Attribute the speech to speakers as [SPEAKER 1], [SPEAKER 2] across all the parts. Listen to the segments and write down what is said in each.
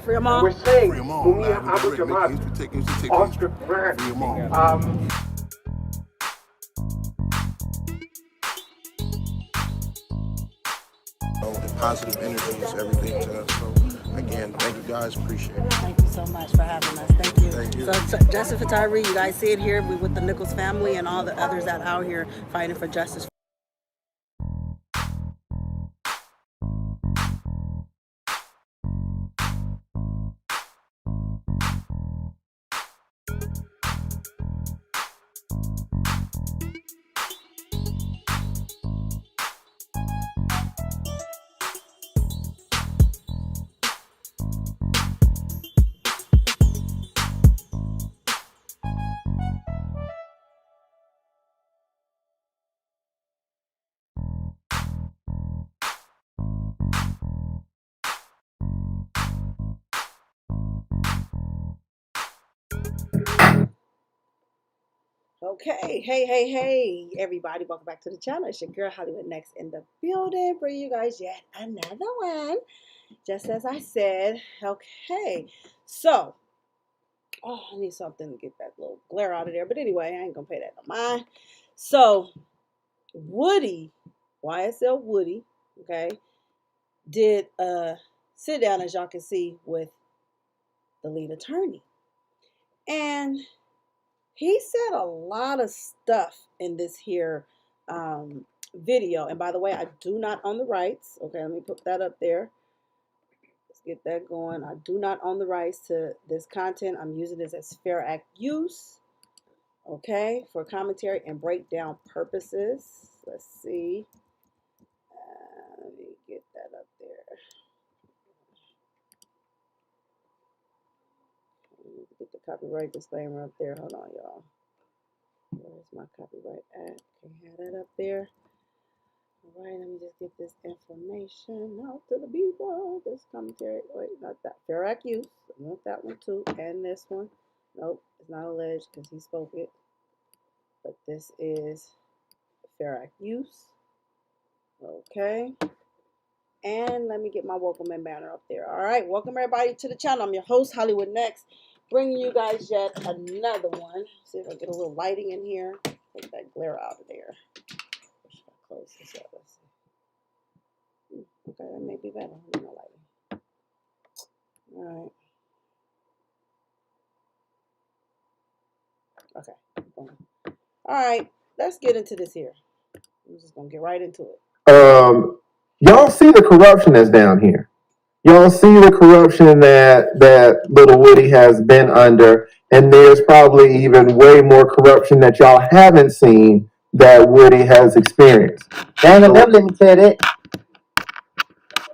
[SPEAKER 1] Free them all.
[SPEAKER 2] We're saying
[SPEAKER 3] Free 'em all.
[SPEAKER 2] Mumia
[SPEAKER 3] Live and
[SPEAKER 2] Abu
[SPEAKER 3] direct.
[SPEAKER 2] Jamal,
[SPEAKER 3] Make use, take use, take
[SPEAKER 2] Oscar
[SPEAKER 3] use.
[SPEAKER 2] Grant,
[SPEAKER 3] Free 'em all. The positive energy is everything to us. So again, thank you guys. Appreciate it.
[SPEAKER 1] Thank you so much for having us. Thank you.
[SPEAKER 3] Thank you.
[SPEAKER 1] So justice for Tyree, you guys see it here. We with the Nichols family and all the others that are out here fighting for justice. Okay, hey, everybody, welcome back to the channel. It's your girl Hollywood Next in the building for you guys yet another one. Just as I said, okay. So, I need something to get that little glare out of there. But anyway, I ain't gonna pay that no mind. So, Woody, YSL Woody, okay, did a sit down, as y'all can see, with the lead attorney, and he said a lot of stuff in this here video. And by the way, I do not own the rights. Okay, let me put that up there. Let's get that going. I do not own the rights to this content. I'm using this as fair act use, okay, for commentary and breakdown purposes. Let's see. Let me get that up there. Get the copyright disclaimer up there. Hold on, y'all. Where's my copyright at? Can you have that up there? All right, let me just get this information out to the people. This commentary, wait, not that. Fair act use. I want that one too. And this one. Nope, it's not alleged because he spoke it. But this is fair act use. Okay. And let me get my welcome and banner up there. All right, welcome everybody to the channel. I'm your host, Hollywood Next, bringing you guys yet another one. See if I get a little lighting in here. Take that glare out of there. Should I close this up? Let's see. Okay, that may be better. No lighting. All right. Okay. Boom. All right, let's get into this here. I'm just gonna get right into it.
[SPEAKER 4] Y'all see the corruption that's down here. Y'all see the corruption that little Woody has been under, and there's probably even way more corruption that y'all haven't seen that Woody has experienced.
[SPEAKER 5] And never let me tell that.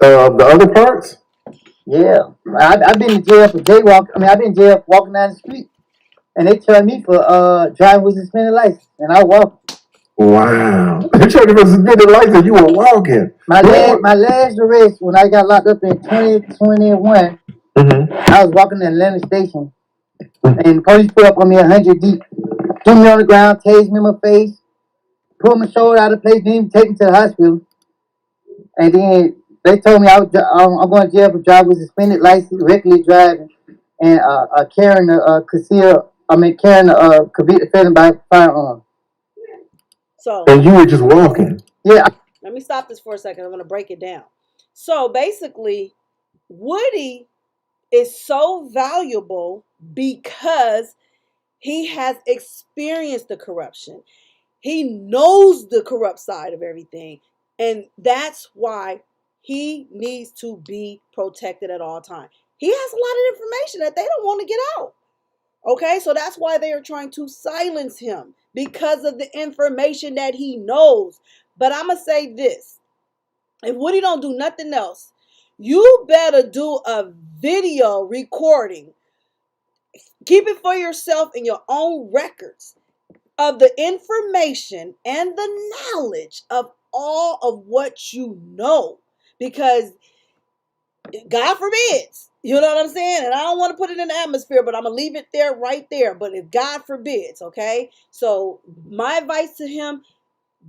[SPEAKER 4] The other parts?
[SPEAKER 5] Yeah, I've been in jail for jaywalk. I mean, I've been in jail for walking down the street, and they tell me for driving with suspended license, and I walk.
[SPEAKER 4] Wow. They tried to suspended license. You were walking.
[SPEAKER 5] My last arrest when I got locked up in 2021, I was walking in Atlanta Station, and the police put up on me 100 deep, threw me on the ground, tased me in my face, pulled my shoulder out of place, didn't even take me to the hospital, and then they told me I'm going to jail for driving with suspended license, reckless driving, and carrying a convicted felon by firearm.
[SPEAKER 1] So,
[SPEAKER 4] and you were just walking.
[SPEAKER 5] Yeah.
[SPEAKER 1] Let me stop this for a second. I'm going to break it down. So basically, Woody is so valuable because he has experienced the corruption. He knows the corrupt side of everything. And that's why he needs to be protected at all times. He has a lot of information that they don't want to get out. Okay, so that's why they are trying to silence him, because of the information that he knows. But I'm going to say this. If Woody don't do nothing else, you better do a video recording. Keep it for yourself in your own records of the information and the knowledge of all of what you know. Because God forbids, you know what I'm saying? And I don't want to put it in the atmosphere, but I'm going to leave it there, right there. But if God forbids, okay? So my advice to him,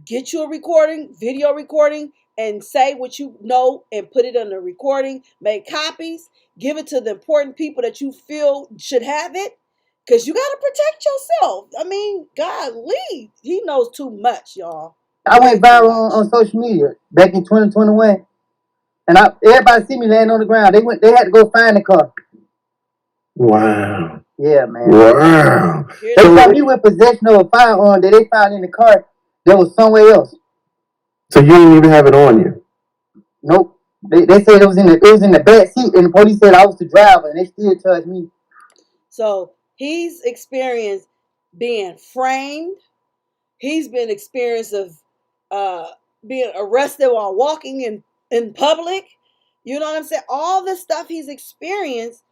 [SPEAKER 1] get you a recording, video recording, and say what you know and put it on the recording. Make copies, give it to the important people that you feel should have it, because you got to protect yourself. I mean, golly, he knows too much, y'all.
[SPEAKER 5] I went viral on social media back in 2021, and everybody see me laying on the ground. They had to go find the car.
[SPEAKER 4] Wow.
[SPEAKER 5] Yeah, man.
[SPEAKER 4] Wow.
[SPEAKER 5] They found me with possession of a firearm that they found in the car that was somewhere else.
[SPEAKER 4] So you didn't even have it on you?
[SPEAKER 5] Nope. They said it was in the back seat, and the police said I was the driver, and they still charged me.
[SPEAKER 1] So he's experienced being framed. He's been experienced of being arrested while walking in public. You know what I'm saying? All the stuff he's experienced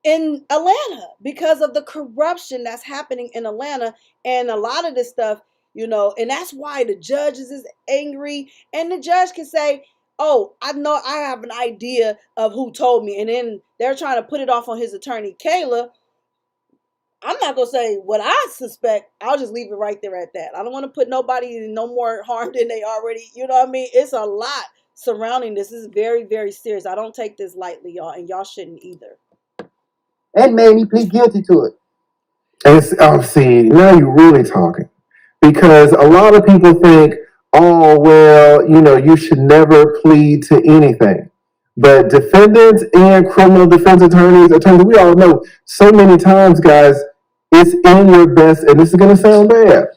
[SPEAKER 1] in Atlanta because of the corruption that's happening in Atlanta. And a lot of this stuff, you know, and that's why the judges is angry. And the judge can say, oh, I know, I have an idea of who told me. And then they're trying to put it off on his attorney, Kayla. I'm not going to say what I suspect. I'll just leave it right there at that. I don't want to put nobody in no more harm than they already, you know what I mean? It's a lot surrounding this. This is very, very serious. I don't take this lightly, y'all, and y'all shouldn't either.
[SPEAKER 5] And made me plead guilty to it.
[SPEAKER 4] And see, now you're really talking. Because a lot of people think, oh, well, you know, you should never plead to anything. But defendants and criminal defense attorneys, we all know so many times, guys, it's in your best, and this is going to sound bad,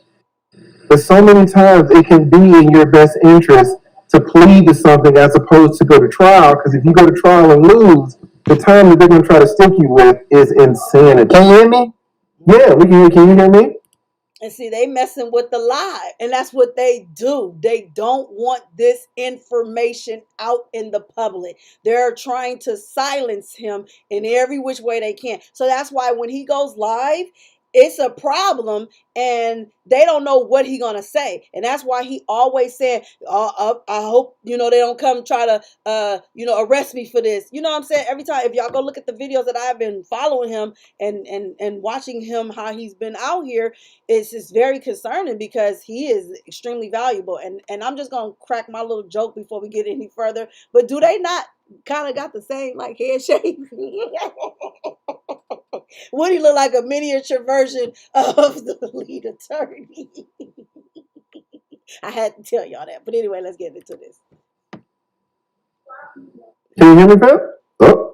[SPEAKER 4] but so many times it can be in your best interest to plead to something as opposed to go to trial, because if you go to trial and lose, the time that they're going to try to stick you with is insanity.
[SPEAKER 5] Can you hear me?
[SPEAKER 4] Yeah, we can hear. Can you hear me?
[SPEAKER 1] And see, they messing with the lie. And that's what they do. They don't want this information out in the public. They're trying to silence him in every which way they can. So that's why when he goes live, it's a problem, and they don't know what he's going to say. And that's why he always said, I hope, you know, they don't come try to, you know, arrest me for this. You know what I'm saying? Every time, if y'all go look at the videos that I've been following him and watching him, how he's been out here, it's just very concerning because he is extremely valuable. And I'm just going to crack my little joke before we get any further. But do they not kind of got the same, like, handshake? Woody look like a miniature version of the lead attorney. I had to tell y'all that. But anyway, let's get into this.
[SPEAKER 4] Can you hear me, Pep? Oh,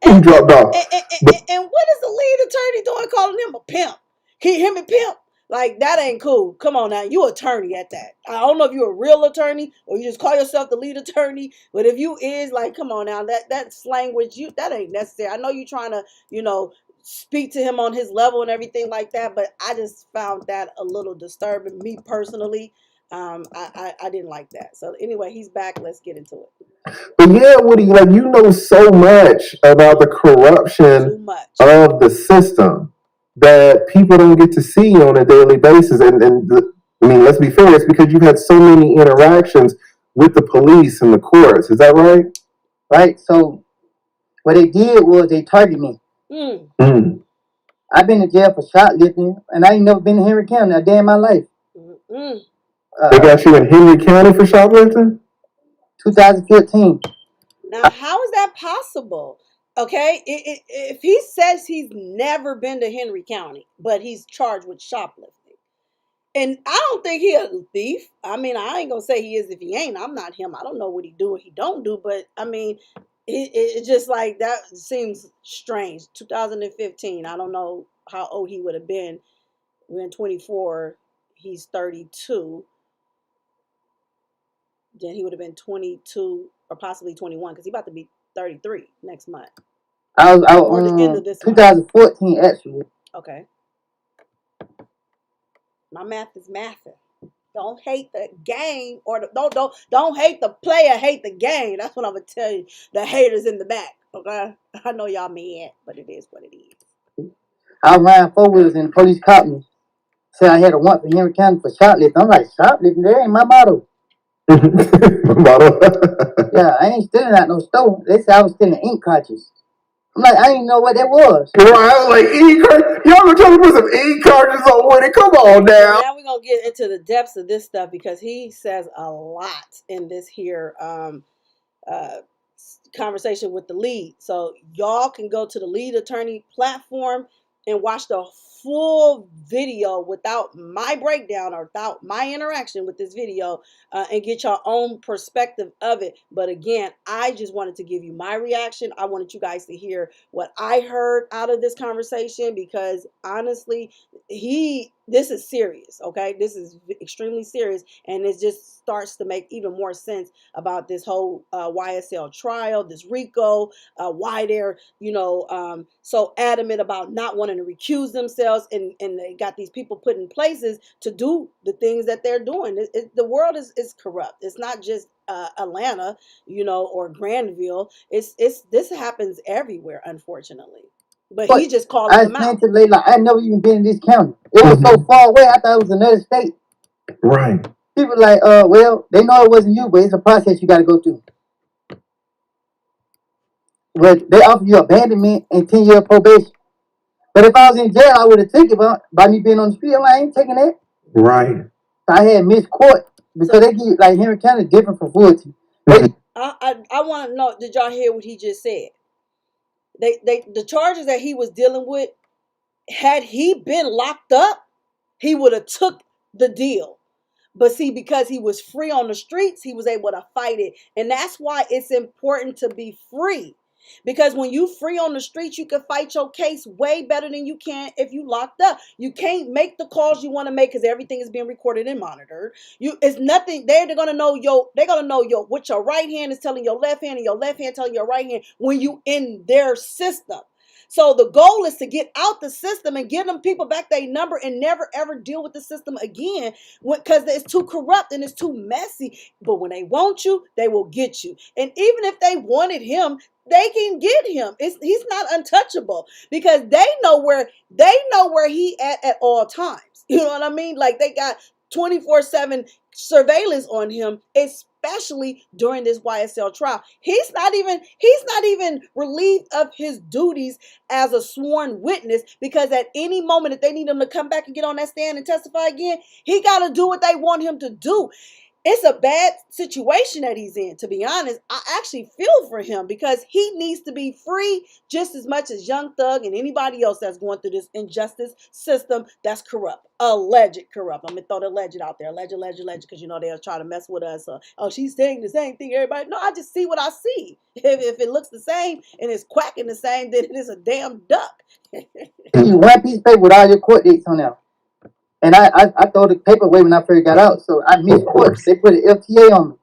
[SPEAKER 4] he dropped off.
[SPEAKER 1] And what is the lead attorney doing calling him a pimp? Can you hear me, pimp? Like, that ain't cool. Come on now. You attorney at that. I don't know if you're a real attorney or you just call yourself the lead attorney. But if you is, like, come on now. That's language. That ain't necessary. I know you trying to, you know, speak to him on his level and everything like that. But I just found that a little disturbing. Me personally, I didn't like that. So anyway, he's back. Let's get into it.
[SPEAKER 4] But yeah, Woody, like, you know so much about the corruption of the system that people don't get to see on a daily basis. And I mean, let's be fair, it's because you've had so many interactions with the police and the courts. Is that right?
[SPEAKER 5] Right. So what they did was they targeted me. I've been in jail for shoplifting, and I ain't never been in Henry County a day in my life.
[SPEAKER 4] They got you in Henry County for shoplifting?
[SPEAKER 5] 2015.
[SPEAKER 1] Now, how is that possible? Okay, if he says he's never been to Henry County, but he's charged with shoplifting, and I don't think he's a thief. I mean, I ain't gonna say he is if he ain't. I'm not him. I don't know what he do or he don't do, but I mean, it just like that seems strange. 2015. I don't know how old he would have been. We're in 24. He's 32. Then he would have been 22 or possibly 21 because he's about to be 33 next month.
[SPEAKER 5] I was out on the end of this 2014 month. Actually.
[SPEAKER 1] Okay. My math is mathing. Don't hate the game or don't hate the player, hate the game. That's what I'm gonna tell you. The haters in the back. Okay. I know y'all mad, but it is what it is.
[SPEAKER 5] I was riding 4-wheelers and the police caught me. Said I had a warrant for Henry County for shoplifting. I'm like, shoplifting? That ain't my motto. Yeah, I ain't stealing out no store. They said I was stealing ink cartridges. I'm like, I didn't know what that was.
[SPEAKER 4] Right, I was like, y'all gonna try to put some charges on Woody? Come on now.
[SPEAKER 1] So now we're gonna get into the depths of this stuff because he says a lot in this here uh, conversation with the lead. So y'all can go to the lead attorney platform and watch the full video without my breakdown or without my interaction with this video and get your own perspective of it. But again, I just wanted to give you my reaction. I wanted you guys to hear what I heard out of this conversation because honestly, this is serious, okay? This is extremely serious, and it just starts to make even more sense about this whole YSL trial, this RICO, why they're, so adamant about not wanting to recuse themselves, and they got these people put in places to do the things that they're doing. The world is corrupt. It's not just Atlanta, or Granville. This happens everywhere, unfortunately. But he's just calling them out.
[SPEAKER 5] To late, like, I never even been in this county. It was so far away. I thought it was another state.
[SPEAKER 4] Right.
[SPEAKER 5] People like, well, they know it wasn't you, but it's a process you got to go through. But they offer you abandonment and 10-year probation. But if I was in jail, I would have taken it by me being on the street. I ain't taking that.
[SPEAKER 4] Right.
[SPEAKER 5] So I had missed court because they give, like, Henry County different from Fulton.
[SPEAKER 1] I want to know, did y'all hear what he just said? The charges that he was dealing with, had he been locked up, he would have took the deal. But see, because he was free on the streets, he was able to fight it. And that's why it's important to be free. Because when you free on the streets, you can fight your case way better than you can if you locked up. You can't make the calls you want to make because everything is being recorded and monitored. It's nothing. They're gonna know what your right hand is telling your left hand and your left hand telling your right hand when you in their system. So the goal is to get out the system and give them people back their number and never ever deal with the system again because it's too corrupt and it's too messy. But when they want you, they will get you. And even if they wanted him, they can get him. He's not untouchable because they know where he at all times. You know what I mean? Like they got 24/7 surveillance on him, especially during this YSL trial. He's not even relieved of his duties as a sworn witness because at any moment if they need him to come back and get on that stand and testify again, he got to do what they want him to do. It's a bad situation that he's in, to be honest. I actually feel for him because he needs to be free just as much as Young Thug and anybody else that's going through this injustice system that's corrupt. Alleged corrupt. I'm going to throw the alleged out there. Alleged, because, they'll try to mess with us. She's saying the same thing, everybody. No, I just see what I see. If it looks the same and it's quacking the same, then it is a damn duck.
[SPEAKER 5] You one piece of paper with all your court dates on there. And I throw the paper away when I first got out, so I missed court. They put an FTA on me.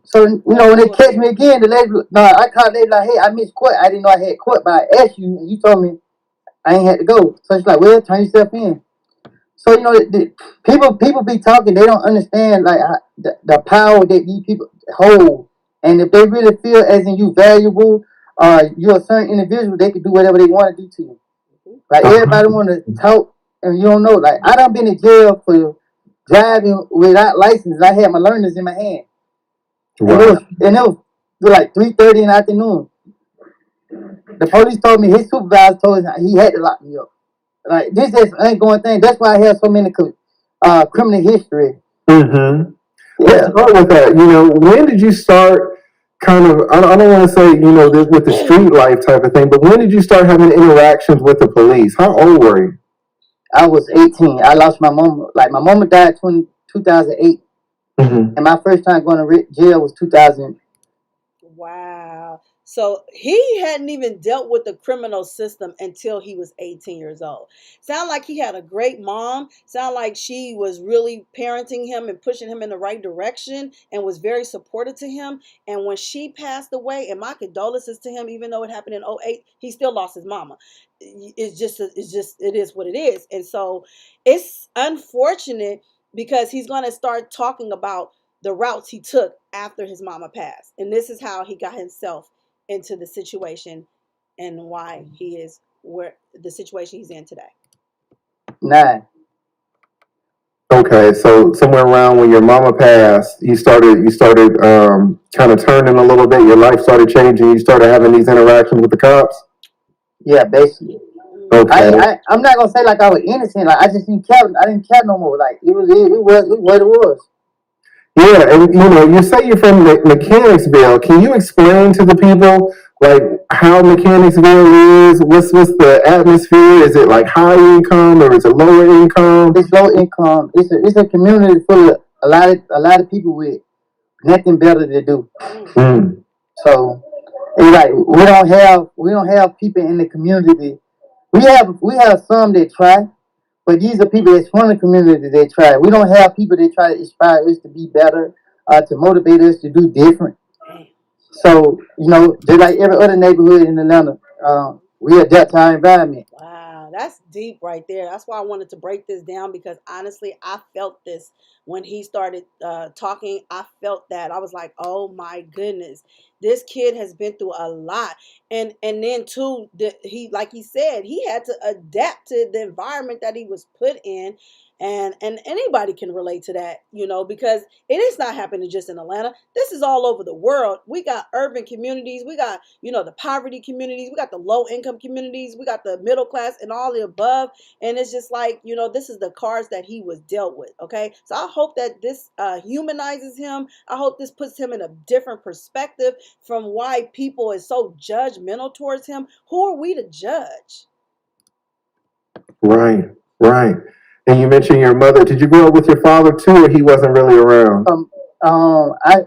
[SPEAKER 5] So, when they catch me again, I called them like, hey, I missed court. I didn't know I had court, but I asked you, and you told me I ain't had to go. So she's like, well, turn yourself in. So, people be talking, they don't understand, like, the power that these people hold. And if they really feel as in you valuable, you're a certain individual, they can do whatever they want to do to you. Like, everybody want to talk, and you don't know. Like, I done been in jail for driving without license. I had my learners in my hand. Wow. And it was like 3:30 in the afternoon. The police told me, his supervisor told him he had to lock me up. Like, this is an ongoing thing. That's why I have so many criminal history.
[SPEAKER 4] Mm-hmm. Let's start with that. When did you start kind of, I don't want to say, this with the street life type of thing, but when did you start having interactions with the police? How old were you?
[SPEAKER 5] I was 18. I lost my mom. Like, my mama died in 2008. Mm-hmm. And my first time going to jail was 2000.
[SPEAKER 1] Wow. So he hadn't even dealt with the criminal system until he was 18 years old. Sound like he had a great mom. Sound like she was really parenting him and pushing him in the right direction and was very supportive to him. And when she passed away, and my condolences to him, even though it happened in 2008, he still lost his mama. It is what it is. And so it's unfortunate because he's going to start talking about the routes he took after his mama passed. And this is how he got himself into the situation and why he is where the situation he's in today.
[SPEAKER 5] 9.
[SPEAKER 4] Okay, so somewhere around when your mama passed, you started kind of turning a little bit. Your life started changing. You started having these interactions with the cops.
[SPEAKER 5] Yeah, basically.
[SPEAKER 4] Okay.
[SPEAKER 5] I'm not gonna say like I was innocent. Like I just didn't care. I didn't care no more. Like it was what it was.
[SPEAKER 4] Yeah, and you say you're from Mechanicsville. Can you explain to the people like how Mechanicsville is? What's the atmosphere? Is it like high income or is it lower income?
[SPEAKER 5] It's low income. It's a community full of a lot of people with nothing better to do.
[SPEAKER 4] Mm.
[SPEAKER 5] So it's like we don't have people in the community. We have some that try, but these are people that's from the community that try. We don't have people that try to inspire us to be better, to motivate us to do different. So, just like every other neighborhood in Atlanta, we adapt to our environment.
[SPEAKER 1] Wow, that's deep right there. That's why I wanted to break this down because honestly, I felt this when he started talking. I felt that. I was like, "Oh my goodness, this kid has been through a lot." And then too, he like he said, he had to adapt to the environment that he was put in. And anybody can relate to that, because it is not happening just in Atlanta. This is all over the world. We got urban communities. We got, the poverty communities. We got the low income communities. We got the middle class and all the above. And it's just like, this is the cards that he was dealt with. Okay. So I hope that this humanizes him. I hope this puts him in a different perspective from why people is so judgmental towards him. Who are we to judge?
[SPEAKER 4] Right, right. And you mentioned your mother. Did you grow up with your father too, or he wasn't really around?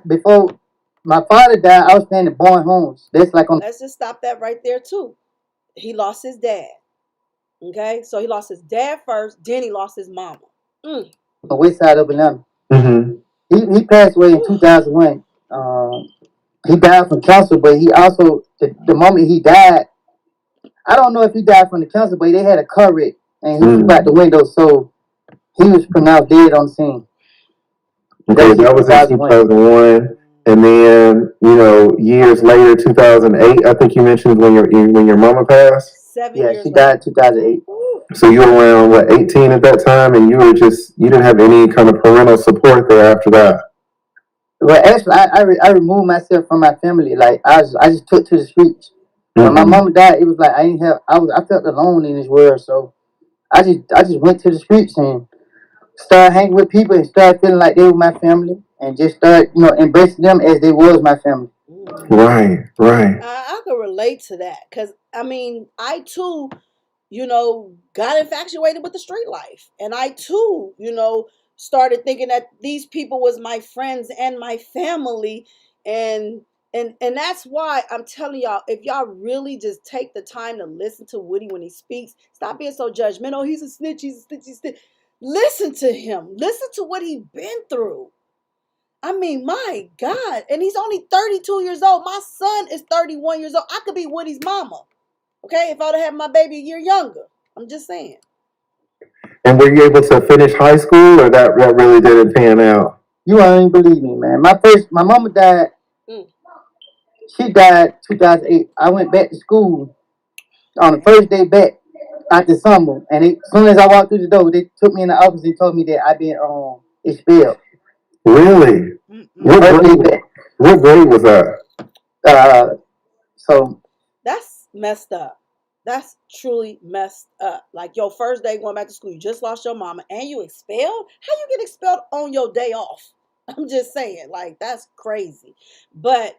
[SPEAKER 5] Before my father died, I was staying in boarding homes. That's like on.
[SPEAKER 1] Let's just stop that right there too. He lost his dad. Okay, so he lost his dad first, then he lost his mama.
[SPEAKER 5] The west side of Atlanta.
[SPEAKER 4] Mm-hmm.
[SPEAKER 5] He passed away in 2001. He died from cancer, but he also the moment he died, I don't know if he died from the cancer, but they had a car wreck and he flew out the window, so he was pronounced dead on the scene.
[SPEAKER 4] Okay, that was in 2001. And then, years later, 2008, I think you mentioned when your mama passed.
[SPEAKER 1] 7 years.
[SPEAKER 5] Yeah, she died in 2008.
[SPEAKER 4] So you were around, what, 18 at that time, and you didn't have any kind of parental support there after that.
[SPEAKER 5] Well, actually, I removed myself from my family. Like I just took to the streets. When my mama died, it was like I felt alone in this world. So I just went to the streets and started hanging with people and started feeling like they were my family and just started, embracing them as they was my family.
[SPEAKER 4] Right, right.
[SPEAKER 1] I could relate to that because I too, got infatuated with the street life, and I too, started thinking that these people was my friends and my family, and that's why I'm telling y'all, if y'all really just take the time to listen to Woody when he speaks, stop being so judgmental. He's a snitch. He's a snitch. He's a snitch. Listen to him. Listen to what he's been through. My God. And he's only 32 years old. My son is 31 years old. I could be Woody's mama. Okay? If I would have had my baby a year younger. I'm just saying.
[SPEAKER 4] And were you able to finish high school, or that really didn't pan out?
[SPEAKER 5] You won't even believe me, man. My mama died. She died 2008. I went back to school on the first day back after summer. And as soon as I walked through the door, they took me in the office and told me that I'd been expelled.
[SPEAKER 4] Really? What grade was that?
[SPEAKER 5] So
[SPEAKER 1] that's messed up. That's truly messed up. Like your first day going back to school, you just lost your mama and you expelled? How you get expelled on your day off? I'm just saying, like, that's crazy. But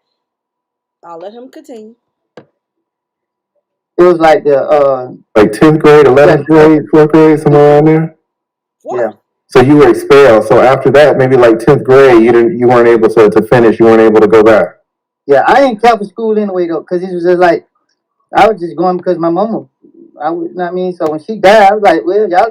[SPEAKER 1] I'll let him continue.
[SPEAKER 5] It was like
[SPEAKER 4] like 10th grade, 11th grade, 4th grade, somewhere around there?
[SPEAKER 5] Yeah.
[SPEAKER 4] So you were expelled. So after that, maybe like 10th grade, you weren't able to finish. You weren't able to go back.
[SPEAKER 5] Yeah, I ain't care for school anyway though, because it was just like I was just going because my mama. You know what I mean? So when she died, I was like, well, y'all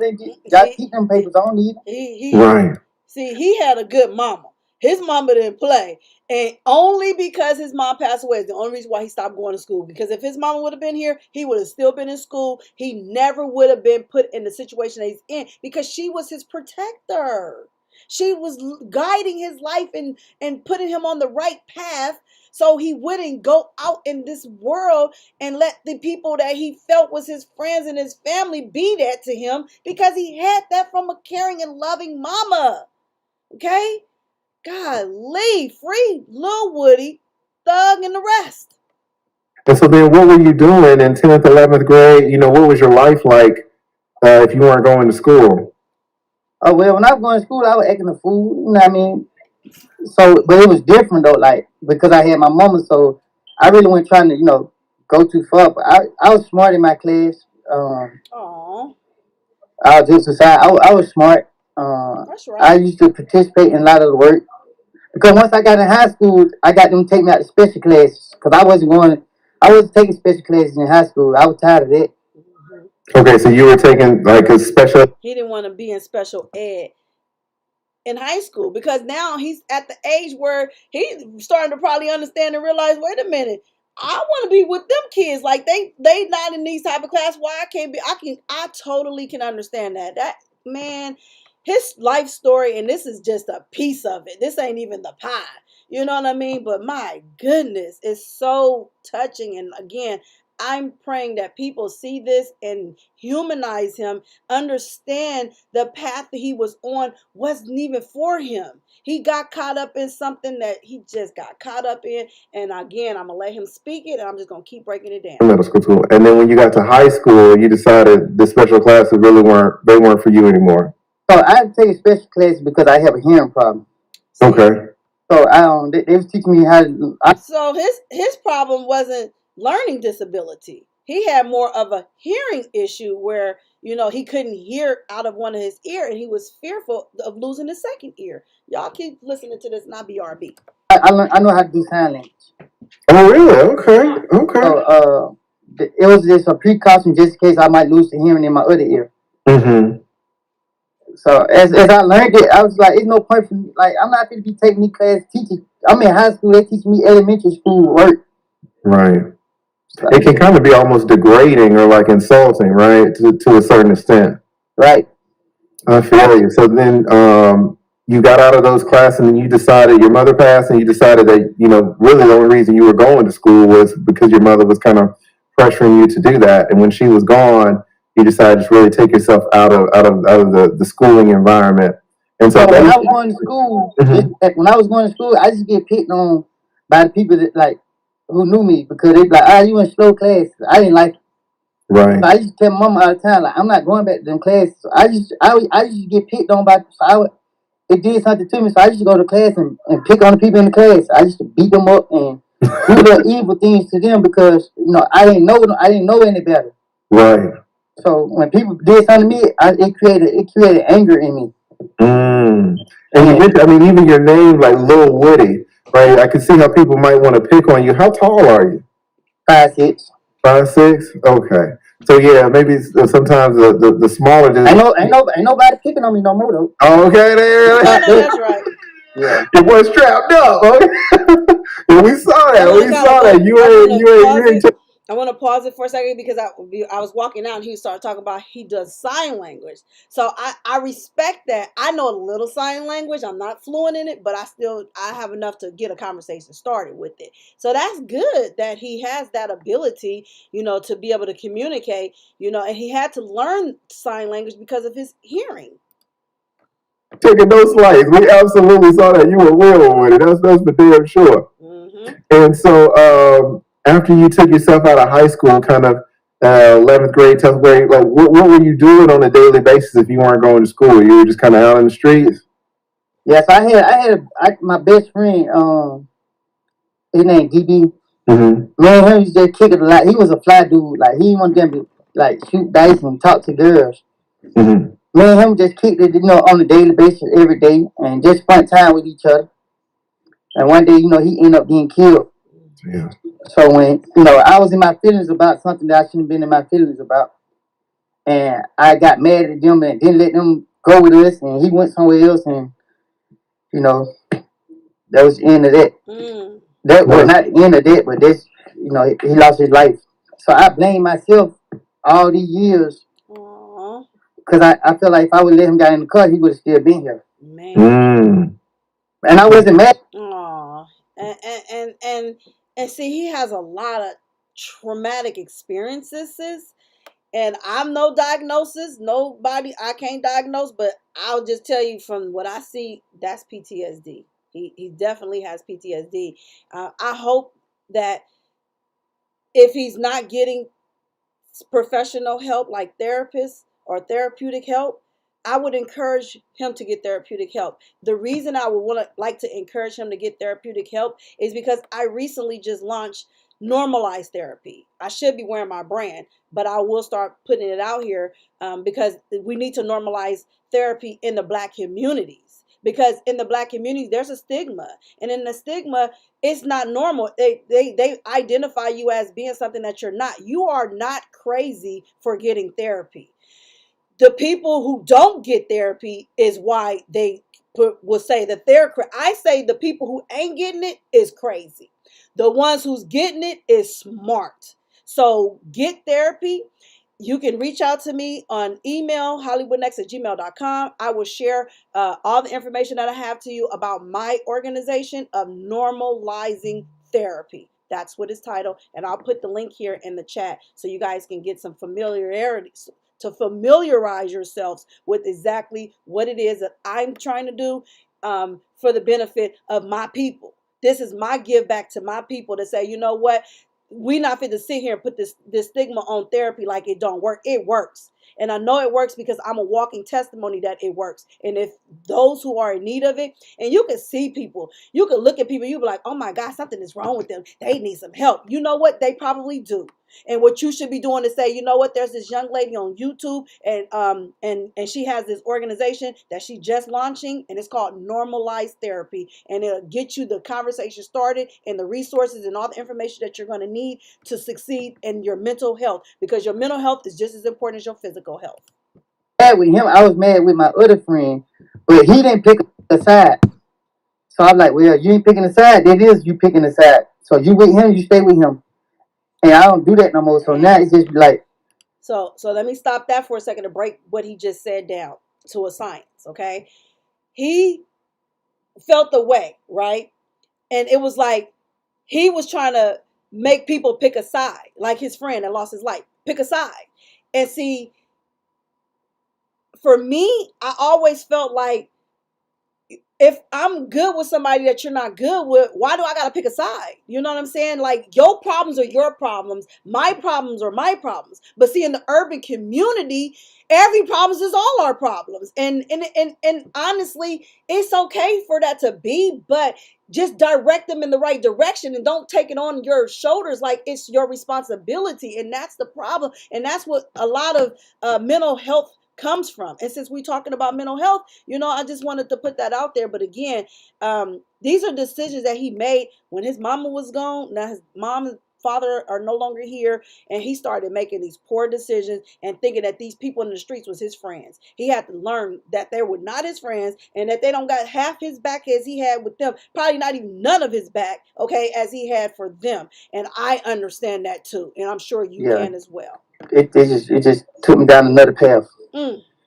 [SPEAKER 5] keep them papers. I don't need them.
[SPEAKER 4] Right.
[SPEAKER 1] See, he had a good mama. His mama didn't play. And only because his mom passed away is the only reason why he stopped going to school. Because if his mama would have been here, he would have still been in school. He never would have been put in the situation that he's in because she was his protector. She was guiding his life and putting him on the right path so he wouldn't go out in this world and let the people that he felt was his friends and his family be that to him, because he had that from a caring and loving mama. Okay? Golly, free Lil Woody, Thug, and the rest.
[SPEAKER 4] And so then what were you doing in 10th, 11th grade? You know, what was your life like if you weren't going to school?
[SPEAKER 5] Oh, well, when I was going to school, I was acting a fool. You know what I mean? So, but it was different, though, like, because I had my mama, so I really wasn't trying to, go too far. But I was smart in my class.
[SPEAKER 1] Aww.
[SPEAKER 5] I was just aside. I was smart.
[SPEAKER 1] That's right.
[SPEAKER 5] I used to participate in a lot of the work. Because once I got in high school, I got them take me out to special classes. Because I wasn't taking special classes in high school. I was tired of that.
[SPEAKER 4] Okay, so you were taking like a special...
[SPEAKER 1] He didn't want to be in special ed in high school, because now he's at the age where he's starting to probably understand and realize, wait a minute, I want to be with them kids. Like they not in these type of class. Why I can't be? I totally can understand that. That man, his life story, and this is just a piece of it. This ain't even the pie. You know what I mean? But my goodness, it's so touching. And again, I'm praying that people see this and humanize him, understand the path that he was on wasn't even for him. He got caught up in something that he just got caught up in. And again, I'm going to let him speak it, and I'm just going to keep breaking it down.
[SPEAKER 4] Middle school too. And then when you got to high school, you decided the special classes really weren't for you anymore.
[SPEAKER 5] So I had to take special classes because I have a hearing problem.
[SPEAKER 4] Okay.
[SPEAKER 5] So they was teaching me how to...
[SPEAKER 1] So his problem wasn't learning disability. He had more of a hearing issue where, he couldn't hear out of one of his ear, and he was fearful of losing his second ear. Y'all keep listening to this, not BRB.
[SPEAKER 5] I know how to do sign language.
[SPEAKER 4] Oh, really? Okay.
[SPEAKER 5] So it was just a precaution just in case I might lose the hearing in my other ear.
[SPEAKER 4] Mm-hmm.
[SPEAKER 5] So as I learned it, I was like, it's no point for me. Like, I'm not going to be taking me class teaching. I'm in high school, they teach me elementary school work.
[SPEAKER 4] Right. It can kind of be almost degrading or like insulting, right? To a certain extent.
[SPEAKER 5] Right.
[SPEAKER 4] I feel you. So then you got out of those classes and you decided, your mother passed, and you decided that, really the only reason you were going to school was because your mother was kind of pressuring you to do that. And when she was gone, you decided to really take yourself out of the schooling environment. And so
[SPEAKER 5] when I was going to school, I just get picked on by the people that who knew me, because they be like, you in slow class. I didn't like it.
[SPEAKER 4] Right.
[SPEAKER 5] So I used to tell mama all the time, like, I'm not going back to them classes. So I used to get picked on by, it did something to me, so I used to go to class and pick on the people in the class. I used to beat them up and do the evil things to them because, I didn't know any better.
[SPEAKER 4] Right.
[SPEAKER 5] So when people did something to me, it created anger in me.
[SPEAKER 4] And you mentioned, even your name, like Lil Woody, right? I can see how people might want to pick on you. How tall are you?
[SPEAKER 5] 5'6".
[SPEAKER 4] 5'6"? Okay. So yeah, maybe sometimes the smaller.
[SPEAKER 5] Ain't nobody picking on me no more though.
[SPEAKER 4] Okay, there.
[SPEAKER 1] That's right.
[SPEAKER 5] Yeah.
[SPEAKER 4] Your boy strapped up. Okay. Yeah, we saw that. You ain't.
[SPEAKER 1] I want to pause it for a second because I was walking out and he started talking about he does sign language. So I respect that. I know a little sign language. I'm not fluent in it, but I have enough to get a conversation started with it. So that's good that he has that ability, to be able to communicate, and he had to learn sign language because of his hearing.
[SPEAKER 4] Taking no slice. We absolutely saw that. You were real with it. That's for damn sure. Mm-hmm. And so after you took yourself out of high school, kind of 11th grade, 10th grade, like what were you doing on a daily basis if you weren't going to school? You were just kind of out in the streets?
[SPEAKER 5] Yes, I had my best friend, his name DB. Mm-hmm. Man, he was just kicking a lot. He was a fly dude. Like, he wanted them to shoot dice and talk to girls. Mm-hmm. Man, him just kicked it, on a daily basis every day and just spent time with each other. And one day, he ended up getting killed. Yeah. So when, I was in my feelings about something that I shouldn't have been in my feelings about. And I got mad at them and didn't let them go with us. And he went somewhere else. And, that was the end of that. Mm. That was not the end of that, but that's, he lost his life. So I blame myself all these years. Because I feel like if I would let him get in the car, he would have still been here.
[SPEAKER 1] Man.
[SPEAKER 5] And I wasn't mad.
[SPEAKER 1] Aw. And see, he has a lot of traumatic experiences. And I'm no diagnosis, nobody, I can't diagnose, but I'll just tell you from what I see, that's PTSD. He definitely has PTSD. I hope that if he's not getting professional help like therapists or therapeutic help, I would encourage him to get therapeutic help. The reason I would like to encourage him to get therapeutic help is because I recently just launched Normalized therapy. I should be wearing my brand, but I will start putting it out here because we need to normalize therapy in the Black communities. Because in the Black community, there's a stigma, and in the stigma, it's not normal. They identify you as being something that you're not. You are not crazy for getting therapy. The people who don't get therapy is why they will say that they're crazy. I say the people who ain't getting it is crazy. The ones who's getting it is smart. So get therapy. You can reach out to me on email, hollywoodnex@gmail.com. I will share all the information that I have to you about my organization of Normalizing Therapy. That's what it's titled. And I'll put the link here in the chat so you guys can get some familiarity, to familiarize yourselves with exactly what it is that I'm trying to do for the benefit of my people. This is my give back to my people to say, you know what? We not fit to sit here and put this stigma on therapy like it don't work. It works. And I know it works because I'm a walking testimony that it works. And if those who are in need of it, and you can see people, you can look at people, you be like, oh my God, something is wrong with them. They need some help. You know what? They probably do. And what you should be doing is say, you know what? There's this young lady on YouTube, and she has this organization that she just launching, and it's called Normalized Therapy, and it'll get you the conversation started and the resources and all the information that you're going to need to succeed in your mental health, because your mental health is just as important as your physical health.
[SPEAKER 5] Mad with him, I was mad with my other friend, but he didn't pick a side. So I'm like, well, you ain't picking a side. That is you picking a side. So you with him, you stay with him. And I don't do that no more. So now it's just like.
[SPEAKER 1] So let me stop that for a second to break what he just said down to a science, okay? He felt the way, right? And it was like he was trying to make people pick a side, like his friend that lost his life. Pick a side. And see, for me, I always felt like if I'm good with somebody that you're not good with, why do I got to pick a side? You know what I'm saying? Like, your problems are your problems. My problems are my problems. But see, in the urban community, every problem is all our problems. And honestly, it's okay for that to be, but just direct them in the right direction and don't take it on your shoulders like it's your responsibility. And that's the problem. And that's what a lot of mental health comes from. And since we're talking about mental health, I just wanted to put that out there. But again, these are decisions that he made when his mama was gone. Now his mom and father are no longer here, and he started making these poor decisions and thinking that these people in the streets was his friends. He had to learn that they were not his friends, and that they don't got half his back as he had with them, probably not even none of his back, okay, as he had for them. And I understand that too, and I'm sure you can as well.
[SPEAKER 5] It just took me down another path.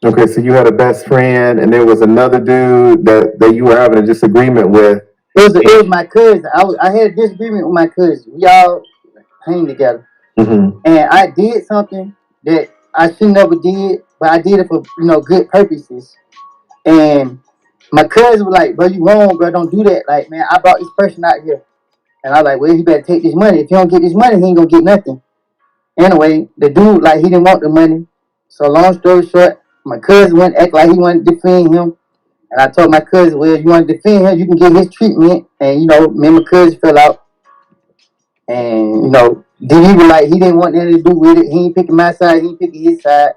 [SPEAKER 4] Okay, so you had a best friend, and there was another dude that you were having a disagreement with.
[SPEAKER 5] It was my cousin. I had a disagreement with my cousin. We all hang together, and I did something that I should never did, but I did it for good purposes. And my cousin was like, "Bro, you wrong, bro. Don't do that. Like, man, I brought this person out here." And I was like, well, he better take this money. If he don't get this money, he ain't gonna get nothing. Anyway, the dude, like, he didn't want the money. So long story short, my cousin went act like he wanted to defend him. And I told my cousin, well, if you want to defend him, you can get his treatment. And, me and my cousin fell out. And, then he was like, he didn't want nothing to do with it. He ain't picking my side, he ain't picking his side.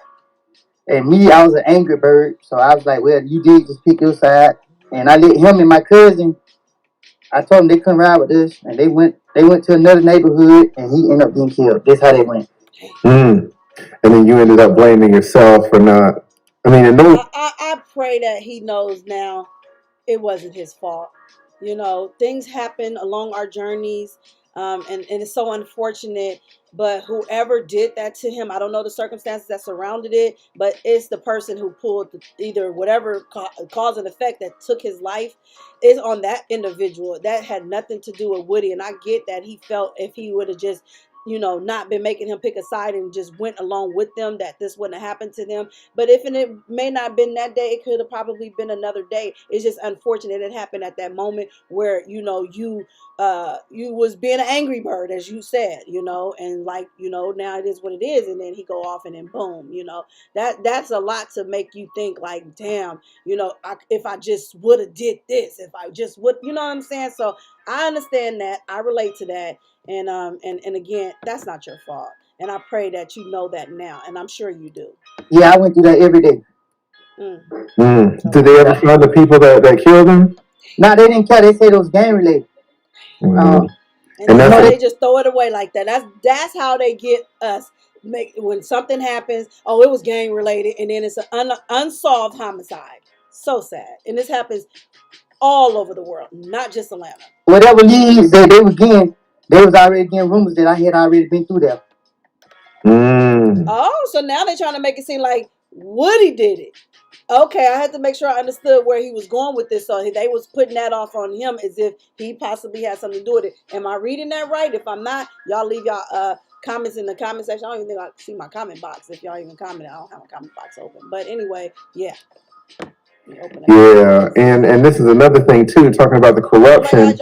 [SPEAKER 5] And me, I was an angry bird. So I was like, well, you did just pick your side. And I let him and my cousin, I told them they couldn't ride with us, and they went to another neighborhood, and he ended up getting killed. That's how they went.
[SPEAKER 4] And then you ended up blaming yourself for not.
[SPEAKER 1] I pray that he knows now it wasn't his fault. Things happen along our journeys. and it's so unfortunate. But whoever did that to him, I don't know the circumstances that surrounded it, but it's the person who pulled either whatever cause and effect that took his life is on that individual. That had nothing to do with Woody. And I get that he felt if he would have just, not been making him pick a side and just went along with them, that this wouldn't have happened to them. But if it may not have been that day, it could have probably been another day. It's just unfortunate it happened at that moment where, you was being an angry bird, as you said, and now it is what it is. And then he go off and then boom, that's a lot to make you think like, damn, if I just would have did this, if I just would, you know what I'm saying? So I understand that. I relate to that. And again, that's not your fault. And I pray that you know that now. And I'm sure you do.
[SPEAKER 5] Yeah, I went through that every day.
[SPEAKER 4] Did they ever find the people that killed him?
[SPEAKER 5] No, they didn't kill. They said it was gang related.
[SPEAKER 1] And they just throw it away like that. That's how they get us. When something happens, oh, it was gang related, and then it's an unsolved homicide. So sad. And this happens all over the world, not just Atlanta.
[SPEAKER 5] Whatever leads they were getting, they was already getting rumors that I had already been through that.
[SPEAKER 1] Oh, so now they're trying to make it seem like Woody did it. Okay, I had to make sure I understood where he was going with this. So they was putting that off on him as if he possibly had something to do with it. Am I reading that right? If I'm not, y'all leave y'all comments in the comment section. I don't even think I see my comment box. If y'all even comment, I don't have a comment box open. But anyway, yeah.
[SPEAKER 4] Yeah, and this is another thing too, talking about the corruption.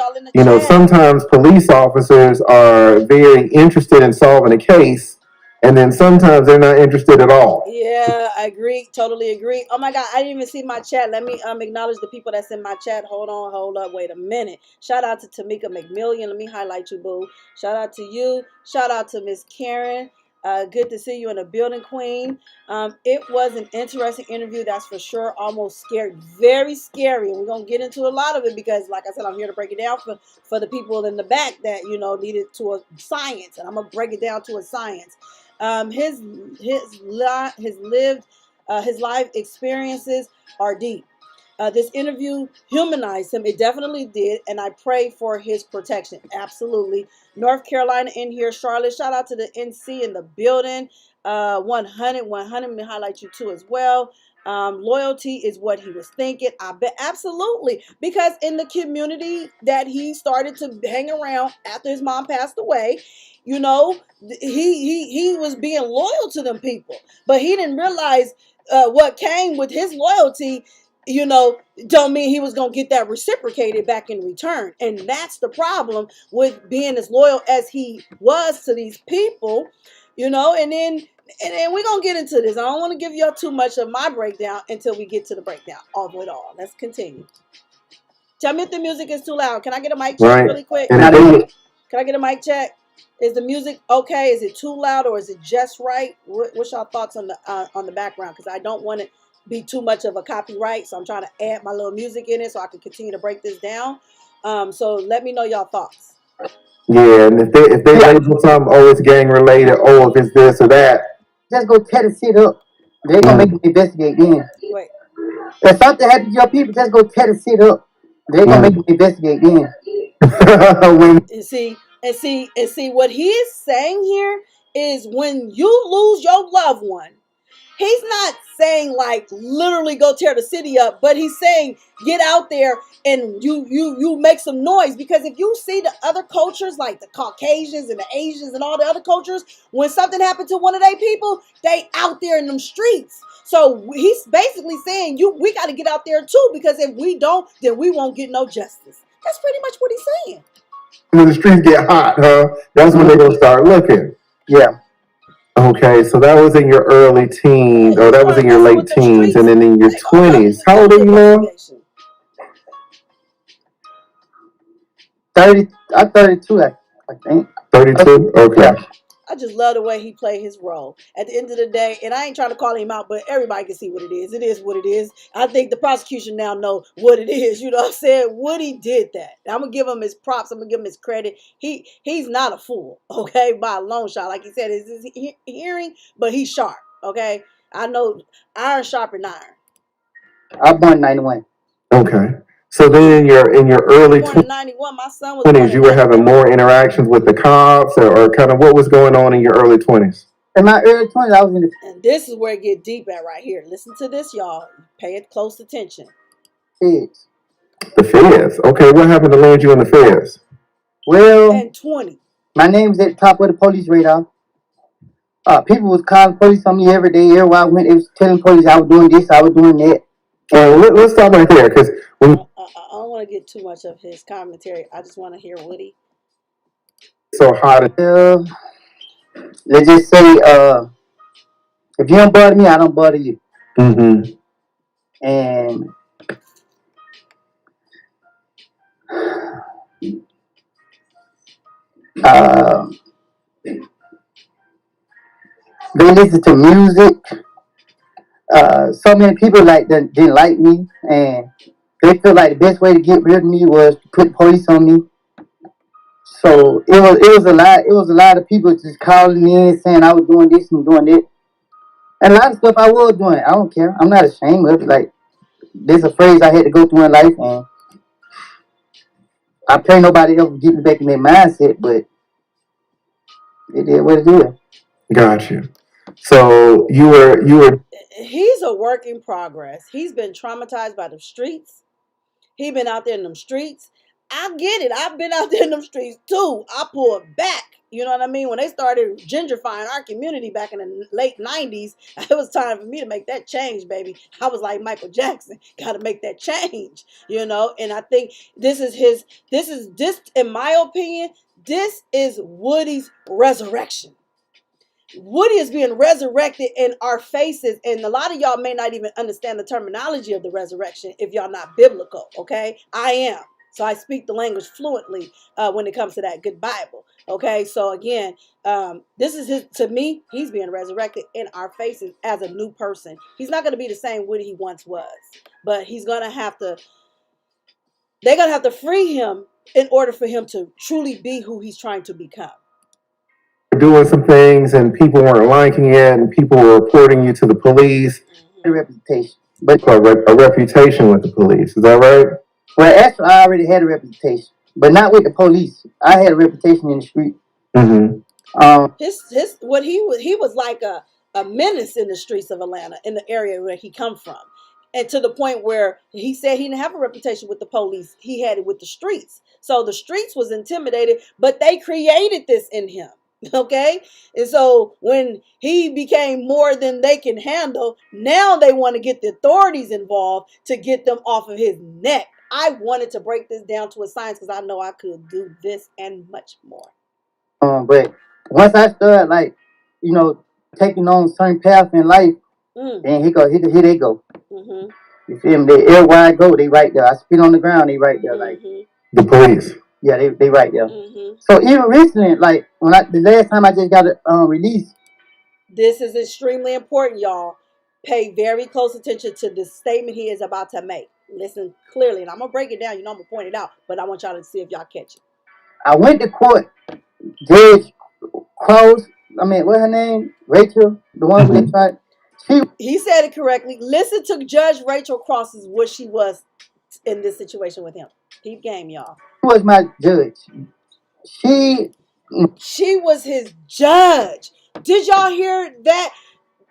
[SPEAKER 4] Sometimes police officers are very interested in solving a case, and then sometimes they're not interested at all.
[SPEAKER 1] Yeah, I agree. Totally agree. Oh my God, I didn't even see my chat. Let me acknowledge the people that's in my chat. Hold up, wait a minute. Shout out to Tamika McMillian. Let me highlight you, boo. Shout out to you. Shout out to Miss Karen. Good to see you in the building, Queen. It was an interesting interview, that's for sure. Almost scary, very scary. And we're going to get into a lot of it because, like I said, I'm here to break it down for the people in the back that, needed to a science. And I'm going to break it down to a science. His life experiences are deep. This interview humanized him. It definitely did. And I pray for his protection. Absolutely. North Carolina in here. Charlotte, shout out to the NC in the building. 100. Let me highlight you too as well. Loyalty is what he was thinking. I bet absolutely, because in the community that he started to hang around after his mom passed away, he was being loyal to them people, but he didn't realize what came with his loyalty. Don't mean he was going to get that reciprocated back in return. And that's the problem with being as loyal as he was to these people, and then we're going to get into this. I don't want to give y'all too much of my breakdown until we get to the breakdown of it all. Let's continue. Tell me if the music is too loud. Can I get a mic check really quick? Can I get a mic check? Is the music okay? Is it too loud or is it just right? What's your thoughts on the background? Because I don't want it be too much of a copyright, so I'm trying to add my little music in it so I can continue to break this down. So let me know y'all thoughts.
[SPEAKER 4] Yeah, and if they label something, oh, it's gang related, oh, if it's this or that,
[SPEAKER 5] just go tear the shit up. They're gonna make me investigate then.
[SPEAKER 1] Wait.
[SPEAKER 5] If something happens to your people, just go tear the shit up. They're gonna make me investigate then.
[SPEAKER 1] And see what he is saying here is when you lose your loved one, he's not saying like literally go tear the city up, but he's saying get out there and you make some noise. Because if you see the other cultures, like the Caucasians and the Asians and all the other cultures, when something happened to one of their people, they out there in them streets. So he's basically saying we got to get out there too, because if we don't, then we won't get no justice. That's pretty much what he's saying.
[SPEAKER 4] When the streets get hot, huh? That's when they're gonna start looking.
[SPEAKER 5] Yeah.
[SPEAKER 4] Okay, so that was in your early teens, or that was in your late teens, and then in your 20s. How old are you now?
[SPEAKER 5] 30. I'm 32, I think.
[SPEAKER 4] 32? Okay. Yeah.
[SPEAKER 1] I just love the way he played his role. At the end of the day, and I ain't trying to call him out, but everybody can see what it is. It is what it is. I think the prosecution now know what it is. You know what I'm saying? Woody did that. I'm going to give him his props. I'm going to give him his credit. He's not a fool, okay, by a long shot. Like he said, it's his hearing, but he's sharp, okay? I know iron sharpened iron.
[SPEAKER 5] I'm born 91.
[SPEAKER 4] Okay. So then in your early
[SPEAKER 1] Born in 91. My son was
[SPEAKER 4] 20s,
[SPEAKER 1] born
[SPEAKER 4] you
[SPEAKER 1] in
[SPEAKER 4] were having
[SPEAKER 1] 93.
[SPEAKER 4] more interactions with the cops, or kind of what was going on in your early 20s?
[SPEAKER 5] In my early 20s, I was in the
[SPEAKER 1] And this is where it get deep at right here. Listen to this, y'all. Pay it close attention.
[SPEAKER 5] feds.
[SPEAKER 4] The feds. Okay, what happened to land you in the feds?
[SPEAKER 5] Well,
[SPEAKER 1] And 20.
[SPEAKER 5] my name was at the top of the police radar. People was calling police on me every day. Everywhere I went, they was telling police I was doing this, I was doing that.
[SPEAKER 4] Let's stop right there, because
[SPEAKER 1] I don't want to get too much of his commentary. I just want to hear Woody.
[SPEAKER 4] So hot.
[SPEAKER 5] Let's just say, if you don't bother me, I don't bother you.
[SPEAKER 4] Mm-hmm.
[SPEAKER 5] And they listen to music. So many people didn't like me, and they feel like the best way to get rid of me was to put police on me. So it was a lot. It was a lot of people just calling me in saying I was doing this and doing that, and a lot of stuff I was doing. I don't care. I'm not ashamed of it. Like, there's a phrase I had to go through in life, and I pray nobody ever get me back in their mindset. But it is what it is.
[SPEAKER 4] Got you. So you were.
[SPEAKER 1] He's a work in progress. He's been traumatized by the streets. He been out there in them streets. I get it. I've been out there in them streets too. I pulled back. You know what I mean? When they started gentrifying our community back in the late 90s, it was time for me to make that change, baby. I was like Michael Jackson, got to make that change, you know? And I think this, in my opinion, this is Woody's resurrection. Woody is being resurrected in our faces, and a lot of y'all may not even understand the terminology of the resurrection if y'all not biblical, okay? I am. So I speak the language fluently when it comes to that good Bible, okay? So again, this is to me, he's being resurrected in our faces as a new person. He's not going to be the same Woody he once was, but they're going to have to free him in order for him to truly be who he's trying to become.
[SPEAKER 4] Doing some things and people weren't liking it, and people were reporting you to the police.
[SPEAKER 5] A reputation, but
[SPEAKER 4] a reputation with the police. Is that right?
[SPEAKER 5] Well, actually, I already had a reputation, but not with the police. I had a reputation in the street.
[SPEAKER 4] Mm-hmm.
[SPEAKER 1] He was like a menace in the streets of Atlanta, in the area where he come from. And to the point where he said he didn't have a reputation with the police. He had it with the streets. So the streets was intimidated, but they created this in him. Okay. And so when he became more than they can handle, now they want to get the authorities involved to get them off of his neck. I wanted to break this down to a science because I know I could do this and much more.
[SPEAKER 5] But once I started, taking on certain paths in life, then here they go.
[SPEAKER 1] Mm-hmm.
[SPEAKER 5] You feel me? Everywhere I go, they right there. I spit on the ground, they right there. Like
[SPEAKER 4] the police.
[SPEAKER 5] Yeah, they right there.
[SPEAKER 1] Mm-hmm.
[SPEAKER 5] So even recently, the last time I just got it released.
[SPEAKER 1] This is extremely important, y'all. Pay very close attention to the statement he is about to make. Listen clearly, and I'm gonna break it down. You know, I'm gonna point it out, but I want y'all to see if y'all catch it.
[SPEAKER 5] I went to court. Judge Cross, what's her name? Rachel, the one who they tried.
[SPEAKER 1] He said it correctly. Listen to Judge Rachel Cross's what she was in this situation with him. Keep game, y'all.
[SPEAKER 5] She was my judge.
[SPEAKER 1] She was his judge. Did y'all hear that?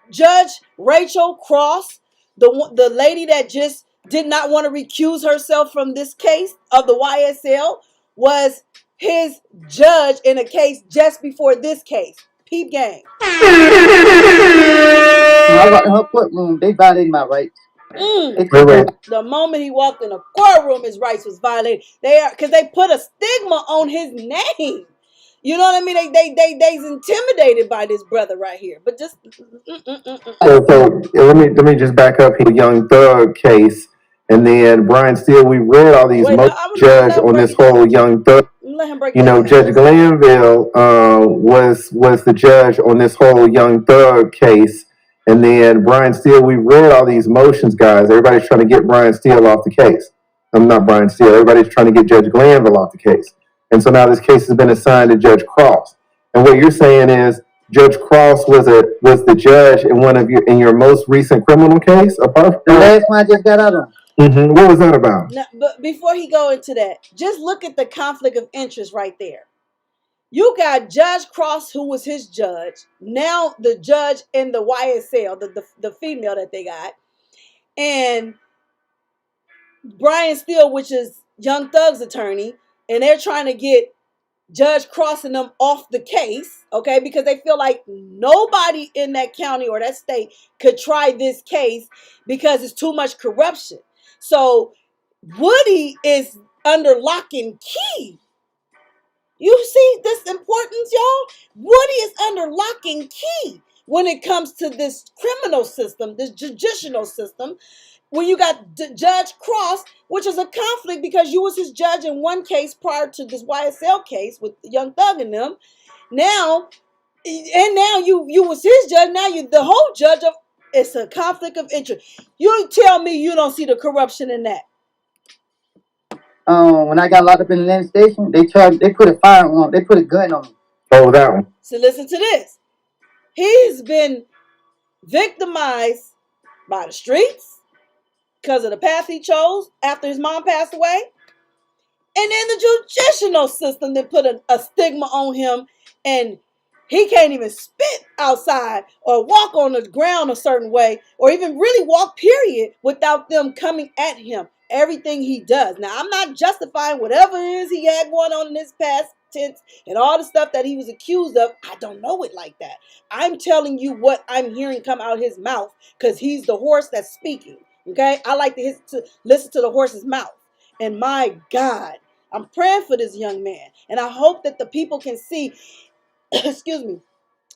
[SPEAKER 1] Judge Rachel Cross, the lady that just did not want to recuse herself from this case of the YSL, was his judge in a case just before this case. Peep game.
[SPEAKER 5] I got in her courtroom, they violated my rights.
[SPEAKER 1] The moment he walked in the courtroom, his rights was violated. Because they put a stigma on his name. You know what I mean? They's intimidated by this brother right here. But just
[SPEAKER 4] So let me just back up here. Young Thug case, and then Brian Steele. We read all these judge on this whole Young Thug. You know, Judge Glanville was the judge on this whole Young Thug case, and then Brian Steele. We read all these motions, guys. Everybody's trying to get Brian Steele off the case. I'm not Brian Steele. Everybody's trying to get Judge Glanville off the case. And so now this case has been assigned to Judge Cross. And what you're saying is Judge Cross was the judge in your most recent criminal case, apart from
[SPEAKER 5] the last one I just got out of.
[SPEAKER 4] What was that about?
[SPEAKER 1] Now, but before he go into that, just look at the conflict of interest right there. You got Judge Cross, who was his judge. Now the judge in the YSL, the female that they got, and Brian Steele, which is Young Thug's attorney, and they're trying to get Judge Crossing them off the case, okay, because they feel like nobody in that county or that state could try this case because it's too much corruption. So Woody is under lock and key. You see this importance, y'all? Woody is under lock and key when it comes to this criminal system, this judicial system. When you got Judge Cross, which is a conflict because you was his judge in one case prior to this YSL case with Young Thug and them. Now, and now you was his judge. Now you the whole judge of. It's a conflict of interest. You tell me you don't see the corruption in that.
[SPEAKER 5] When I got locked up in the land station, they put a firearm, they put a gun on me.
[SPEAKER 4] Oh, that one.
[SPEAKER 1] So listen to this. He's been victimized by the streets because of the path he chose after his mom passed away. And then the judicial system that put a stigma on him, and he can't even spit outside or walk on the ground a certain way or even really walk, period, without them coming at him. Everything he does. Now, I'm not justifying whatever it is he had going on in his past tense and all the stuff that he was accused of. I don't know it like that. I'm telling you what I'm hearing come out his mouth because he's the horse that's speaking. Okay? I like to listen to the horse's mouth. And my God, I'm praying for this young man. And I hope that the people can see, excuse me,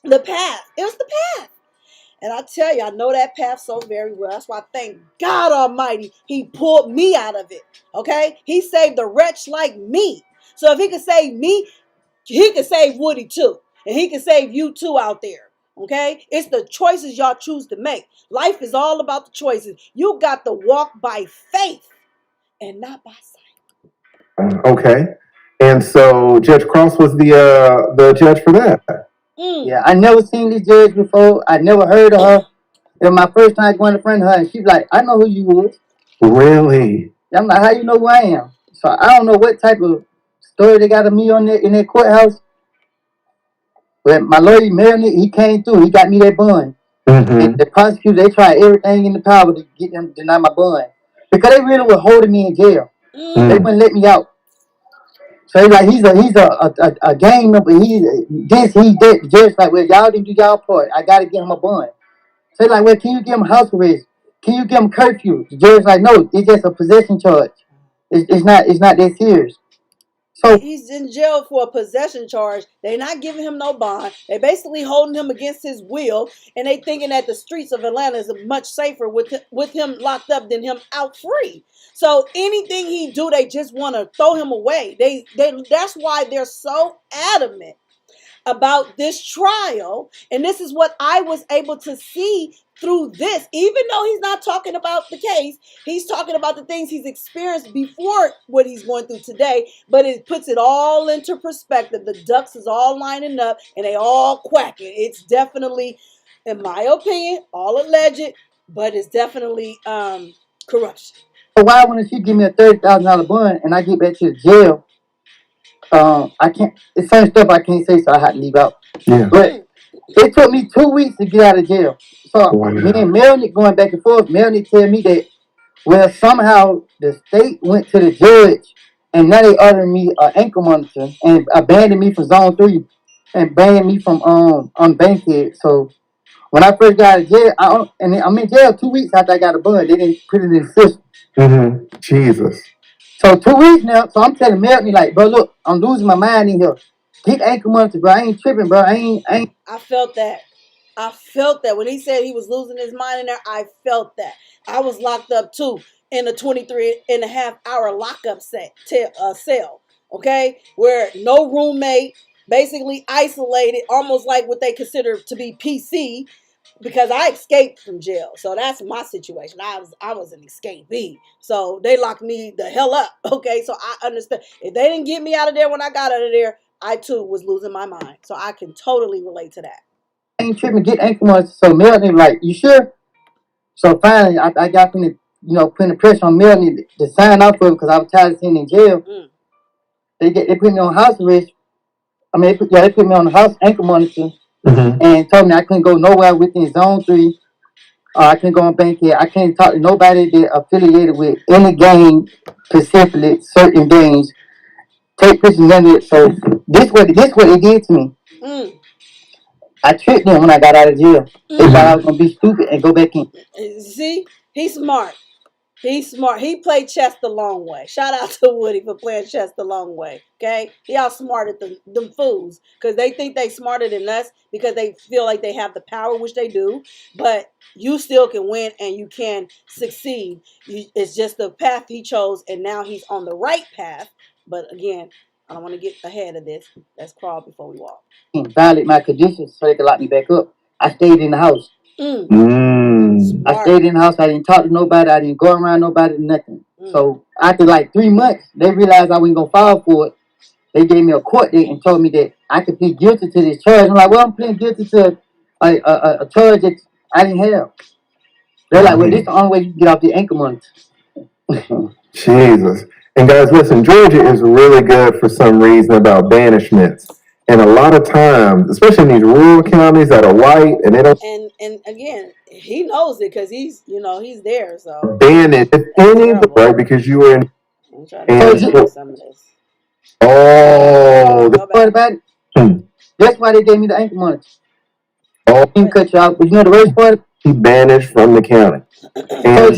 [SPEAKER 1] the path. It was the path. And I tell you, I know that path so very well. That's why I thank God Almighty, he pulled me out of it. Okay? He saved a wretch like me. So if he could save me, he could save Woody too. And he can save you too out there. Okay? It's the choices y'all choose to make. Life is all about the choices. You got to walk by faith and not by sight.
[SPEAKER 4] Okay. And so Judge Cross was the judge for that.
[SPEAKER 5] Yeah, I never seen this judge before. I never heard of her. It was my first time going to friend her, and she's like, I know who you was.
[SPEAKER 4] Really?
[SPEAKER 5] I'm like, how you know who I am? So I don't know what type of story they got of me on there in that courthouse. But my lawyer, Marilyn, he came through. He got me that bond. And the prosecutor, they tried everything in the power to get them to deny my bond. Because they really were holding me in jail. They wouldn't let me out. So he's a gang member. He did. The judge like, well, y'all didn't do y'all part. I gotta give him a bond. So like, well, can you give him house arrest? Can you give him curfew? The judge like, no, it's just a possession charge. It's not that serious. So
[SPEAKER 1] he's in jail for a possession charge. They're not giving him no bond. They basically holding him against his will, and they thinking that the streets of Atlanta is much safer with him locked up than him out free. So anything he do, they just want to throw him away. That's why they're so adamant about this trial. And this is what I was able to see through this. Even though he's not talking about the case, he's talking about the things he's experienced before what he's going through today. But it puts it all into perspective. The ducks is all lining up and they all quacking. It's definitely, in my opinion, all alleged, but it's definitely corruption.
[SPEAKER 5] So why wouldn't she give me a $30,000 bond and I get back to the jail? I can't. It's certain stuff I can't say, so I had to leave out.
[SPEAKER 4] Yeah.
[SPEAKER 5] But it took me 2 weeks to get out of jail. So me and Melanie going back and forth. Melanie tell me that, well, somehow the state went to the judge and now they ordered me an ankle monitor and abandoned me from zone 3 and banned me from Bankhead. So when I first got out of jail, I'm in jail 2 weeks after I got a bond. They didn't put it in the system.
[SPEAKER 4] Jesus.
[SPEAKER 5] So 2 weeks now, so I'm telling Melanie, like, bro, look, I'm losing my mind in here. Get ankle monitor, bro. I ain't tripping, bro. I ain't.
[SPEAKER 1] I felt that. When he said he was losing his mind in there, I felt that. I was locked up too in a 23.5-hour lockup cell. Okay? Where no roommate, basically isolated, almost like what they consider to be PC, because I escaped from jail. So that's my situation. I was an escapee. So they locked me the hell up. Okay, so I understand. If they didn't get me out of there when I got out of there, I too was losing my mind. So I can totally relate to that.
[SPEAKER 5] I ain't tripping, get ankle monitor. So Melanie like, you sure? So finally, I got from the putting the pressure on Melanie to sign off for it because I was tired of sitting in jail. They put me on house arrest. I mean, they put me on the house ankle monitor and told me I couldn't go nowhere within Zone 3. I couldn't go on Bankhead. I can't talk to nobody that affiliated with any gang, specifically certain gangs. Take pictures of it. So this what they did to me. I tricked them when I got out of jail. They thought I was gonna be stupid and go back in.
[SPEAKER 1] See, he's smart. He's smart. He played chess the long way. Shout out to Woody for playing chess the long way. Okay, he outsmarted them fools because they think they smarter than us because they feel like they have the power, which they do. But you still can win and you can succeed. It's just the path he chose, and now he's on the right path. But again, I don't want to get ahead of this. Let's crawl before we walk.
[SPEAKER 5] Violate my conditions so they could lock me back up. I stayed in the house. I stayed in the house. I didn't talk to nobody. I didn't go around nobody, nothing. So after like 3 months, they realized I wasn't going to file for it. They gave me a court date and told me that I could plead guilty to this charge. I'm like, well, I'm pleading guilty to a charge that I didn't have. They're like, well, this is the only way you can get off the ankle monitor.
[SPEAKER 4] Jesus. And guys, listen, Georgia is really good for some reason about banishments. And a lot of times, especially in these rural counties that are white and they don't.
[SPEAKER 1] And again, he knows it because he's there. So
[SPEAKER 4] banish right because you were in.
[SPEAKER 1] I'm trying to get some of this.
[SPEAKER 4] Oh,
[SPEAKER 5] what about it? That's why they gave me the ankle monitor. Oh, he cut you out. But you know the worst part?
[SPEAKER 4] He banished from the county.
[SPEAKER 5] I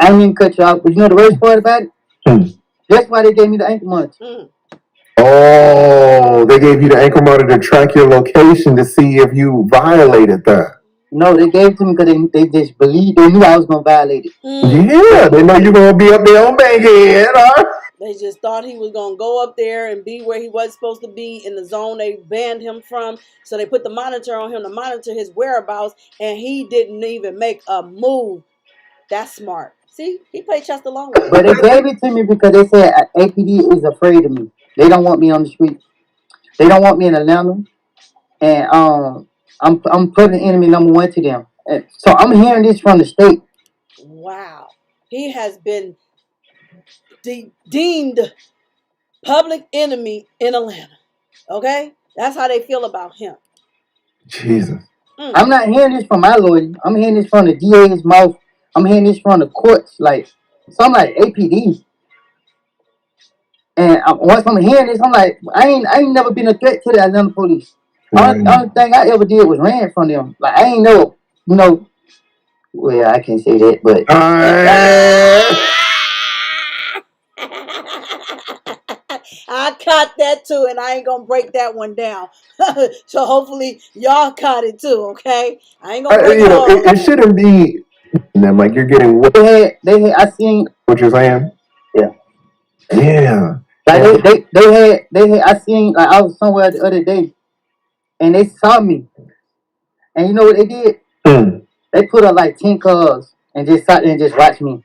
[SPEAKER 5] didn't even cut you out. But you know the worst part about it? That's why they gave me the ankle monitor.
[SPEAKER 4] Oh, they gave you the ankle monitor to track your location to see if you violated that.
[SPEAKER 5] No, they gave it to me because they just believed, they knew I was going to violate it.
[SPEAKER 4] Yeah, they know you're going to be up there on Bankhead, huh?
[SPEAKER 1] They just thought he was going to go up there and be where he was supposed to be in the zone they banned him from. So they put the monitor on him to monitor his whereabouts, and he didn't even make a move. That's smart. See, he played chess the long way.
[SPEAKER 5] But they gave it to me because they said APD is afraid of me. They don't want me on the street. They don't want me in Atlanta. And I'm putting enemy number one to them. And so I'm hearing this from the state.
[SPEAKER 1] Wow. He has been deemed public enemy in Atlanta. Okay? That's how they feel about him.
[SPEAKER 4] Jesus.
[SPEAKER 5] I'm not hearing this from my lawyer. I'm hearing this from the DA's mouth. I'm hearing this from the courts. Like, so I'm like, APD. And once I'm hearing this, I'm like, I ain't never been a threat to the Atlanta police. Only thing I ever did was ran from them. Like, I ain't know, well, I can't say that, but.
[SPEAKER 1] I caught that too, and I ain't gonna break that one down. So hopefully y'all caught it too, okay? I ain't gonna break it all.
[SPEAKER 4] It shouldn't be. And then, like, you're getting.
[SPEAKER 5] They had. I seen.
[SPEAKER 4] What you're saying?
[SPEAKER 5] Yeah.
[SPEAKER 4] Yeah.
[SPEAKER 5] Like they had. I seen. Like, I was somewhere the other day, and they saw me, and you know what they did? They put up like 10 cars and just sat there and just watched me.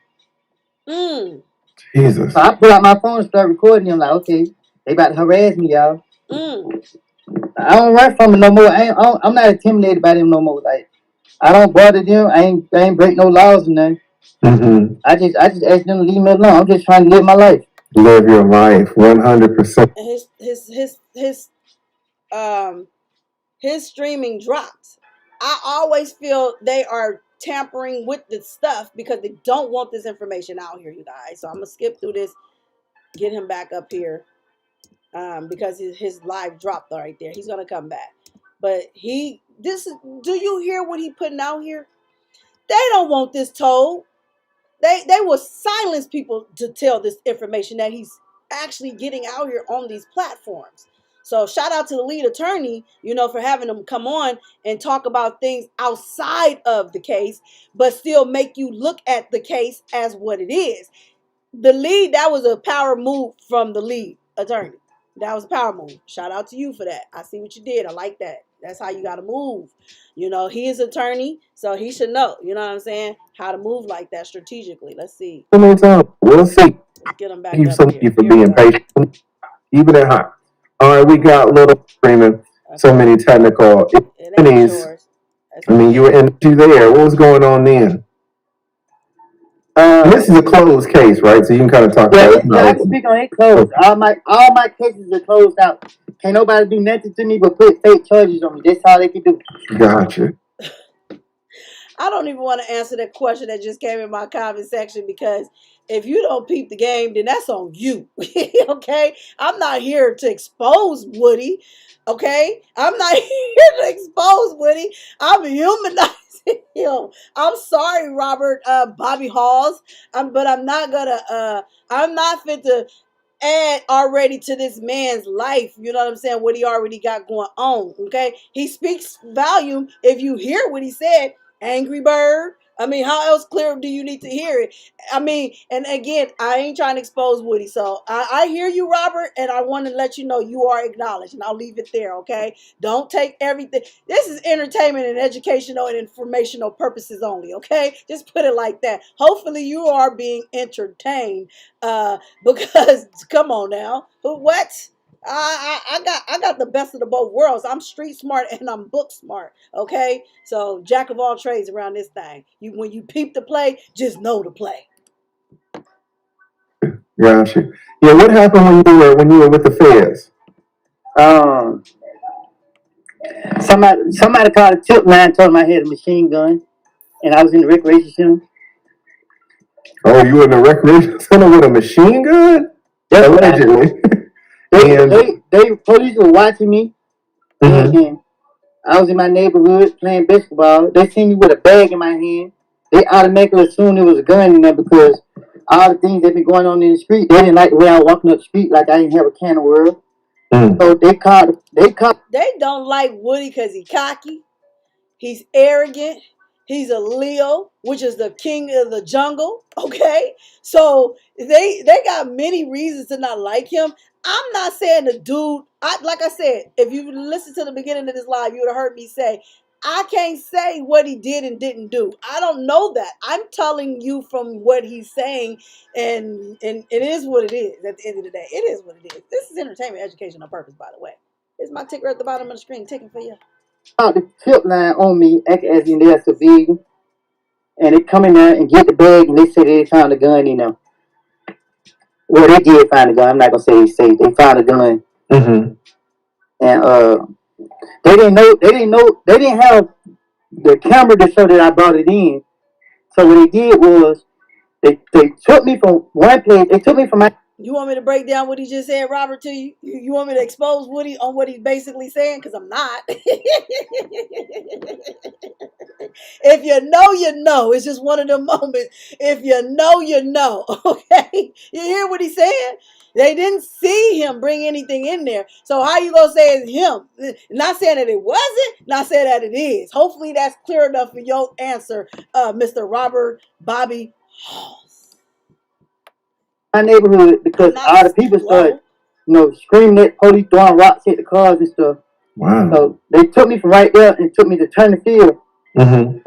[SPEAKER 4] Jesus.
[SPEAKER 5] So I put out my phone and started recording them. Like, okay, they about to harass me, y'all. I don't run from them no more. I'm not intimidated by them no more. Like, I don't bother them. I ain't break no laws or nothing. I just ask them to leave me alone. I'm just trying to live my life.
[SPEAKER 4] Live your life 100%.
[SPEAKER 1] His streaming drops. I always feel they are tampering with the stuff because they don't want this information out here, you guys. So I'm gonna skip through this, get him back up here, because his live dropped right there. He's gonna come back, but do you hear what he putting out here? They don't want this told. They will silence people to tell this information that he's actually getting out here on these platforms. So shout out to the lead attorney, for having them come on and talk about things outside of the case, but still make you look at the case as what it is. The lead, that was a power move from the lead attorney. That was a power move. Shout out to you for that. I see what you did. I like that. That's how you got to move. He is attorney, so he should know, what I'm saying, how to move like that strategically. Let's see.
[SPEAKER 4] We'll see.
[SPEAKER 1] Let's get him back up
[SPEAKER 4] Thank you for being patient. Even it hot. All right, we got a little screaming. Okay. So many technical issues. You were there. What was going on then? This is a closed case, right? So you can kind of talk
[SPEAKER 5] Yeah,
[SPEAKER 4] about it.
[SPEAKER 5] yeah, I can speak on it. Closed. All my cases are closed out. Can't nobody do nothing to me but put fake charges on me. That's all they can do.
[SPEAKER 4] Gotcha.
[SPEAKER 1] I don't even want to answer that question that just came in my comment section, because if you don't peep the game, then that's on you. Okay? I'm not here to expose Woody. Okay? I'm not here to expose Woody. I'm humanizing him. I'm sorry, Robert Bobby Halls. But I'm not gonna I'm not fit to add already to this man's life, you know what I'm saying, what he already got going on. Okay, he speaks volume if you hear what he said. Angry bird. I mean, how else clear do you need to hear it? I mean, and again, I ain't trying to expose Woody, so I hear you, Robert, and I want to let you know you are acknowledged, and I'll leave it there. Okay, don't take everything. This is entertainment and educational and informational purposes only. Okay, just put it like that. Hopefully you are being entertained, because come on now, what? I got the best of the both worlds. I'm street smart and I'm book smart. Okay, so jack of all trades around this thing. When you peep the play, just know the play.
[SPEAKER 4] Gotcha. Yeah, what happened when you were with the feds?
[SPEAKER 5] Somebody called a tip line, told them I had a machine gun, and I was in the recreation center.
[SPEAKER 4] Oh, you were in the recreation center with a machine gun?
[SPEAKER 5] That's
[SPEAKER 4] allegedly.
[SPEAKER 5] They police were watching me, and I was in my neighborhood playing basketball. They seen me with a bag in my hand. They automatically assumed there was a gun in there because all the things that been going on in the street. They didn't like the way I was walking up the street, like I didn't have a can of world. So they caught.
[SPEAKER 1] They don't like Woody because he's cocky, he's arrogant, he's a Leo, which is the king of the jungle. Okay, so they got many reasons to not like him. I'm not saying the dude. Like I said, if you listen to the beginning of this live, you would have heard me say, I can't say what he did and didn't do. I don't know that. I'm telling you from what he's saying, and it is what it is. At the end of the day, it is what it is. This is entertainment, education on purpose, by the way. Is my ticker at the bottom of the screen ticking for you?
[SPEAKER 5] The tip line on me, acting as in they're civilian, and they come in there and get the bag, and they say they found a gun in them. Well, they did find a gun. I'm not gonna say they found a gun, and they didn't know. They didn't have the camera to show that I brought it in. So what they did was they took me from one place. They took me from my.
[SPEAKER 1] You want me to break down what he just said, Robert, to you? You want me to expose Woody on what he's basically saying? Because I'm not. If you know, you know. It's just one of them moments. If you know, you know. Okay? You hear what he's saying? They didn't see him bring anything in there. So how you going to say it's him? Not saying that it wasn't. Not saying that it is. Hopefully that's clear enough for your answer, Mr. Robert Bobby Hall.
[SPEAKER 5] My neighborhood because all the people started, screaming at police, throwing rocks at the cars and stuff.
[SPEAKER 4] Wow.
[SPEAKER 5] So they took me from right there and took me to turn the field. And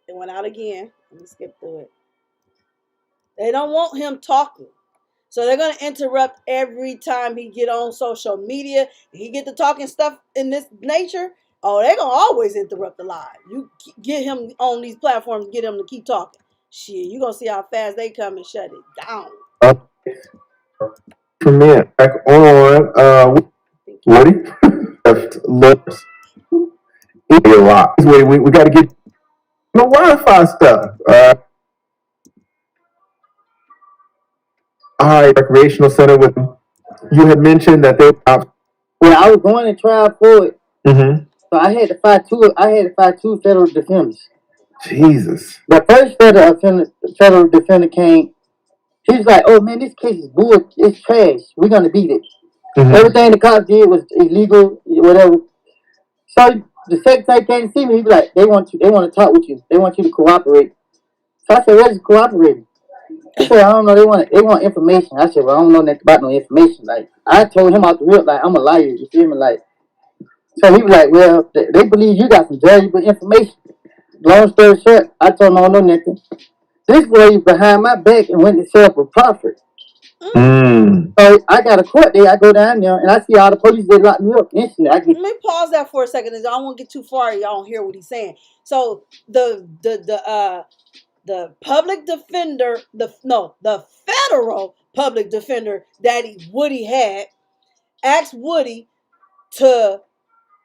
[SPEAKER 1] it went out again. Let me skip through it. They don't want him talking. So they're going to interrupt every time he get on social media. He get to talking stuff in this nature. Oh, they're going to always interrupt the live. You get him on these platforms, get him to keep talking. Shit, you going to see how fast they come and shut it down.
[SPEAKER 4] From there, back on, Woody, lips, a lot. We got to get the Wi-Fi stuff. All right, recreational center with you had mentioned that they.
[SPEAKER 5] Well, I was going to try for it, so I had to fight two. I had to fight two federal defenders.
[SPEAKER 4] Jesus.
[SPEAKER 5] The first federal defender came. He was like, "Oh man, this case is bull. It's trash. We're gonna beat it. Everything the cops did was illegal, whatever." So the secretary came to see me. He was like, "They want to talk with you. They want you to cooperate." So I said, "What is cooperating?" He said, "I don't know. They want information." I said, "Well, I don't know nothing about no information." Like I told him out the real, like I'm a liar. You feel me? Like so he was like, "Well, they believe you got some valuable information." Long story short, I told him I don't know nothing. This boy behind my back and went to set up a Profer. So I got a court day. I go down there and I see all the police. They lock me up instantly.
[SPEAKER 1] Let me pause that for a second. I don't want to get too far. Y'all don't hear what he's saying. So the the public defender, the federal public defender that Woody had, asked Woody to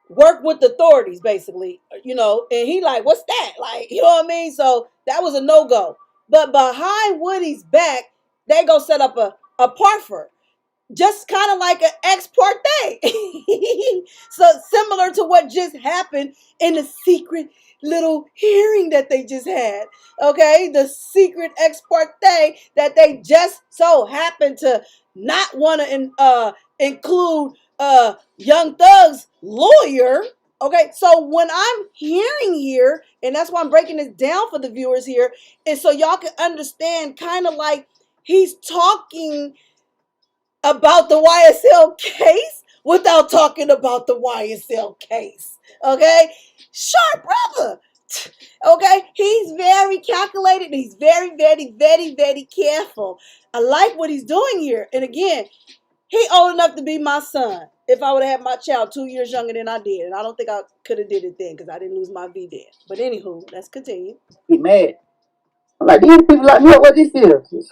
[SPEAKER 1] work with the authorities, basically, and he like, what's that? Like, you know what I mean? So that was a no-go. But behind Woody's back, they go set up a Profer. Just kind of like an ex parte. So similar to what just happened in the secret little hearing that they just had. Okay, the secret ex parte that they just so happened to not want to include Young Thug's lawyer. Okay, so when I'm hearing here, and that's why I'm breaking this down for the viewers here, is so y'all can understand kind of like he's talking about the YSL case without talking about the YSL case. Okay? Sharp brother. Okay? He's very calculated. He's very, very, very, very careful. I like what he's doing here. And again, he old enough to be my son. If I would have had my child 2 years younger than I did. And I don't think I could have did it then because I didn't lose my V then. But anywho, let's continue.
[SPEAKER 5] Be mad. I'm like, these people like, you know what this is?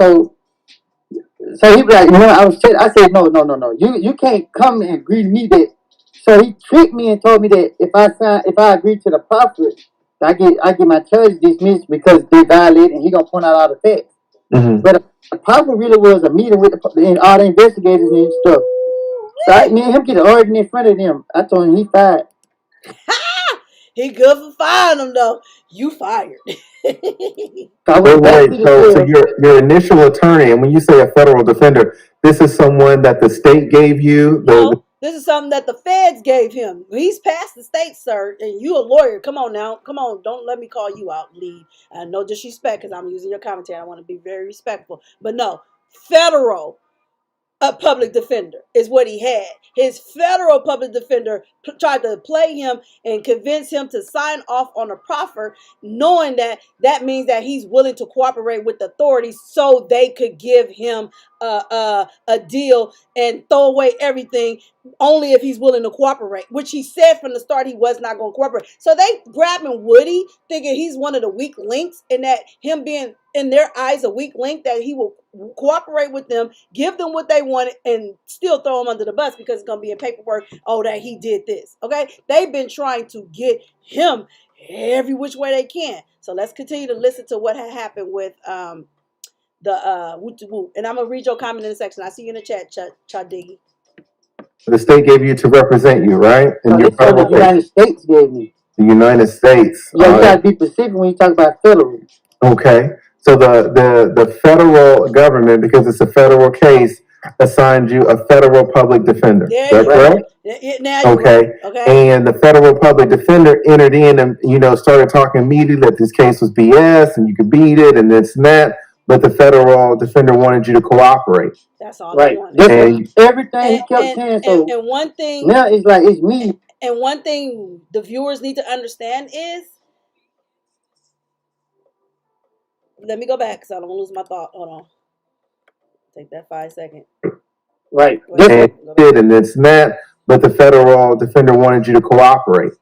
[SPEAKER 5] So he be like, I said, no. You can't come and agree to me that. So he tricked me and told me that if I agree to the profit, I get my charge dismissed because they violated and he gonna point out all the facts. Mm-hmm. But the profit really was a meeting with all the investigators and stuff. So me and him get arguing in front of them. I told him he fired.
[SPEAKER 1] He good for firing him though. You fired.
[SPEAKER 4] So your initial attorney, and when you say a federal defender, this is someone that the state gave you?
[SPEAKER 1] No, this is something that the feds gave him. He's past the state, sir, and you a lawyer. Come on now. Come on. Don't let me call you out, Lee. No disrespect because I'm using your commentary. I want to be very respectful. But no, federal public defender is what he had. His federal public defender tried to play him and convince him to sign off on a proffer, knowing that means that he's willing to cooperate with the authorities so they could give him a deal and throw away everything only if he's willing to cooperate, which he said from the start he was not going to cooperate. So they grabbing Woody thinking he's one of the weak links, and that him being in their eyes a weak link, that he will cooperate with them, give them what they wanted, and still throw him under the bus because it's going to be in paperwork, that he did this. Okay? They've been trying to get him every which way they can. So let's continue to listen to what had happened with and I'm going to read your comment in the section. I see you in the chat, Chadigi.
[SPEAKER 4] The state gave you to represent you, right? And
[SPEAKER 5] the United States gave me.
[SPEAKER 4] The United States.
[SPEAKER 5] Yeah, you got to be specific when you talk about federal. Okay.
[SPEAKER 4] So the federal government, because it's a federal case, assigned you a federal public defender. Is that correct? Okay. Okay. And the federal public defender entered in and, started talking immediately that this case was BS and you could beat it and this and that. But the federal defender wanted you to cooperate.
[SPEAKER 1] That's all they wanted.
[SPEAKER 5] And everything he kept saying.
[SPEAKER 1] And one thing.
[SPEAKER 5] Now it's like, it's me.
[SPEAKER 1] And one thing the viewers need to understand is, let me go back because I don't want to lose my thought. Hold on. Take that 5 seconds.
[SPEAKER 5] Right.
[SPEAKER 4] And it's that, but the federal defender wanted you to cooperate.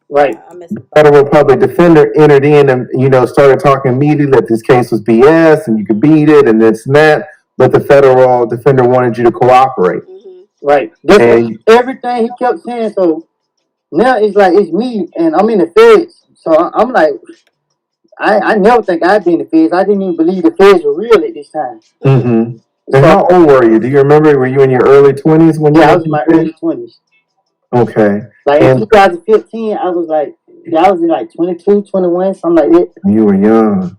[SPEAKER 5] Right.
[SPEAKER 4] The federal public defender entered in and, started talking immediately that this case was BS and you could beat it and this and that, but the federal defender wanted you to cooperate.
[SPEAKER 5] Mm-hmm. Right. And everything he kept saying. So now it's like, it's me and I'm in the feds. So I'm like, I never think I'd be in the feds. I didn't even believe the feds were real at this time.
[SPEAKER 4] Mm-hmm. And how old were you? Do you remember? Were you in your early 20s when you?
[SPEAKER 5] Yeah, I was in my early 20s.
[SPEAKER 4] Okay.
[SPEAKER 5] Like in 2015, I was in like 22, 21, something like that.
[SPEAKER 4] You were young.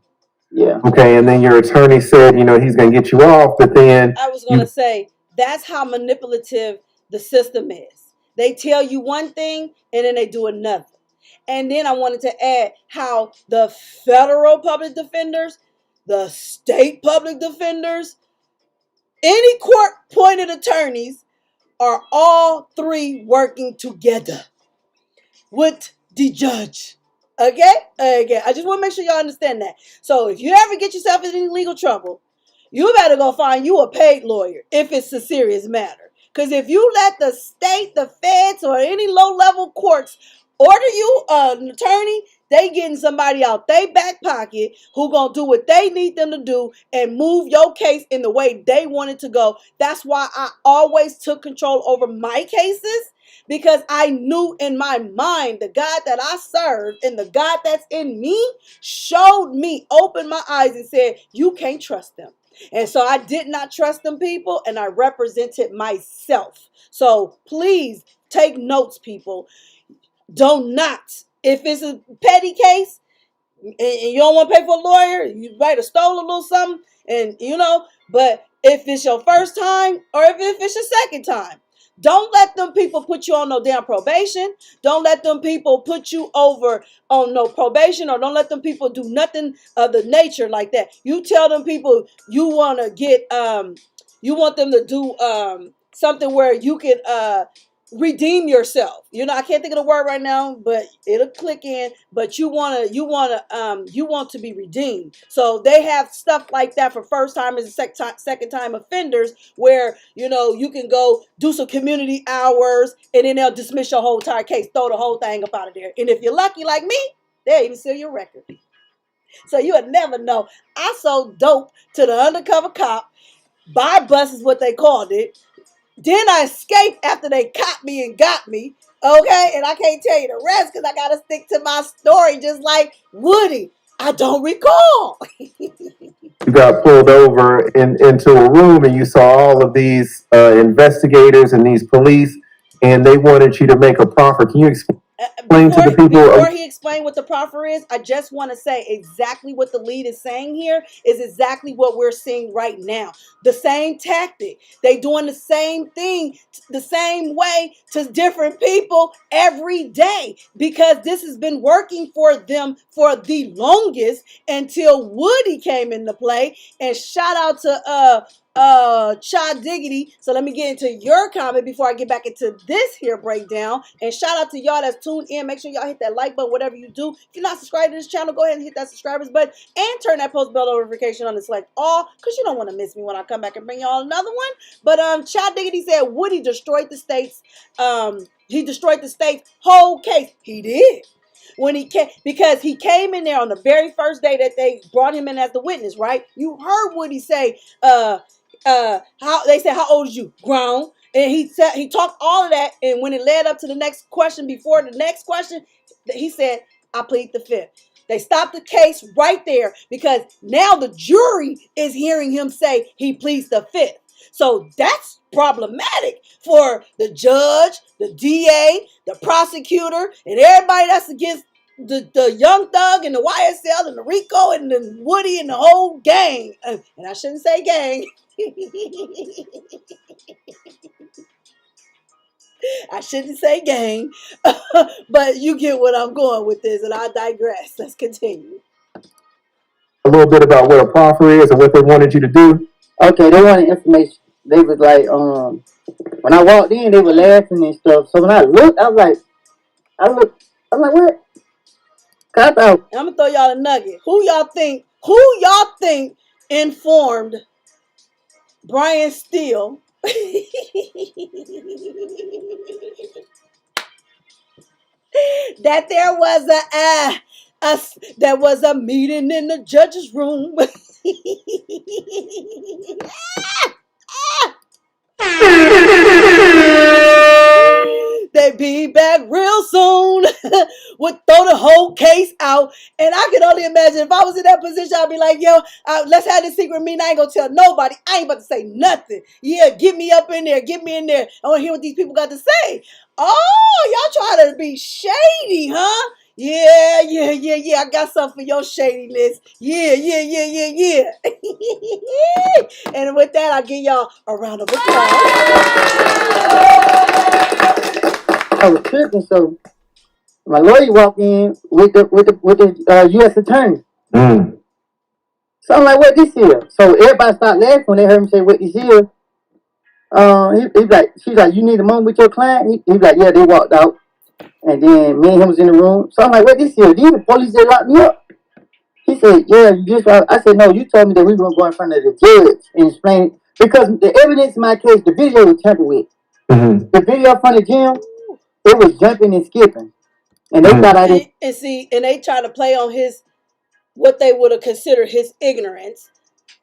[SPEAKER 5] Yeah.
[SPEAKER 4] Okay, and then your attorney said, he's going to get you off, but then...
[SPEAKER 1] I was going to say, that's how manipulative the system is. They tell you one thing, and then they do another. And then I wanted to add how the federal public defenders, the state public defenders, any court-appointed attorneys are all three working together with the judge. Okay? I just want to make sure y'all understand that. So if you ever get yourself in any legal trouble, you better go find you a paid lawyer if it's a serious matter. Because if you let the state, the feds, or any low-level courts order you an attorney, They getting somebody out their back pocket who gonna do what they need them to do and move your case in the way they want it to go. That's why I always took control over my cases, because I knew in my mind the God that I serve and the God that's in me showed me, opened my eyes and said, you can't trust them. And so I did not trust them people, and I represented myself. So please take notes, people. Do not. If it's a petty case and you don't want to pay for a lawyer, you might have stole a little something, and but if it's your first time or if it's your second time, don't let them people put you on no damn probation. Don't let them people put you over on no probation, or don't let them people do nothing of the nature like that. You tell them people you want to get you want them to do something where you can redeem yourself. I can't think of the word right now, but it'll click in. But you want to be redeemed. So they have stuff like that for first timers and second time offenders, where you can go do some community hours, and then they'll dismiss your whole entire case, throw the whole thing up out of there. And if you're lucky like me, they'll even seal your record. So you would never know. I sold dope to the undercover cop. Buy bus is what they called it. Then I escaped after they caught me and got me. Okay, and I can't tell you the rest because I gotta stick to my story, just like Woody. I don't recall.
[SPEAKER 4] You got pulled over into a room, and you saw all of these investigators and these police, and they wanted you to make a proffer. Can you explain to the people?
[SPEAKER 1] Before he explained what the proffer is, I just want to say exactly what the lead is saying here is exactly what we're seeing right now. The same tactic. They doing the same thing, the same way to different people every day, because this has been working for them for the longest until Woody came into play. And shout out to Chad Diggity. So let me get into your comment before I get back into this here breakdown. And shout out to y'all that's tuned in. Make sure y'all hit that like button, whatever you do. If you're not subscribed to this channel, go ahead and hit that subscribers button and turn that post bell notification on and select all, because you don't want to miss me when I come back and bring y'all another one. But Chad Diggity said Woody destroyed the state's he destroyed the state's whole case. He did. When he came, because he came in there on the very first day that they brought him in as the witness, right? You heard Woody say, how they said, how old is you? Grown. And he said, he talked all of that. And when it led up to the next question, before the next question, he said, I plead the fifth. They stopped the case right there, because now the jury is hearing him say he pleads the fifth. So that's problematic for the judge, the DA, the prosecutor, and everybody that's against the Young Thug and the YSL and the Rico and the Woody and the whole gang. And I shouldn't say gang. I shouldn't say gang. But you get what I'm going with this, and I digress. Let's continue.
[SPEAKER 4] A little bit about what a proffer is and what they wanted you to do.
[SPEAKER 5] Okay, they wanted information. They was like, when I walked in, they were laughing and stuff. So when I looked, I'm like, what?
[SPEAKER 1] I'm gonna throw y'all a nugget. Who y'all think informed Brian Steele that there was a meeting in the judge's room? They be back real soon. Would throw the whole case out. And I can only imagine if I was in that position, I'd be like, yo, let's have this secret meeting. I ain't gonna tell nobody. I ain't about to say nothing. Yeah, get me up in there. Get me in there. I want to hear what these people got to say. Oh, y'all trying to be shady, huh? Yeah. I got something for your shadiness. Yeah. And with that, I'll give y'all a round of applause.
[SPEAKER 5] I was tripping, so my lawyer walked in with the U.S. attorney. So I'm like, what this here? So everybody started laughing when they heard him say, what this here? She's like, you need a moment with your client? He's like, yeah, they walked out. And then me and him was in the room. So I'm like, what this here? Then the police, they locked me up. He said, yeah, you just, I said, no, you told me that we were going to go in front of the judge and explain, because the evidence in my case, the video was tampered with. The video from the gym, it was jumping and skipping. And they thought I didn't.
[SPEAKER 1] And see, and they try to play on his, what they would have considered his ignorance.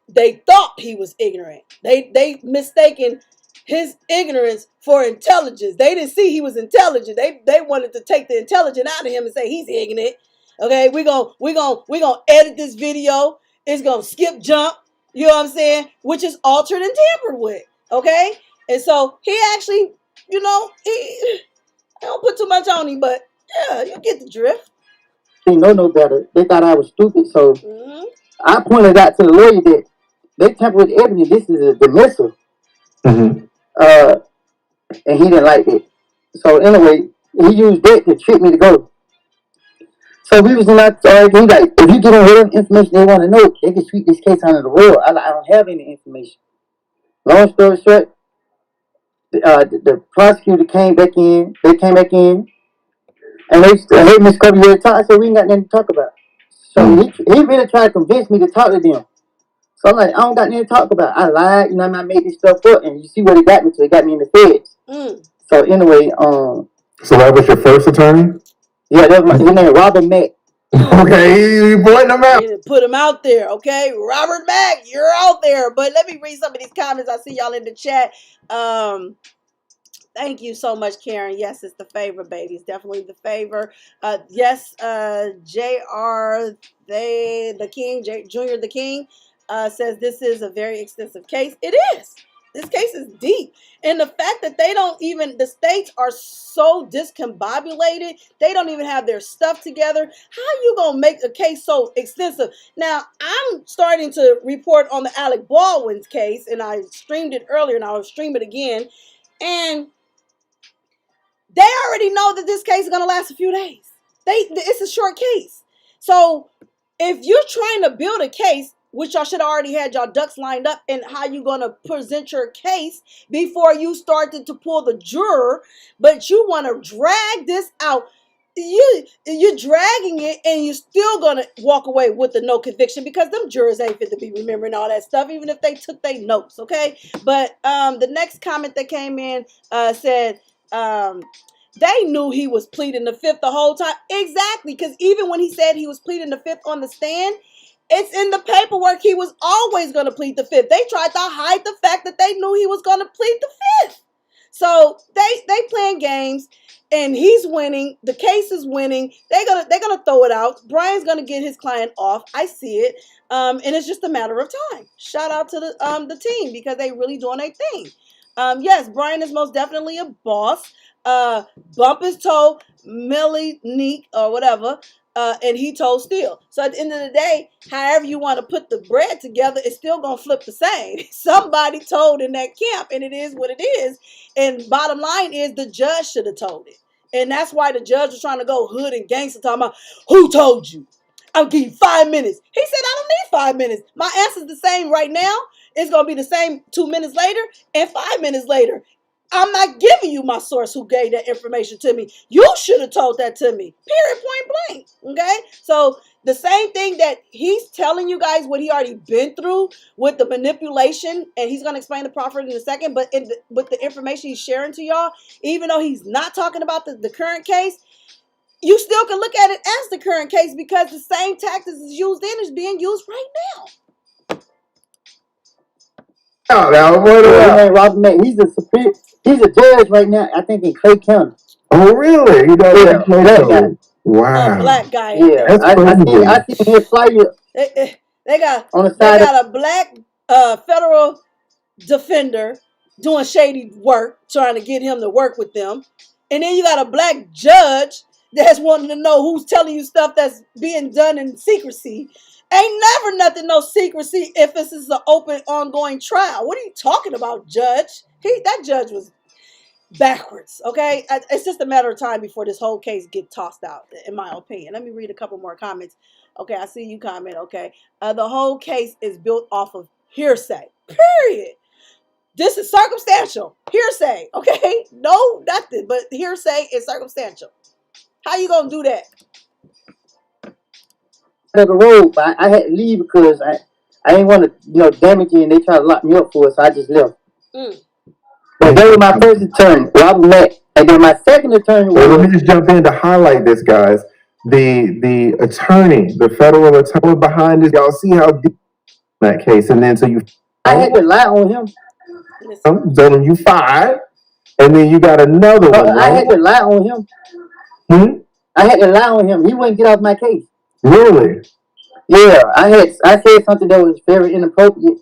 [SPEAKER 1] They thought he was ignorant. They mistaken his ignorance for intelligence. They didn't see he was intelligent. They wanted to take the intelligence out of him and say he's ignorant. Okay, we gonna edit this video. It's gonna skip jump. You know what I'm saying? Which is altered and tampered with. Okay, and so he actually, you know, I don't put too much on him, but yeah, you get the drift.
[SPEAKER 5] They know no better. They thought I was stupid, so I pointed out to the lawyer that they tampered with the evidence. This is a dismissal. And he didn't like it. So anyway, he used that to trick me to go. So we was not arguing. Like, if you get them real information they want to know, they can sweep this case under the rug. I don't have any information. Long story short, the prosecutor came back in. They came back in, and they said, "Hey, Miss Covey, you talk?" I said, "We ain't got nothing to talk about." So he really tried to convince me to talk to them. So I'm like, I don't got nothing to talk about. I lied, you know, I made this stuff up, and you see what it got me to. It got me in the feds. So anyway,
[SPEAKER 4] So that was your first attorney?
[SPEAKER 5] Yeah, that was his name, Robert Mack.
[SPEAKER 4] Okay, you pointing him out.
[SPEAKER 1] Put him out there, okay? Robert Mack, you're out there. But let me read some of these comments. I see y'all in the chat. Thank you so much, Karen. Yes, it's the favor, baby. It's definitely the favor. Yes, JR, the King, Junior the King, says this is a very extensive case. It is. This case is deep. And the fact that the states are so discombobulated, they don't even have their stuff together. How are you going to make a case so extensive? Now, I'm starting to report on the Alec Baldwin's case, and I streamed it earlier, and I will stream it again. And they already know that this case is going to last a few days. It's a short case. So if you're trying to build a case, which y'all should have already had y'all ducks lined up and how you going to present your case before you started to pull the juror, but you want to drag this out. You're dragging it and you're still going to walk away with the no conviction because them jurors ain't fit to be remembering all that stuff, even if they took their notes, okay? But the next comment that came in said they knew he was pleading the fifth the whole time. Exactly, because even when he said he was pleading the fifth on the stand, it's in the paperwork he was always going to plead the fifth. They tried to hide the fact that they knew he was going to plead the fifth. So they playing games, and he's winning. The case is winning. They're gonna throw it out. Brian's gonna get his client off. I see it, and it's just a matter of time. Shout out to the team because they really doing their thing. Yes, Brian is most definitely a boss. Bump his toe, Millie Neek or whatever. And he told Steele. So at the end of the day, however you want to put the bread together, it's still going to flip the same. Somebody told in that camp, and it is what it is. And bottom line is the judge should have told it. And that's why the judge was trying to go hood and gangster, talking about, who told you? I'll give you 5 minutes. He said, I don't need 5 minutes. My answer's the same right now. It's going to be the same 2 minutes later and 5 minutes later. I'm not giving you my source who gave that information to me. You should have told that to me. Period, point blank. Okay? So the same thing that he's telling you guys what he already been through with the manipulation, and he's going to explain the Profer in a second, but with the information he's sharing to y'all, even though he's not talking about the current case, you still can look at it as the current case because the same tactics is used then is being used right now.
[SPEAKER 5] Robert Mack, he's a judge right now, I think, in Clay County.
[SPEAKER 4] Oh, really? You got
[SPEAKER 5] that guy.
[SPEAKER 4] Wow.
[SPEAKER 1] A black guy.
[SPEAKER 5] Yeah, I see his flyer.
[SPEAKER 1] They got
[SPEAKER 5] on the side.
[SPEAKER 1] They got a black federal defender doing shady work, trying to get him to work with them, and then you got a black judge that's wanting to know who's telling you stuff that's being done in secrecy. Ain't never nothing no secrecy if this is an open, ongoing trial. What are you talking about, Judge? That judge was backwards, okay? It's just a matter of time before this whole case gets tossed out, in my opinion. Let me read a couple more comments. Okay, I see you comment, okay? The whole case is built off of hearsay, period. This is circumstantial. Hearsay, okay? No, nothing, but hearsay is circumstantial. How you gonna do that?
[SPEAKER 5] The road, but I had to leave because I didn't want to, damage you, and they tried to lock me up for it, so I just left. But that was my first attorney, Robert Mack. And then my second attorney
[SPEAKER 4] Well, let me
[SPEAKER 5] was,
[SPEAKER 4] just jump in to highlight this, guys. The attorney, the federal attorney behind this, y'all see how deep that case, and then so you
[SPEAKER 5] I had to lie on him.
[SPEAKER 1] Listen.
[SPEAKER 4] then you fired, and then you got another one.
[SPEAKER 5] I had to lie on him. I had to lie on him. He wouldn't get off my case.
[SPEAKER 4] Really?
[SPEAKER 5] Yeah, I said something that was very inappropriate,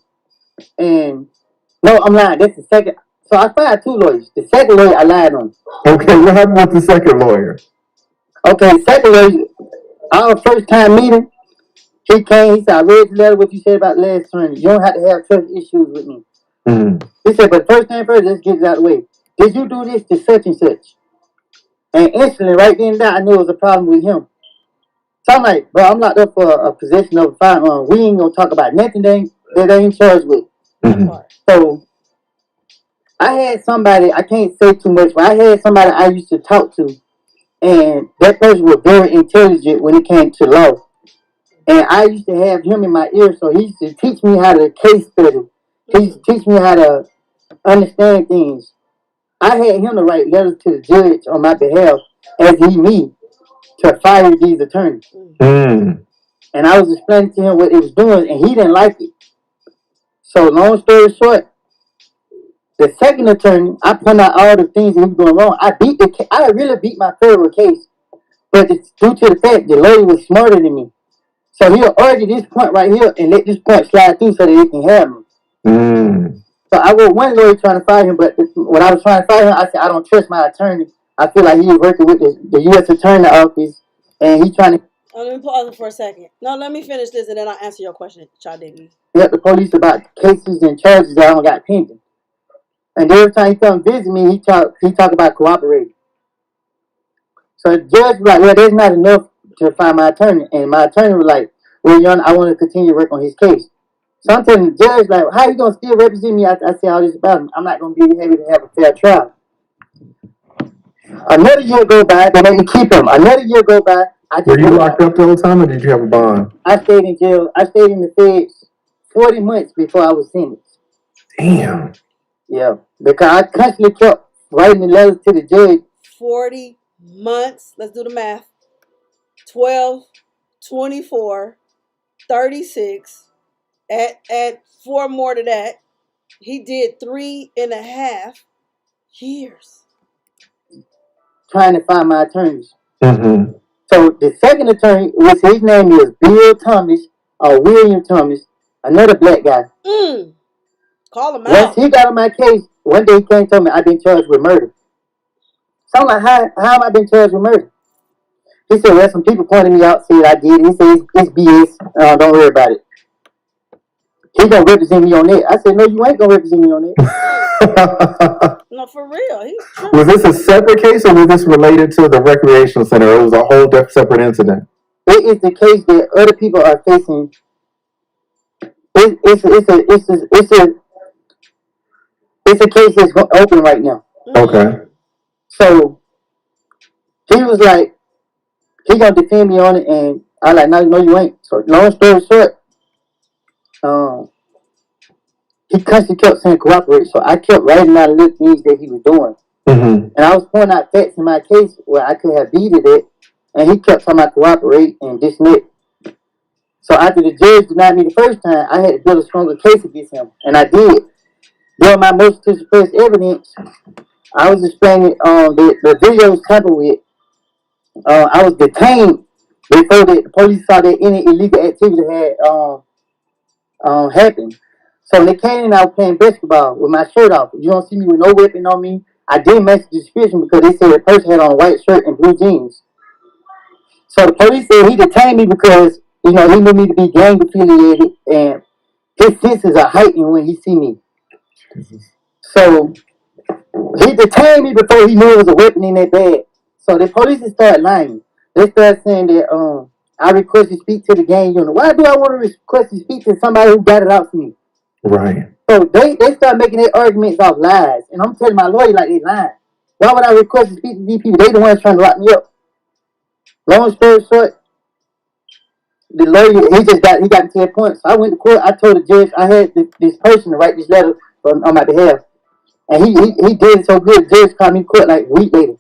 [SPEAKER 5] and no, I'm lying. That's the second. So I fired 2 lawyers. The second lawyer I lied on.
[SPEAKER 4] Okay, what happened with the second lawyer?
[SPEAKER 5] Okay, second lawyer, our first time meeting, he came. He said, "I read the letter. What you said about the last attorney. You don't have to have trust issues with me." He said, "But first thing first, let's get it out of the way. Did you do this to such and such?" And instantly, right then and there, I knew it was a problem with him. So I'm like, bro, I'm locked up for a possession of a firearm. We ain't gonna talk about nothing that they ain't charged with. So I had somebody, I can't say too much, but I had somebody I used to talk to, and that person was very intelligent when it came to law. And I used to have him in my ear, so he used to teach me how to case study. He used to teach me how to understand things. I had him to write letters to the judge on my behalf as he me to fire these attorneys. And I was explaining to him what it was doing, and he didn't like it. So long story short, the second attorney, I pointed out all the things that he was doing wrong. I really beat my federal case, but it's due to the fact the lawyer was smarter than me. So he'll argue this point right here and let this point slide through so that they can have me. So I wrote one lawyer trying to fire him, but when I was trying to fire him, I said, I don't trust my attorney. I feel like he was working with the U.S. Attorney Office, and he's trying to...
[SPEAKER 1] Let me pause it for a second. No, let me finish this, and then I'll answer your question, Chadigi.
[SPEAKER 5] Help the police about cases and charges that I don't got pending. And every time he come visit me, he talk about cooperating. So the judge was like, well, there's not enough to find my attorney. And my attorney was like, well, Your Honor, I want to continue to work on his case. So I'm telling the judge, like, how you going to still represent me after I say all this about him? I'm not going to be able to have a fair trial. Another year go by, they let me keep him. Another year go by.
[SPEAKER 4] Were you locked up the whole time, or did you have a bond?
[SPEAKER 5] I stayed in jail. I stayed in the feds 40 months before I was sentenced.
[SPEAKER 4] Damn.
[SPEAKER 5] Yeah, because I constantly kept writing the letters to the judge.
[SPEAKER 1] 40 months. Let's do the math. 12, 24, 36. Add 4 more to that. He did 3.5 years.
[SPEAKER 5] Trying to find my attorneys. So the second attorney, which his name is Bill Thomas or William Thomas, another black guy.
[SPEAKER 1] Call him out.
[SPEAKER 5] Once he got on my case, one day he came and told me I've been charged with murder. So I'm like, how am I been charged with murder? He said, well, some people pointed me out, said I did it. He said, it's BS. Don't worry about it. He gonna represent me on that. I said, no, you ain't gonna represent me on that.
[SPEAKER 1] No, for real.
[SPEAKER 4] Was this a separate case, or was this related to the recreational center? Or it was a whole separate incident?
[SPEAKER 5] It is the case that other people are facing. It's a case that's open right now.
[SPEAKER 4] Okay.
[SPEAKER 5] So he was like, he gonna defend me on it, and I like, no, you ain't. So long story short, he constantly kept saying cooperate. So I kept writing out little things that he was doing. And I was pointing out facts in my case where I could have beaten it, and he kept talking about cooperate and this and that. So after the judge denied me the first time, I had to build a stronger case against him, and I did. During my motion to suppress evidence, I was explaining the video was tampered with. I was detained before the police saw that any illegal activity had happened. So when they came in, I was playing basketball with my shirt off. You don't see me with no weapon on me. I didn't match the description because they said the person had on a white shirt and blue jeans. So the police said he detained me because, he knew me to be gang affiliated, and his senses are heightened when he see me. So he detained me before he knew it was a weapon in that bag. So the police started lying. They started saying that I request to speak to the gang unit. Why do I want to request to speak to somebody who got it out for me?
[SPEAKER 4] Right.
[SPEAKER 5] So they start making their arguments off lies. And I'm telling my lawyer like they lying. Why would I request to speak to these people? They the ones trying to lock me up. Long story short, the lawyer, he got to that point. So I went to court. I told the judge I had this person to write this letter on my behalf. And he did it so good, the judge called me court like a week later.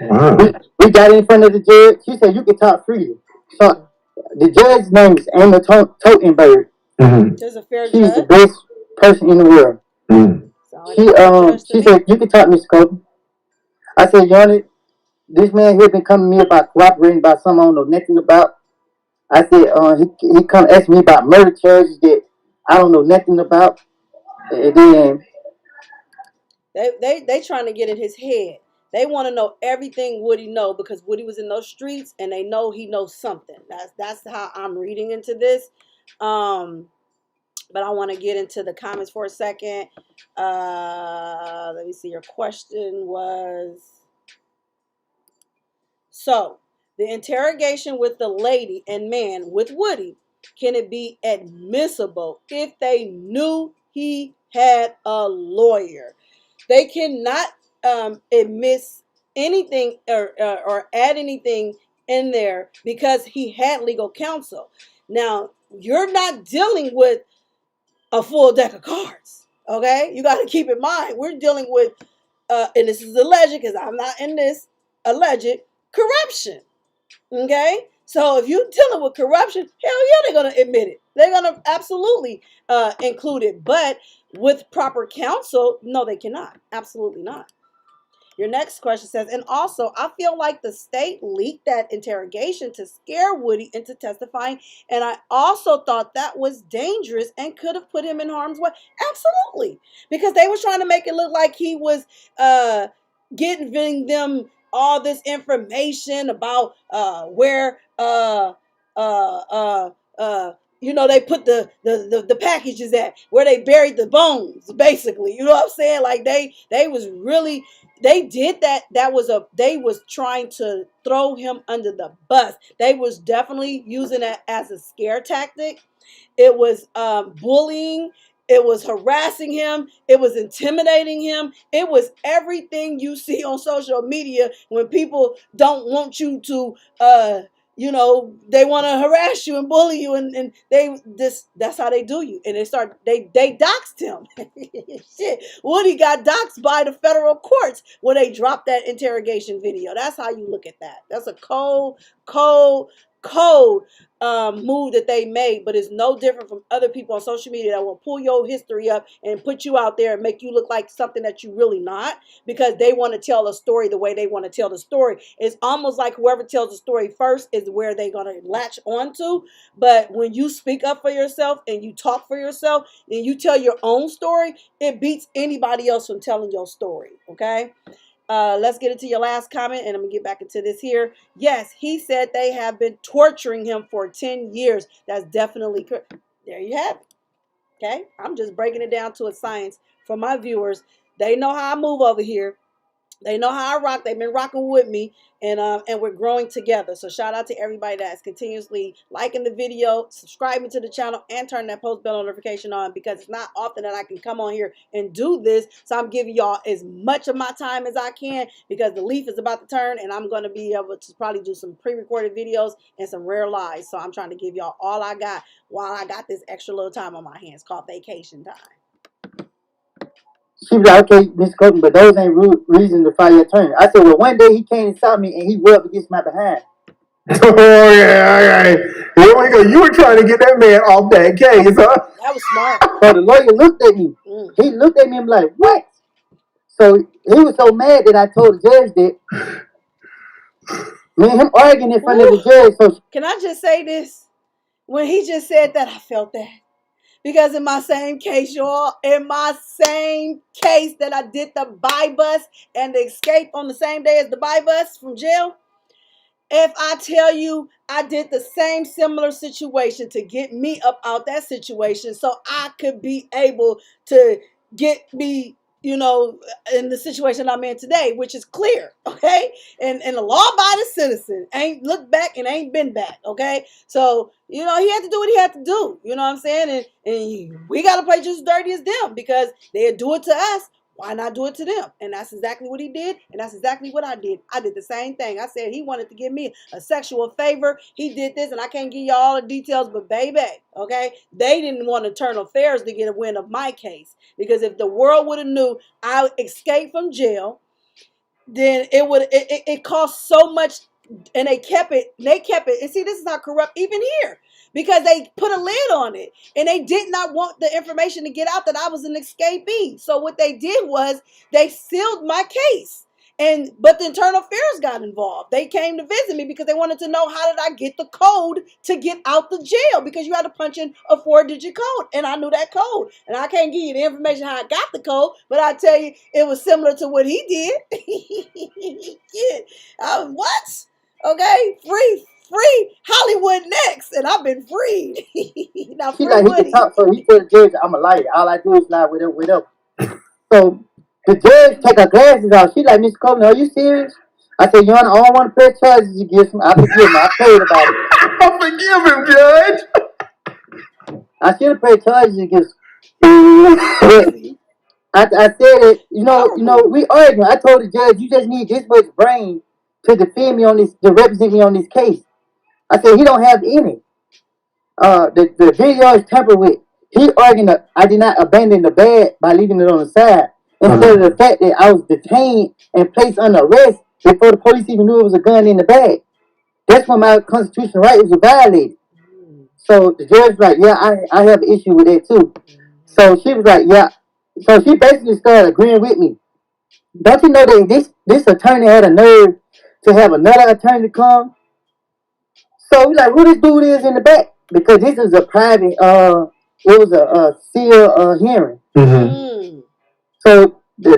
[SPEAKER 4] Wow.
[SPEAKER 5] We got in front of the judge. She said, you can talk freely. So the judge's name is Emma Totenberg.
[SPEAKER 1] There's a fair
[SPEAKER 5] She's the
[SPEAKER 1] judge.
[SPEAKER 5] best person in the world. She said, you can talk, Mr. Colton. I said, Your Honor, this man here been coming to me about cooperating about something I don't know nothing about. I said, he come ask me about murder charges that I don't know nothing about. And then
[SPEAKER 1] they trying to get in his head. They want to know everything Woody know because Woody was in those streets and they know he knows something. That's how I'm reading into this. But I want to get into the comments for a second. Let me see. Your question was, so the interrogation with the lady and man with Woody, can it be admissible if they knew he had a lawyer? They cannot admit anything or add anything in there because he had legal counsel. Now, you're not dealing with a full deck of cards, okay? You got to keep in mind, we're dealing with, and this is alleged because I'm not in this, alleged corruption, okay? So if you're dealing with corruption, hell yeah, they're going to admit it. They're going to absolutely include it. But with proper counsel, no, they cannot. Absolutely not. Your next question says, and also, I feel like the state leaked that interrogation to scare Woody into testifying, and I also thought that was dangerous and could have put him in harm's way. Absolutely. Because they was trying to make it look like he was giving them all this information about where they put the packages at, where they buried the bones, basically. You know what I'm saying? Like they was really, they did that. They was trying to throw him under the bus. They was definitely using it as a scare tactic. It was bullying. It was harassing him. It was intimidating him. It was everything you see on social media when people don't want you to, they want to harass you and bully you, and that's how they do you. And they doxed him. Shit, Woody got doxed by the federal courts when they dropped that interrogation video. That's how you look at that. That's a cold move that they made, but it's no different from other people on social media that will pull your history up and put you out there and make you look like something that you really not, because they want to tell a story the way they want to tell the story. It's almost like whoever tells the story first is where they're going to latch onto. But when you speak up for yourself and you talk for yourself and you tell your own story, it beats anybody else from telling your story. Okay. Let's get into your last comment, and I'm going to get back into this here. Yes, he said they have been torturing him for 10 years. That's definitely correct. There you have it. Okay? I'm just breaking it down to a science for my viewers. They know how I move over here. They know how I rock. They've been rocking with me, and we're growing together. So shout out to everybody that's continuously liking the video, subscribing to the channel, and turn that post bell notification on, because it's not often that I can come on here and do this. So I'm giving y'all as much of my time as I can, because the leaf is about to turn, and I'm going to be able to probably do some pre-recorded videos and some rare lives. So I'm trying to give y'all all I got while I got this extra little time on my hands called vacation time.
[SPEAKER 5] she was like, okay, Mr. Colton, but those ain't reason to fire your attorney. I said, well, one day he came and saw me and he rubbed against my behind.
[SPEAKER 4] Oh, yeah. Here we go. You were trying to get that man off that case, huh?
[SPEAKER 1] That was smart.
[SPEAKER 5] So the lawyer looked at me. He looked at me and was like, what? So he was so mad that I told the judge that. Me and him arguing in front of the judge. So
[SPEAKER 1] can I just say this? When he just said that, I felt that. Because in my same case, y'all, in my same case that I did the buy bus and the escape on the same day as the buy bus from jail, if I tell you I did the same similar situation to get me up out that situation so I could be able to get me, in the situation I'm in today, which is clear, okay? And a law-abiding citizen ain't looked back and ain't been back, okay? So, he had to do what he had to do, you know what I'm saying? And we got to play just as dirty as them, because they'll do it to us. Why not do it to them? And that's exactly what he did, and that's exactly what I did. I did the same thing. I said he wanted to give me a sexual favor. He did this, and I can't give you all the details, but baby, okay, they didn't want internal affairs to get a win of my case, because if the world would have knew I escaped from jail, then it cost so much, and they kept it. And see, this is how corrupt even here, because they put a lid on it, and they did not want the information to get out that I was an escapee. So what they did was they sealed my case. But the internal affairs got involved. They came to visit me because they wanted to know, how did I get the code to get out the jail? Because you had to punch in a 4-digit code, and I knew that code. And I can't give you the information how I got the code, but I tell you, it was similar to what he did. Yeah. What? Okay, free hollywoodnex, and I've been freed. Now
[SPEAKER 5] She
[SPEAKER 1] free
[SPEAKER 5] like, he
[SPEAKER 1] Woody.
[SPEAKER 5] can talk, so he told the judge, I'm a liar. All I do is lie with him. So the judge take her glasses off. She like, Mr. Coleman, are you serious? I said, Your Honor, I don't want to press charges against him. I forgive him. I prayed about it.
[SPEAKER 4] I forgive him, Judge.
[SPEAKER 5] I should have pressed charges against him. But I said it, we arguing. I told the judge, you just need this much brain to defend me on this, to represent me on this case. I said, he don't have any. The video is tampered with. He arguing that I did not abandon the bed by leaving it on the side. Instead of the fact that I was detained and placed under arrest before the police even knew it was a gun in the bag. That's when my constitutional rights was violated. So the judge was like, yeah, I have an issue with that too. So she was like, yeah. So she basically started agreeing with me. Don't you know that this attorney had a nerve to have another attorney come? So we like, who this dude is in the back? Because this is a private, it was a sealed hearing.
[SPEAKER 4] Mm-hmm.
[SPEAKER 5] So the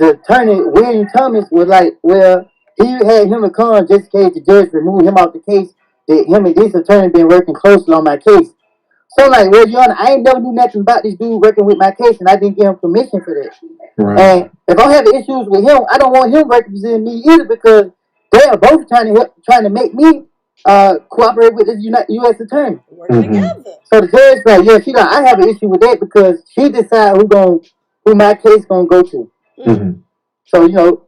[SPEAKER 5] attorney, William Thomas, was like, well, he had him to come just in case the judge removed him off the case. That him and this attorney been working closely on my case. So I'm like, well, Your Honor, I ain't never knew nothing about this dude working with my case, and I didn't give him permission for that. Right. And if I'm having issues with him, I don't want him representing me either, because they are both trying to make me cooperate with the U.S. attorney.
[SPEAKER 1] Working together.
[SPEAKER 5] So the judge like, yeah, she like, I have an issue with that because she decide who my case gonna go to.
[SPEAKER 4] Mm-hmm.
[SPEAKER 5] So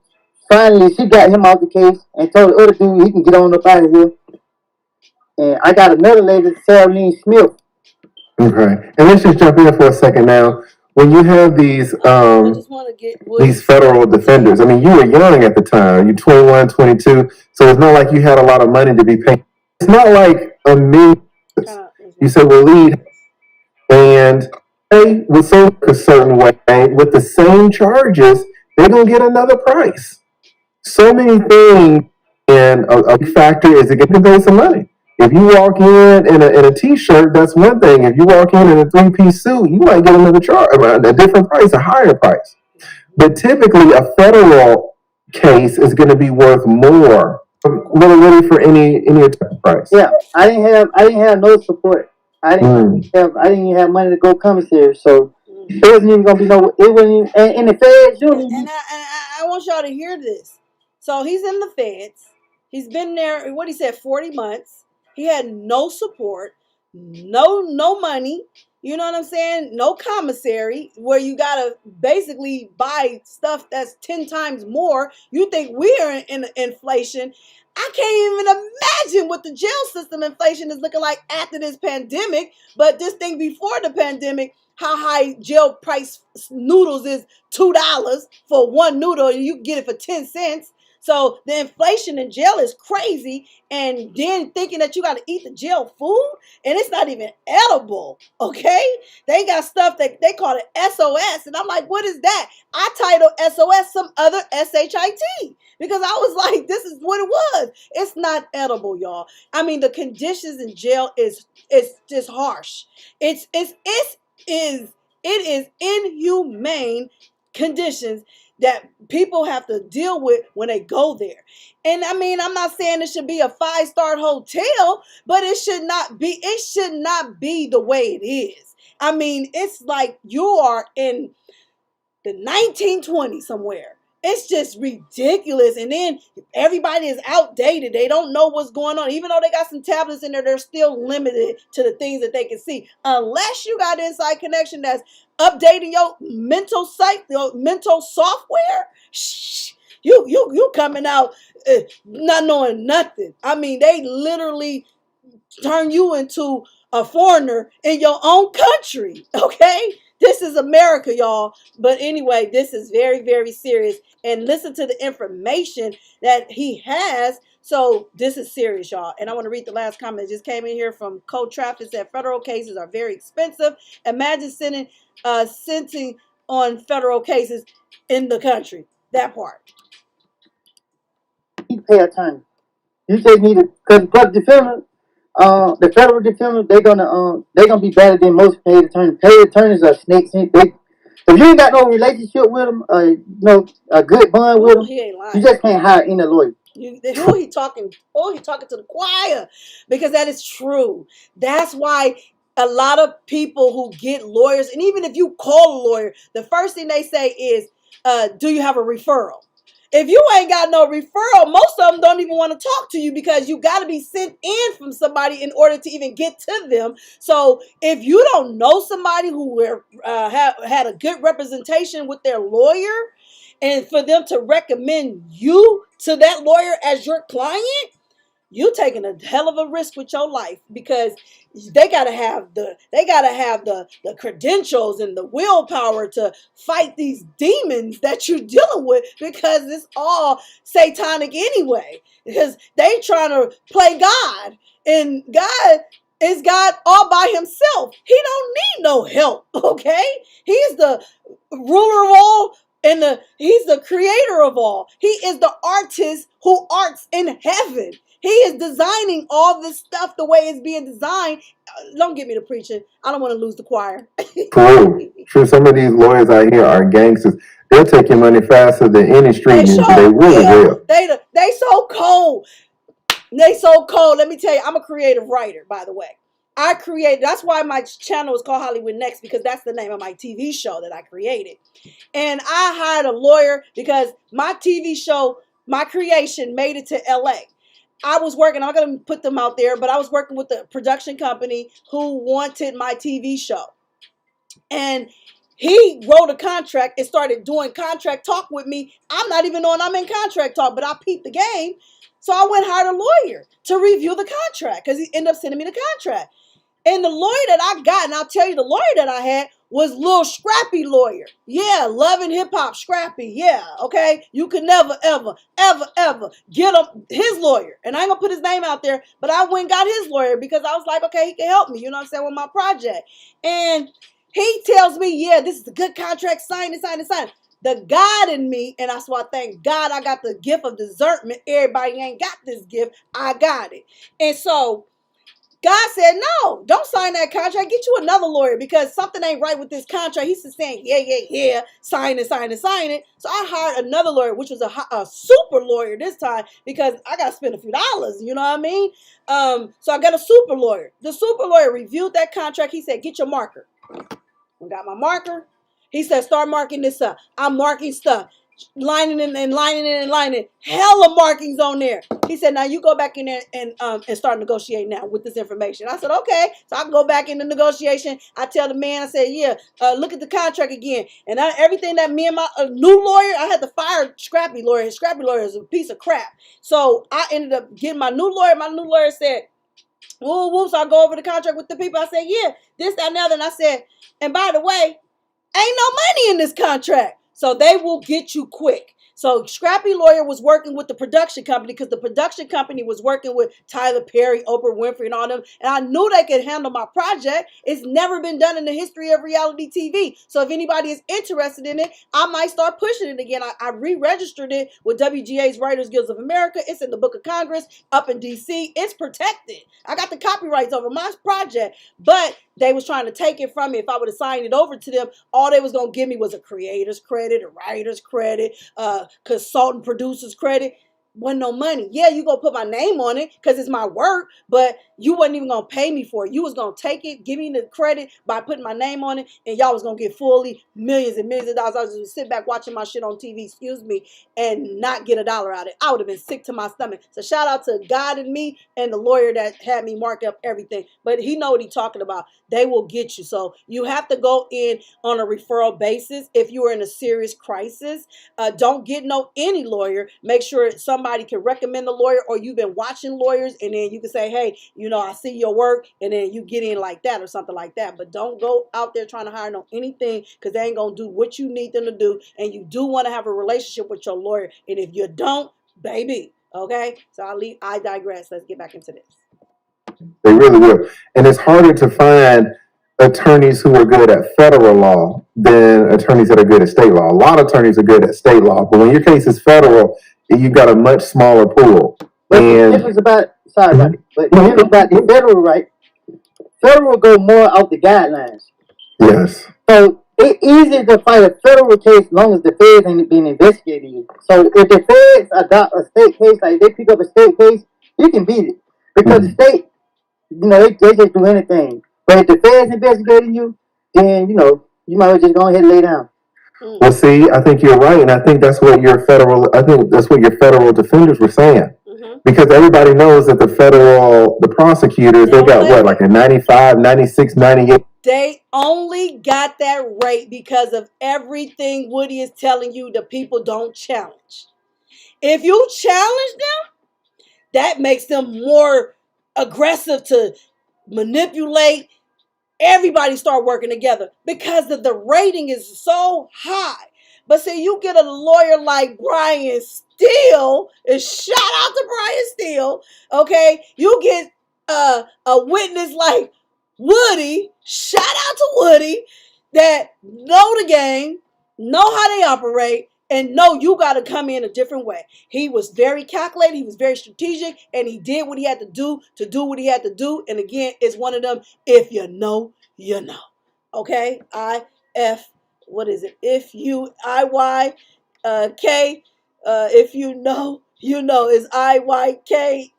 [SPEAKER 5] finally she got him off the case and told the other dude he can get on up out of here. And I got another lady, Sarah Lynn Smith.
[SPEAKER 4] Okay, and let's just jump in for a second now. When you have these federal defenders, I mean, you were young at the time. You're 21, 22, so it's not like you had a lot of money to be paying. It's not like a million. You said, well, lead, and they would so a certain way with the same charges, they're gonna get another price. So many things, and a big factor is it can pay some money. If you walk in a t-shirt, that's one thing. If you walk in a 3-piece suit, you might get another charge, a different price, a higher price. But typically, a federal case is going to be worth more, really, for any price.
[SPEAKER 5] Yeah, I didn't have no support. I didn't even have money to go commissary, so it wasn't even gonna be it wasn't even, and in the feds,
[SPEAKER 1] and I want y'all to hear this. So he's in the feds. He's been there, what he said, 40 months. He had no support, no money. You know what I'm saying? No commissary, where you gotta basically buy stuff that's 10 times more. You think we're in inflation? I can't even imagine what the jail system inflation is looking like after this pandemic. But this thing before the pandemic, how high jail price noodles is $2 for one noodle, and you can get it for 10 cents. So the inflation in jail is crazy, and then thinking that you got to eat the jail food, and it's not even edible, okay? They got stuff that they call it SOS, and I'm like, what is that? I titled SOS some other SHIT, because I was like, this is what it was. It's not edible, y'all. I mean, the conditions in jail is just harsh. It is inhumane conditions that people have to deal with when they go there. And I mean, I'm not saying it should be a 5-star hotel, but it should not be the way it is. I mean, it's like you are in the 1920s somewhere, It's just ridiculous. And then everybody is outdated. They don't know what's going on. Even though they got some tablets in there, they're still limited to the things that they can see. Unless you got inside connection that's updating your mental your mental software, you coming out not knowing nothing. I mean, they literally turn you into a foreigner in your own country. Okay, this is America, y'all. But anyway, this is very, very serious. And listen to the information that he has. So this is serious, y'all. And I want to read the last comment. It just came in here from Code Traffic. Said federal cases are very expensive. Imagine sentencing on federal cases in the country. That part.
[SPEAKER 5] You pay attorney. You just need to, because the federal defendant, they're gonna be better than most paid attorneys. Paid attorneys are snakes. If you ain't got no relationship with them, a good bond with them, you just can't hire any lawyer.
[SPEAKER 1] Who he talking to the choir, because that is true. That's why a lot of people who get lawyers, and even if you call a lawyer, the first thing they say is, do you have a referral? If you ain't got no referral, most of them don't even want to talk to you, because you got to be sent in from somebody in order to even get to them. So if you don't know somebody who had a good representation with their lawyer, and for them to recommend you to that lawyer as your client, you taking a hell of a risk with your life, because they gotta have the credentials and the willpower to fight these demons that you're dealing with, because it's all satanic anyway. Because they trying to play God, and God is God all by himself. He don't need no help. Okay, he's the ruler of all. And he's the creator of all. He is the artist who arts in heaven. He is designing all this stuff the way it's being designed. Don't get me to preaching. I don't want to lose the choir.
[SPEAKER 4] True. Some of these lawyers out here are gangsters. They'll take your money faster than any street ninja. They really will.
[SPEAKER 1] They so cold. They so cold. Let me tell you, I'm a creative writer, by the way. That's why my channel is called Hollywood Next, because that's the name of my TV show that I created. And I hired a lawyer because my TV show, my creation, made it to LA. I was working, I'm not going to put them out there, but I was working with a production company who wanted my TV show. And he wrote a contract and started doing contract talk with me. I'm not even knowing I'm in contract talk, but I peeped the game. So I went and hired a lawyer to review the contract, because he ended up sending me the contract. And the lawyer that I got, and I'll tell you, the lawyer that I had was Lil Scrappy lawyer. Yeah, loving hip hop, Scrappy. Yeah, okay. You could never, ever, ever, ever get him his lawyer. And I ain't gonna put his name out there, but I went and got his lawyer, because I was like, okay, he can help me. You know what I'm saying, with my project. And he tells me, yeah, this is a good contract. Sign it, sign it, sign it. The God in me, and that's why I thank God I got the gift of discernment. Everybody ain't got this gift. I got it. And so God said, no, don't sign that contract. Get you another lawyer, because something ain't right with this contract. He's just saying, yeah, sign it, sign it, sign it. So I hired another lawyer, which was a super lawyer this time, because I got to spend a few dollars, you know what I mean? So I got a super lawyer. The super lawyer reviewed that contract. He said, get your marker. I got my marker. He said, start marking this up. I'm marking stuff. Lining and lining and lining. Hella markings on there. He said, now you go back in there and start negotiating now with this information. I said, okay. So I go back in the negotiation. I tell the man, I said, yeah, look at the contract again. And everything that me and my new lawyer, I had to fire Scrappy lawyer. His Scrappy lawyer is a piece of crap. So I ended up getting my new lawyer. My new lawyer said, whoop. So I go over the contract with the people. I said, yeah, this, that, and the other. And I said, and by the way, ain't no money in this contract. So they will get you quick. So Scrappy lawyer was working with the production company, because the production company was working with Tyler Perry, Oprah Winfrey, and all them. And I knew they could handle my project. It's never been done in the history of reality TV. So if anybody is interested in it, I might start pushing it again. I re-registered it with WGA's Writers Guilds of America. It's in the Book of Congress up in DC. It's protected. I got the copyrights over my project, but they was trying to take it from me. If I would have signed it over to them, all they was going to give me was a creator's credit, a writer's credit, consultant producer's credit. wasn't no money. Yeah, you gonna put my name on it because it's my work, but you wasn't even gonna pay me for it. You was gonna take it, give me the credit by putting my name on it, and y'all was gonna get fully millions and millions of dollars. I was just sit back watching my shit on TV, excuse me, and not get a dollar out of it. I would have been sick to my stomach. So shout out to God and me and the lawyer that had me mark up everything. But he know what he talking about. They will get you. So you have to go in on a referral basis if you are in a serious crisis. Don't get any lawyer. Make sure somebody can recommend a lawyer, or you've been watching lawyers and then you can say, hey, I see your work, and then you get in like that or something like that. But don't go out there trying to hire anything, because they ain't going to do what you need them to do. And you do want to have a relationship with your lawyer. And if you don't, baby, okay? So I digress. Let's get back into this.
[SPEAKER 4] They really will. And it's harder to find attorneys who are good at federal law than attorneys that are good at state law. A lot of attorneys are good at state law, but when your case is federal, you've got a much smaller pool.
[SPEAKER 5] But
[SPEAKER 4] and
[SPEAKER 5] this was about, sorry about it, but this was about the federal, right? Federal go more out the guidelines.
[SPEAKER 4] Yes.
[SPEAKER 5] So it's easy to fight a federal case as long as the feds ain't being investigated. So if the feds adopt a state case, like they pick up a state case, you can beat it. Because the state, they just do anything. But if the feds investigating you, then, you might as well just go ahead and lay down.
[SPEAKER 4] Well, see, I think you're right, and I think that's what your federal defenders were saying. Because everybody knows that the prosecutors, they got what, like a 95, 96, 98.
[SPEAKER 1] They only got that rate because of everything Woody is telling you the people don't challenge. If you challenge them, that makes them more aggressive to manipulate. Everybody start working together because the rating is so high. But see, you get a lawyer like Brian Steele, and shout out to Brian Steele, okay? You get a witness like Woody, shout out to Woody, that know the game, know how they operate, and know you got to come in a different way. He was very calculated. He was very strategic, and he did what he had to do what he had to do. And again, it's one of them, if you know, you know. Okay? What is it? If you, K, if you know, you know, is IYKYN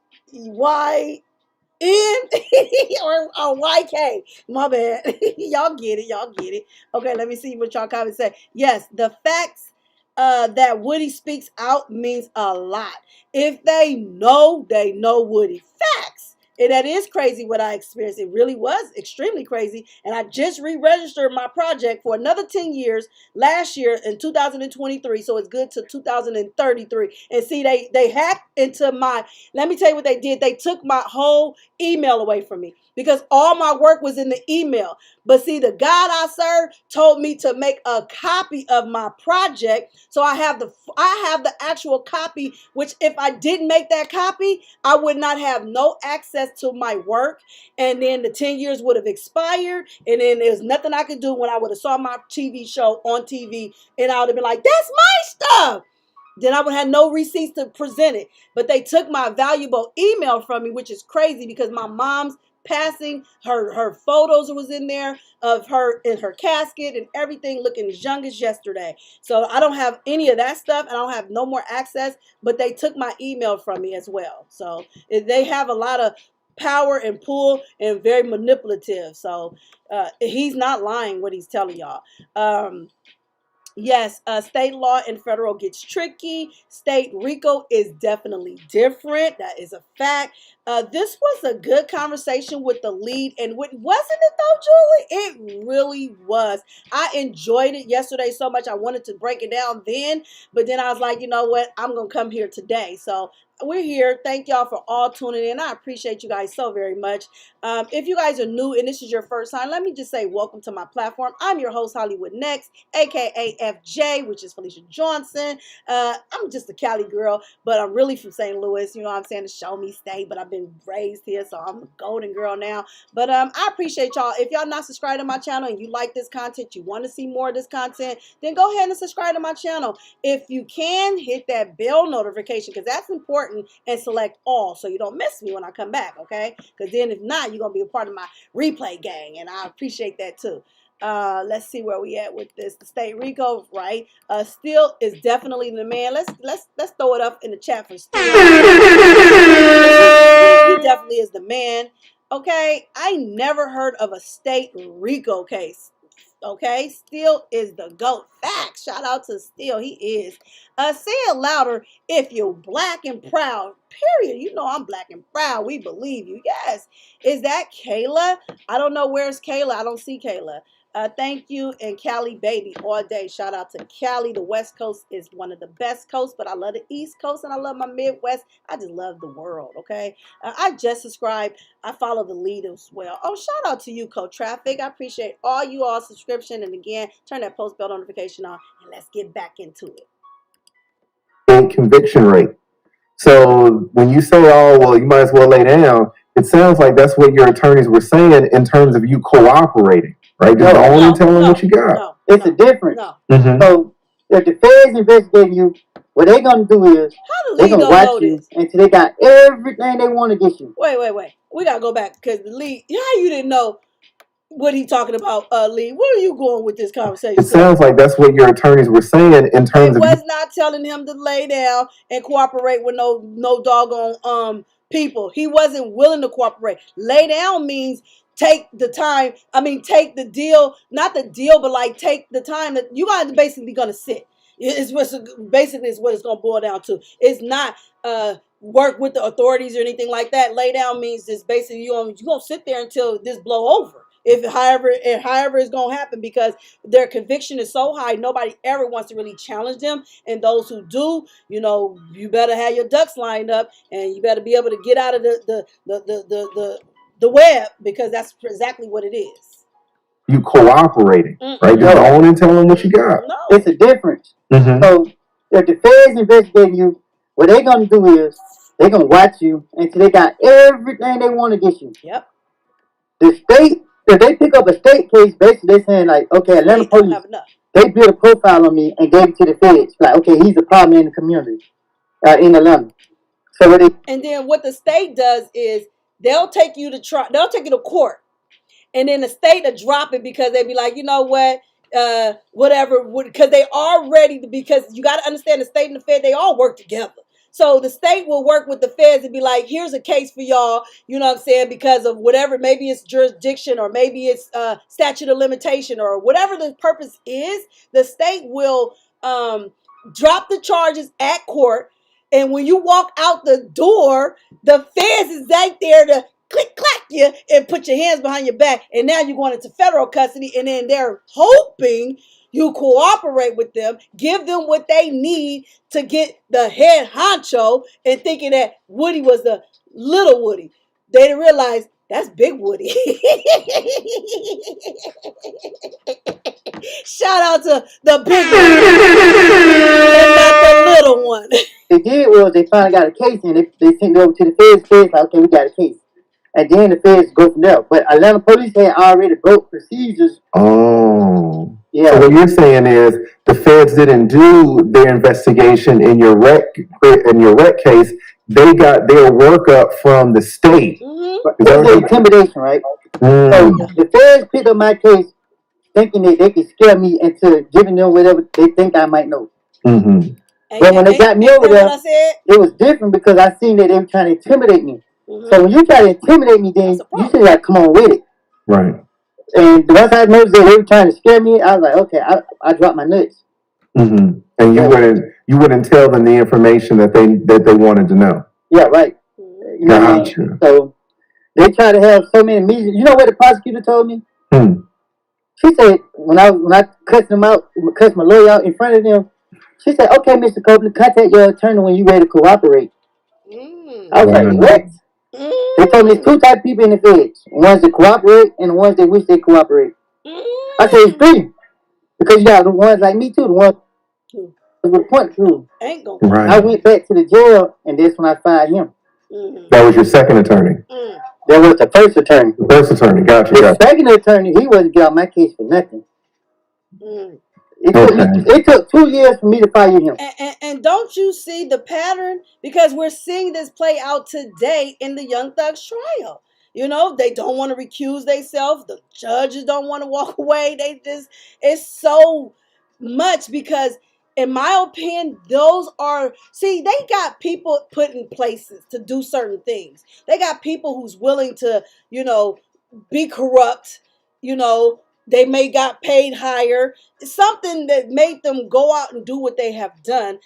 [SPEAKER 1] or YK. My bad. Y'all get it. Okay, let me see what y'all comments say. Yes, the facts that Woody speaks out means a lot. If they know Woody. Facts. And that is crazy what I experienced. It really was extremely crazy. And I just re-registered my project for another 10 years last year in 2023. So it's good to 2033. And see, they hacked into let me tell you what they did. They took my whole email away from me because all my work was in the email. But see, the God I serve told me to make a copy of my project. So I have the actual copy, which if I didn't make that copy, I would not have no access to my work. And then the 10 years would have expired. And then there's nothing I could do when I would have saw my TV show on TV. And I would have been like, that's my stuff. Then I would have no receipts to present it. But they took my valuable email from me, which is crazy because my mom's passing, her photos was in there of her in her casket and everything looking as young as yesterday. So I don't have any of that stuff. I don't have no more access, but they took my email from me as well. So they have a lot of power and pull and very manipulative. So he's not lying what he's telling y'all. Yes, state law and federal gets tricky. State RICO is definitely different. That is a fact. This was a good conversation with the lead, and wasn't it though, Julie? It really was. I enjoyed it yesterday so much. I wanted to break it down then, but then I was like, you know what? I'm going to come here today. So we're here. Thank y'all for all tuning in. I appreciate you guys so very much. If you guys are new and this is your first time, let me just say welcome to my platform. I'm your host, hollywoodnex, aka FJ, which is Felicia Johnson. I'm just a Cali girl, but I'm really from St. Louis. You know what I'm saying? The show me state, but I've been raised here, so I'm a golden girl now. But I appreciate y'all. If y'all not subscribed to my channel and you like this content, you want to see more of this content, then go ahead and subscribe to my channel. If you can, hit that bell notification because that's important, and select all so you don't miss me when I come back, okay? Because then if not, you're going to be a part of my replay gang, and I appreciate that too. Let's see where we at with this. The state Rico, right? Still is definitely the man. Let's throw it up in the chat for Still. He definitely is the man. Okay, I never heard of a state Rico case. Okay, Steele is the GOAT. Facts. Shout out to Steele. He is. Say it louder if you're black and proud. Period. You know I'm black and proud. We believe you. Yes. Is that Kayla? I don't know. Where's Kayla? I don't see Kayla. Thank you, and Cali baby all day. Shout out to Cali. The West Coast is one of the best coasts, but I love the East Coast and I love my Midwest. I just love the world. Okay. I just subscribed. I follow the lead as well. Oh, shout out to you, Co-Traffic. I appreciate all you all subscription. And again, turn that post bell notification on and let's get back into it.
[SPEAKER 4] Conviction rate. So when you say, oh, well, you might as well lay down, it sounds like that's what your attorneys were saying in terms of you cooperating, right? Just going and telling what you got.
[SPEAKER 5] No, it's a difference. So if the feds investigate you, what they're going to do is they're going to watch you until they got everything they want against you.
[SPEAKER 1] Wait. We got to go back because the lead, how you didn't know what he talking about, Lee? Where are you going with this conversation?
[SPEAKER 4] It sounds like that's what your attorneys were saying in terms of...
[SPEAKER 1] He was not telling him to lay down and cooperate with no doggone people. He wasn't willing to cooperate. Lay down means take the time. I mean, take the deal, not the deal, but like take the time that you are basically going to sit. It's what it's going to boil down to. It's not work with the authorities or anything like that. Lay down means just basically you're going to sit there until this blow over. However it's going to happen, because their conviction is so high, nobody ever wants to really challenge them. And those who do, you better have your ducks lined up, and you better be able to get out of the web, because that's exactly what it is.
[SPEAKER 4] You cooperating, right? Just going and telling what you got.
[SPEAKER 1] No.
[SPEAKER 5] It's a difference. So if the feds investigate you, what they're going to do is they're going to watch you until they got everything they want against you.
[SPEAKER 1] Yep.
[SPEAKER 5] The state, if they pick up a state case, basically they're saying like, okay, Atlanta police, they built a profile on me and gave it to the feds. Like, okay, he's a problem in the community, in Atlanta. So
[SPEAKER 1] and then what the state does is they'll take you to court, and then the state will drop it because they be like, you know what, whatever, because they are ready to, because you got to understand the state and the fed, they all work together. So the state will work with the feds and be like, here's a case for y'all, you know what I'm saying, because of whatever, maybe it's jurisdiction, or maybe it's statute of limitation, or whatever the purpose is. The state will drop the charges at court, and when you walk out the door, the feds is right there to click clack you and put your hands behind your back, and now you're going into federal custody, and then they're hoping you cooperate with them, give them what they need to get the head honcho, and thinking that Woody was the little Woody. They didn't realize that's Big Woody. Shout out to the big one and not the little one.
[SPEAKER 5] They did was they finally got a case, and they sent it over to the feds. Feds like, okay, we got a case. And then the feds go from there. But Atlanta police had already broke procedures.
[SPEAKER 4] Oh.
[SPEAKER 5] Yeah.
[SPEAKER 4] So what you're saying is the feds didn't do their investigation in your rec case. They got their workup from the state.
[SPEAKER 5] It was intimidation, right? So the feds picked up my case thinking that they could scare me into giving them whatever they think I might know. But when they got me over there, it was different, because I seen that they were trying to intimidate me. So when you try to intimidate me, then you should like come on with it.
[SPEAKER 4] Right.
[SPEAKER 5] And once I noticed that they were trying to scare me, I was like, okay, I dropped my nuts.
[SPEAKER 4] And you wouldn't tell them the information that they wanted to know.
[SPEAKER 5] Yeah, right. You know what I mean? So they try to have so many meetings. You know what the prosecutor told me? She said when I cussed my lawyer out in front of them, she said, okay, Mr. Copeland, contact your attorney when you're ready to cooperate. I was like, what? They told me there's two types of people in the feds. Ones that cooperate and the ones that wish they cooperate. I said it's three. Because you got the ones like me too, the ones with point through.
[SPEAKER 4] Right.
[SPEAKER 5] I went back to the jail, and that's when I fired him.
[SPEAKER 4] That was your second attorney?
[SPEAKER 5] That was the first attorney.
[SPEAKER 4] The first attorney, gotcha.
[SPEAKER 5] The second attorney, he wasn't get out my case for nothing. It took 2 years for me to fire him.
[SPEAKER 1] And don't you see the pattern? Because we're seeing this play out today in the Young Thug's trial. You know, they don't want to recuse themselves. The judges don't want to walk away. It's so much because, in my opinion, they got people put in places to do certain things. They got people who's willing to, be corrupt, they may got paid higher, something that made them go out and do what they have done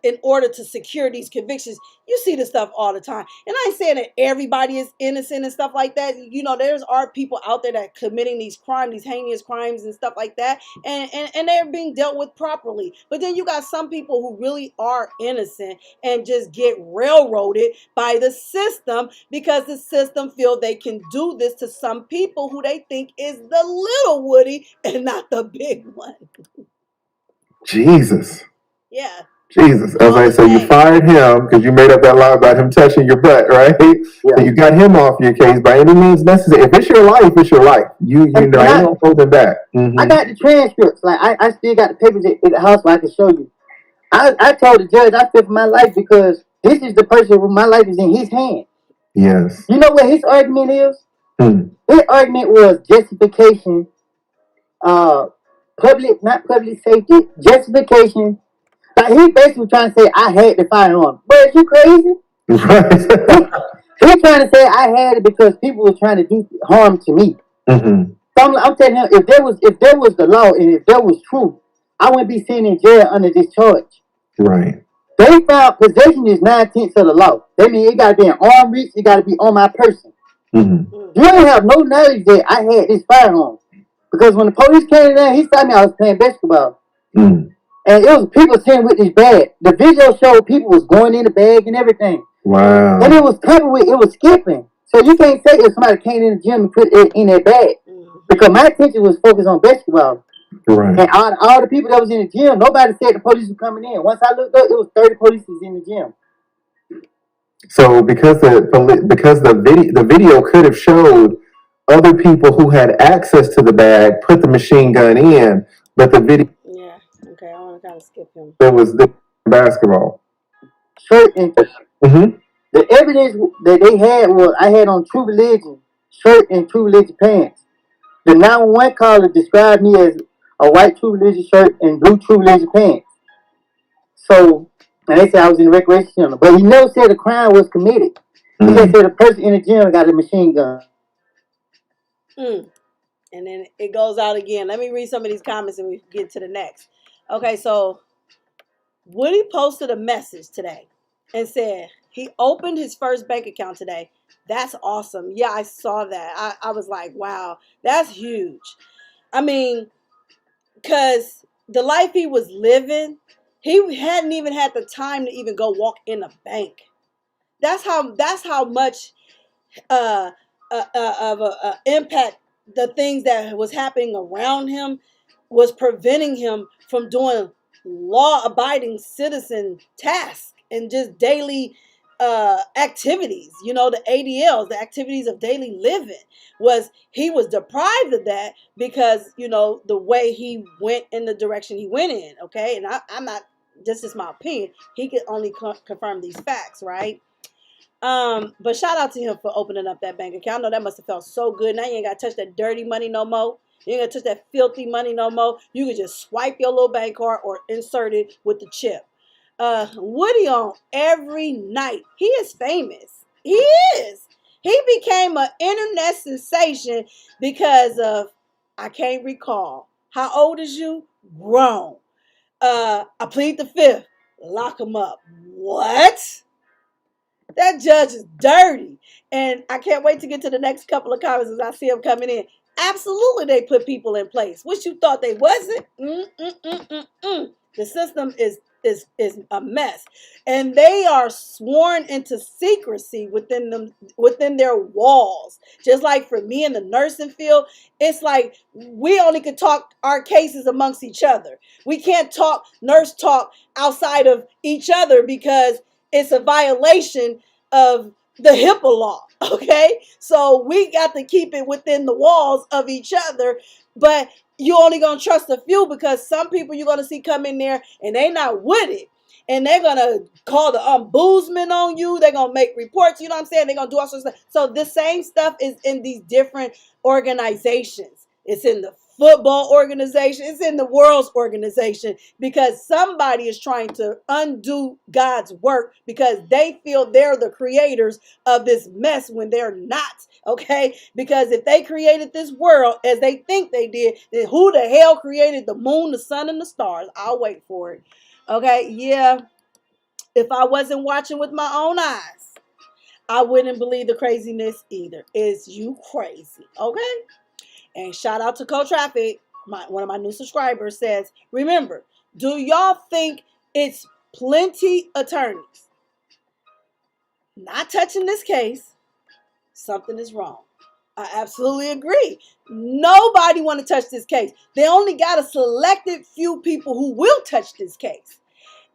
[SPEAKER 1] in order to secure these convictions. You see this stuff all the time. And I ain't saying that everybody is innocent and stuff like that. There's people out there that are committing these crimes, these heinous crimes and stuff like that. And they're being dealt with properly. But then you got some people who really are innocent and just get railroaded by the system because the system feel they can do this to some people who they think is the little Woody and not the big one.
[SPEAKER 4] Jesus.
[SPEAKER 1] Yeah.
[SPEAKER 4] Jesus. I was like, so you fired him because you made up that lie about him touching your butt, right? Yeah. So you got him off your case by any means necessary. If it's your life, it's your life. You ain't no holding back. Mm-hmm.
[SPEAKER 5] I got the transcripts. Like I still got the papers at the house where I can show you. I told the judge I fear for my life because this is the person who my life is in his hand.
[SPEAKER 4] Yes.
[SPEAKER 5] You know what his argument is? His argument was justification, not public safety, justification. Like he basically trying to say I had the firearm. But you crazy?
[SPEAKER 4] Right.
[SPEAKER 5] He trying to say I had it because people were trying to do harm to me.
[SPEAKER 4] Mm-hmm.
[SPEAKER 5] So I'm telling him if there was the law and if there was truth, I wouldn't be sitting in jail under this charge.
[SPEAKER 4] Right.
[SPEAKER 5] They found possession is 9/10 of the law. That means it got to be an arm reach. It got to be on my person.
[SPEAKER 4] Mm-hmm.
[SPEAKER 5] You don't have no knowledge that I had this firearm because when the police came down, he saw me. I was playing basketball, and it was people sitting with this bag. The video showed people was going in the bag and everything.
[SPEAKER 4] Wow.
[SPEAKER 5] And it was covered with, it was skipping. So you can't say if somebody came in the gym and put it in their bag because my attention was focused on basketball.
[SPEAKER 4] Right.
[SPEAKER 5] And all the people that was in the gym, nobody said the police were coming in. Once I looked up, it was 30 police in the gym.
[SPEAKER 4] So because the video could have showed other people who had access to the bag put the machine gun in, but the video.
[SPEAKER 1] Yeah. Okay. I want to kind of skip him.
[SPEAKER 4] There was the basketball.
[SPEAKER 5] Shirt and the evidence that they had was I had on True Religion shirt and True Religion pants. The 911 caller described me as a white True Religion shirt and blue True Religion pants. So, and they said I was in the recreation center, but he never said a crime was committed. He just said a person in the gym got a machine gun.
[SPEAKER 1] And then it goes out again. Let me read some of these comments and we get to the next. Okay, so Woody posted a message today and said he opened his first bank account today. That's awesome. Yeah, I saw that. I was like, wow, that's huge. I mean, because the life he was living, he hadn't even had the time to even go walk in a bank. That's how much of a impact the things that was happening around him was preventing him from doing law-abiding citizen tasks and just daily activities. The ADLs, the activities of daily living, he was deprived of that because the way he went in the direction he went in. Okay, and I'm not. This is my opinion. He can only confirm these facts, right? But shout out to him for opening up that bank account. I know that must have felt so good. Now you ain't got to touch that dirty money no more. You ain't got to touch that filthy money no more. You can just swipe your little bank card or insert it with the chip. Woody on every night. He is famous. He is. He became an internet sensation because of, I can't recall. How old is you? Grown. I plead the fifth. Lock him up. What? That judge is dirty. And I can't wait to get to the next couple of comments as I see them coming in. Absolutely, they put people in place. What you thought they wasn't? The system is a mess. And they are sworn into secrecy within their walls. Just like for me in the nursing field, it's like we only can talk our cases amongst each other. We can't talk nurse talk outside of each other because it's a violation of the HIPAA law, okay? So we got to keep it within the walls of each other, but you only going to trust a few because some people you're going to see come in there and they not with it. and they're gonna call the ombudsman on you. They're gonna make reports. You know what I'm saying? They're gonna do all sorts of stuff. So the same stuff is in these different organizations. It's in the football organization. It's in the world's organization, because somebody is trying to undo God's work because they feel they're the creators of this mess when they're not. Okay, because if they created this world as they think they did, then who the hell created the moon, the sun, and the stars? I'll wait for it. Okay, yeah, if I wasn't watching with my own eyes, I wouldn't believe the craziness either. Is you crazy? Okay. And shout out to Co-Traffic, one of my new subscribers says, remember, do y'all think it's plenty attorneys not touching this case? Something is wrong. I absolutely agree. Nobody want to touch this case. They only got a selected few people who will touch this case.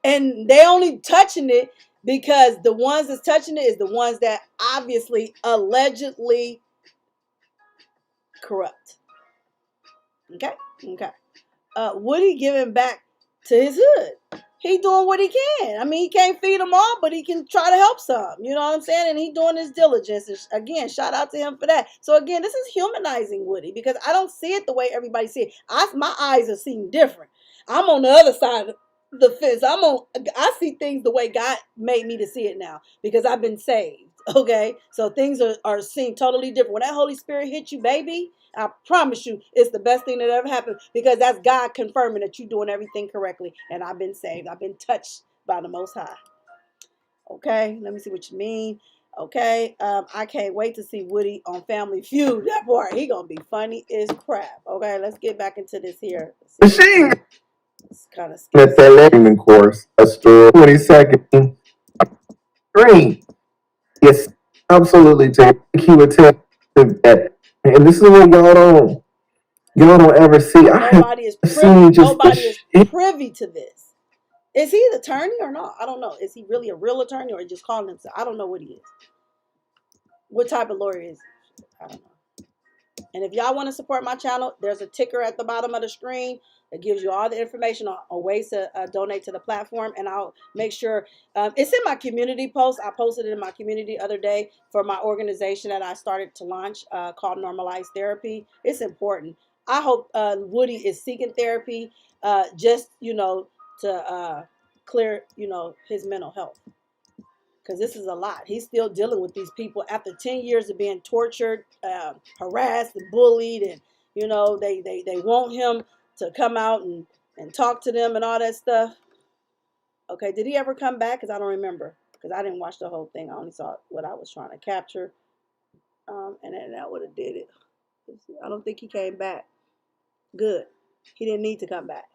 [SPEAKER 1] And they only touching it because the ones that's touching it is the ones that obviously allegedly corrupt. Okay? Okay. Woody giving back to his hood. He doing what he can. I mean, he can't feed them all, but he can try to help some. You know what I'm saying? And he doing his diligence. And again, shout out to him for that. So again, this is humanizing Woody, because I don't see it the way everybody see it. My eyes are seeing different. I'm on the other side of the fence. I see things the way God made me to see it now, because I've been saved. Okay, so things are seen totally different. When that Holy Spirit hit you, baby, I promise you, it's the best thing that ever happened, because that's God confirming that you're doing everything correctly. And I've been saved. I've been touched by the Most High. Okay, let me see what you mean. Okay, I can't wait to see Woody on Family Feud. That part, he gonna be funny as crap. Okay, let's get back into this here.
[SPEAKER 4] Machine.
[SPEAKER 1] It's kind of
[SPEAKER 4] At that learning course, a store 22nd green. Yes, absolutely. He would tell that, and this is what y'all don't ever see.
[SPEAKER 1] Nobody is privy to this. Is he the attorney or not? I don't know. Is he really a real attorney, or just calling himself? I don't know what he is. What type of lawyer is he? I don't know. And if y'all want to support my channel, there's a ticker at the bottom of the screen that gives you all the information on ways to donate to the platform. And I'll make sure it's in my community post. I posted it in my community the other day for my organization that I started to launch called Normalized Therapy. It's important. I hope Woody is seeking therapy just, to clear, his mental health. Because this is a lot. He's still dealing with these people after 10 years of being tortured, harassed, and bullied. And, they want him to come out and talk to them and all that stuff. Okay, did he ever come back? Because I don't remember. Because I didn't watch the whole thing. I only saw what I was trying to capture. And then that would have did it. I don't think he came back. Good. He didn't need to come back.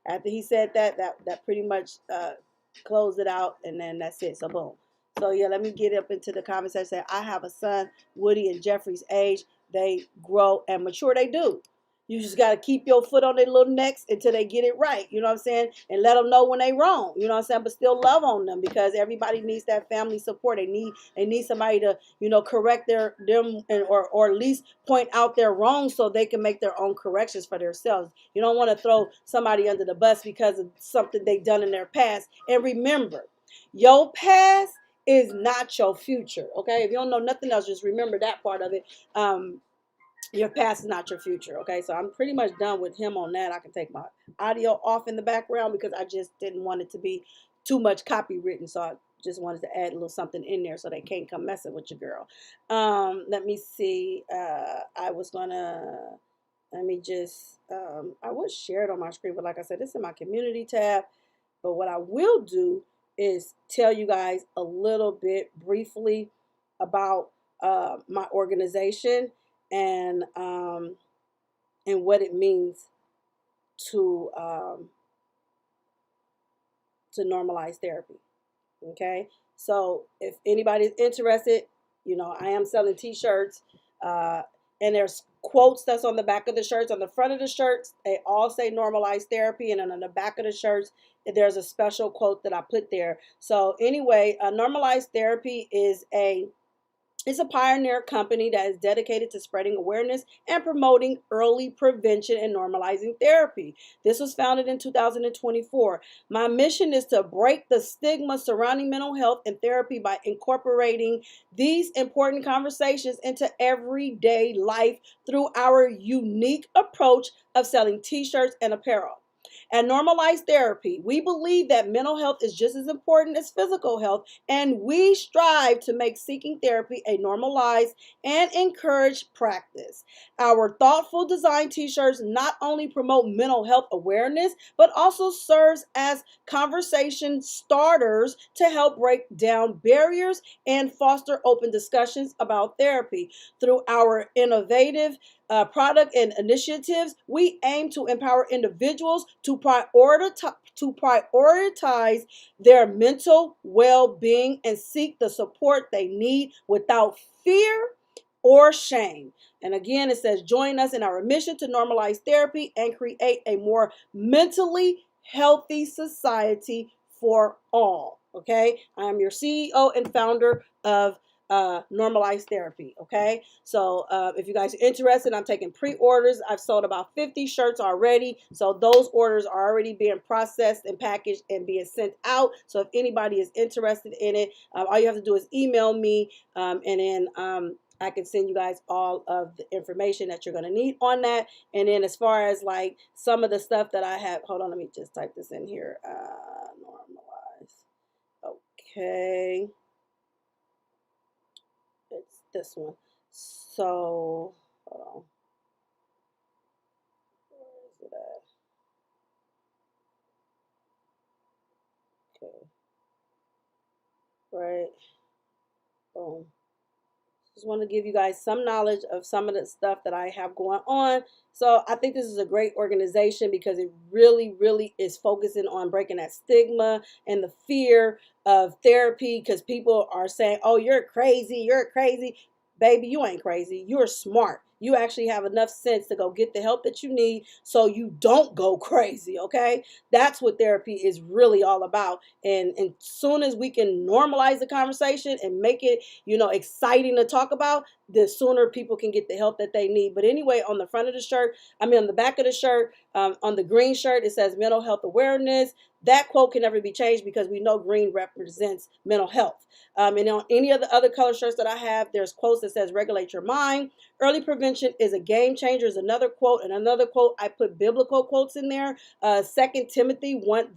[SPEAKER 1] After he said that pretty much closed it out. And then that's it. So, boom. So, yeah, let me get up into the conversation. I have a son, Woody and Jeffrey's age. They grow and mature. They do. You just got to keep your foot on their little necks until they get it right. You know what I'm saying? And let them know when they wrong. You know what I'm saying? But still love on them, because everybody needs that family support. They need somebody to, correct them or at least point out their wrongs so they can make their own corrections for themselves. You don't want to throw somebody under the bus because of something they've done in their past. And remember, your past is not your future. Okay, if you don't know nothing else, just remember that part of it. Your past is not your future. Okay, so I'm pretty much done with him on that. I can take my audio off in the background because I just didn't want it to be too much copywritten, so I just wanted to add a little something in there so they can't come messing with your girl. Let me see. I would share it on my screen, but like I said, this is my community tab. But what I will do is tell you guys a little bit briefly about my organization and what it means to normalize therapy. Okay, so if anybody's interested, I am selling t-shirts, and there's quotes that's on the back of the shirts. On the front of the shirts, they all say normalize therapy, and then on the back of the shirts, there's a special quote that I put there. So anyway, normalized therapy is It's a pioneer company that is dedicated to spreading awareness and promoting early prevention and normalizing therapy. This was founded in 2024. My mission is to break the stigma surrounding mental health and therapy by incorporating these important conversations into everyday life through our unique approach of selling t-shirts and apparel. At Normalized Therapy, we believe that mental health is just as important as physical health, and we strive to make seeking therapy a normalized and encouraged practice. Our thoughtful design t-shirts not only promote mental health awareness, but also serves as conversation starters to help break down barriers and foster open discussions about therapy. Through our innovative product and initiatives, we aim to empower individuals to prioritize their mental well-being and seek the support they need without fear or shame. And again, it says, join us in our mission to normalize therapy and create a more mentally healthy society for all. Okay, I am your CEO and founder of Normalized Therapy. Okay, so if you guys are interested, I'm taking pre-orders. I've sold about 50 shirts already, so those orders are already being processed and packaged and being sent out. So if anybody is interested in it, all you have to do is email me, and then I can send you guys all of the information that you're going to need on that. And then as far as like some of the stuff that I have, hold on, let me just type this in here. Normalize. Okay. It's this one. So, hold on. Where is it at? Okay. Right. Boom. Just want to give you guys some knowledge of some of the stuff that I have going on. So I think this is a great organization because it really, really is focusing on breaking that stigma and the fear of therapy, because people are saying, oh, you're crazy, you're crazy. Baby, you ain't crazy. You're smart. You actually have enough sense to go get the help that you need so you don't go crazy, okay? That's what therapy is really all about. And soon as we can normalize the conversation and make it, exciting to talk about, the sooner people can get the help that they need. But anyway, on the front of the shirt, on the back of the shirt, on the green shirt, it says mental health awareness. That quote can never be changed because we know green represents mental health. And on any of the other color shirts that I have, there's quotes that says regulate your mind. Early prevention is a game changer is another quote. And another quote, I put biblical quotes in there. 2 Timothy 1,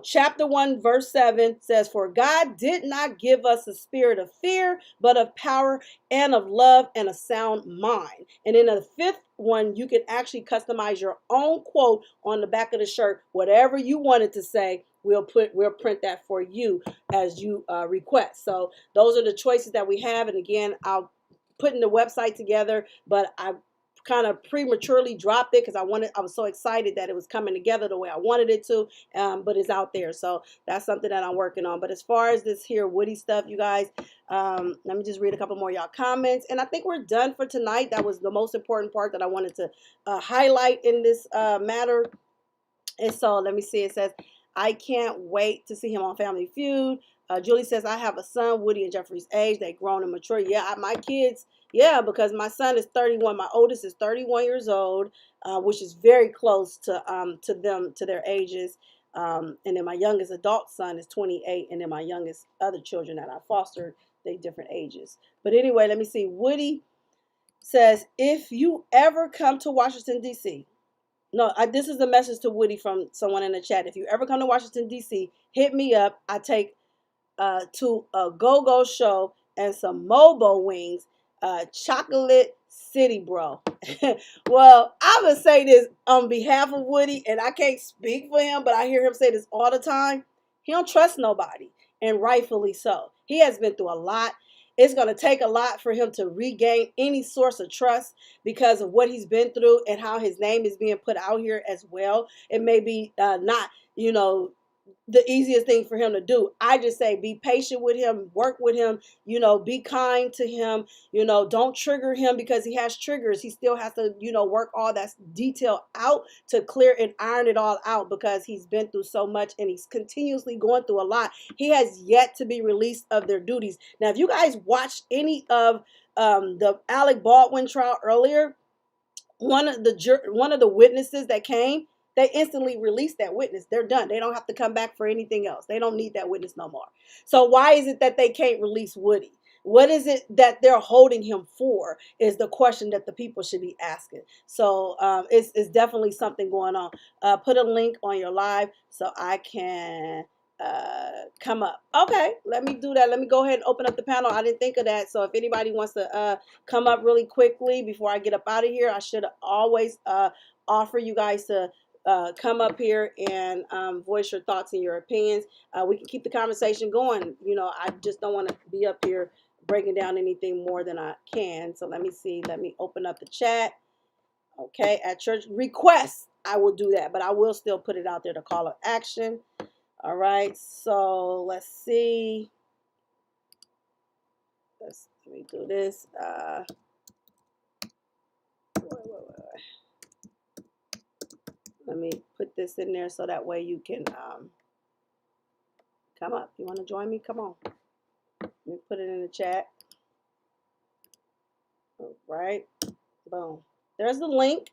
[SPEAKER 1] chapter 1, verse 7 says, for God did not give us a spirit of fear, but of power and of love and a sound mind. And in the fifth one, you can actually customize your own quote on the back of the shirt. Whatever you wanted to say, we'll print that for you as you request. So those are the choices that we have. And again, I'll put in the website together, but I kind of prematurely dropped it because I was so excited that it was coming together the way I wanted it to, but it's out there. So that's something that I'm working on. But as far as this here Woody stuff, you guys, let me just read a couple more of y'all comments. And I think we're done for tonight. That was the most important part that I wanted to highlight in this matter. And so let me see. It says, I can't wait to see him on Family Feud. Julie says, I have a son, Woody and Jeffrey's age. They've grown and mature. Yeah, my kids, yeah, because my son is 31. My oldest is 31 years old, which is very close to their ages. And then my youngest adult son is 28. And then my youngest other children that I fostered, they different ages. But anyway, let me see. Woody says, if you ever come to Washington, D.C., this is a message to Woody from someone in the chat. If you ever come to Washington, D.C., hit me up. I take to a go-go show and some Mobo wings, chocolate city, bro. Well, I would say this on behalf of Woody, and I can't speak for him, but I hear him say this all the time. He don't trust nobody, and rightfully so. He has been through a lot. It's going to take a lot for him to regain any source of trust because of what he's been through and how his name is being put out here as well. It may be not, the easiest thing for him to do. I just say be patient with him, work with him, be kind to him, don't trigger him because he has triggers. He still has to, work all that detail out to clear and iron it all out because he's been through so much and he's continuously going through a lot. He has yet to be released of their duties. Now, if you guys watched any of the Alec Baldwin trial earlier, one of the witnesses that came, they instantly released that witness. They're done. They don't have to come back for anything else. They don't need that witness no more. So why is it that they can't release Woody? What is it that they're holding him for is the question that the people should be asking. So it's definitely something going on. Put a link on your live so I can come up. Okay, let me do that. Let me go ahead and open up the panel. I didn't think of that. So if anybody wants to come up really quickly before I get up out of here, I should always offer you guys to come up here and voice your thoughts and your opinions. We can keep the conversation going. I just don't want to be up here breaking down anything more than I can. So let me see. Let me open up the chat. Okay, at church requests, I will do that, but I will still put it out there to call of action. All right, so let's see. Let me do this. Let me put this in there so that way you can come up. You want to join me? Come on. Let me put it in the chat. All right. Boom. There's the link.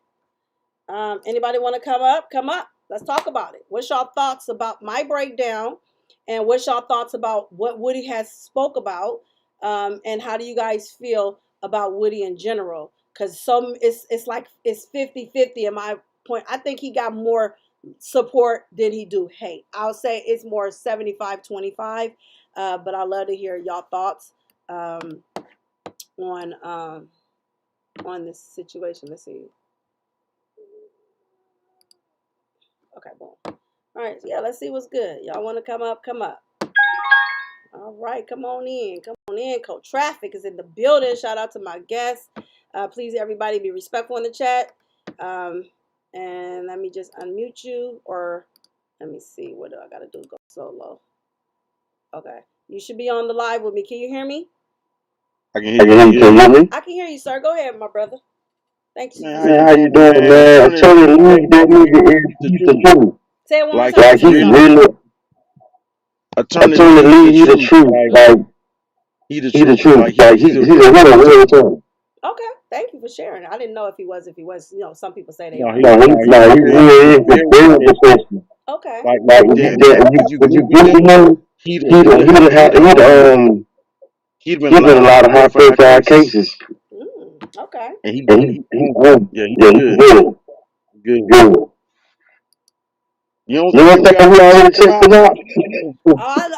[SPEAKER 1] Anybody want to come up? Come up. Let's talk about it. What's y'all thoughts about my breakdown? And what's y'all thoughts about what Woody has spoke about? And how do you guys feel about Woody in general? Because it's like it's 50-50 in my point. I think he got more support than he do hate. I'll say it's more 75-25. But I love to hear y'all thoughts on this situation. Let's see. Okay, boom. All right, so yeah, let's see what's good. Y'all want to come up? Come up. All right, come on in. Come on in. Co-Traffic is in the building. Shout out to my guests. Please, everybody, be respectful in the chat. And let me just unmute you, or let me see. What do I got to do? Go solo. Okay. You should be on the live with me. Can you hear me?
[SPEAKER 2] I can hear you.
[SPEAKER 1] I can hear you, sir. Go ahead, my brother. Thank you.
[SPEAKER 2] Man, how you doing, man? Attorney Lee, that nigga is the truth.
[SPEAKER 1] Say it one more
[SPEAKER 2] Like,
[SPEAKER 1] time.
[SPEAKER 2] he's really, Attorney Lee, he the truth. Like, he the truth. Like, he's a real attorney.
[SPEAKER 1] Okay, thank you for sharing. I didn't know if he was. Some people say they
[SPEAKER 2] No,
[SPEAKER 1] are.
[SPEAKER 2] he really is very professional.
[SPEAKER 1] Okay.
[SPEAKER 2] Like when you really know, he'd been a lot of high profile cases.
[SPEAKER 1] Okay.
[SPEAKER 2] And he won. Yeah, he's good. You don't think we already checked him out?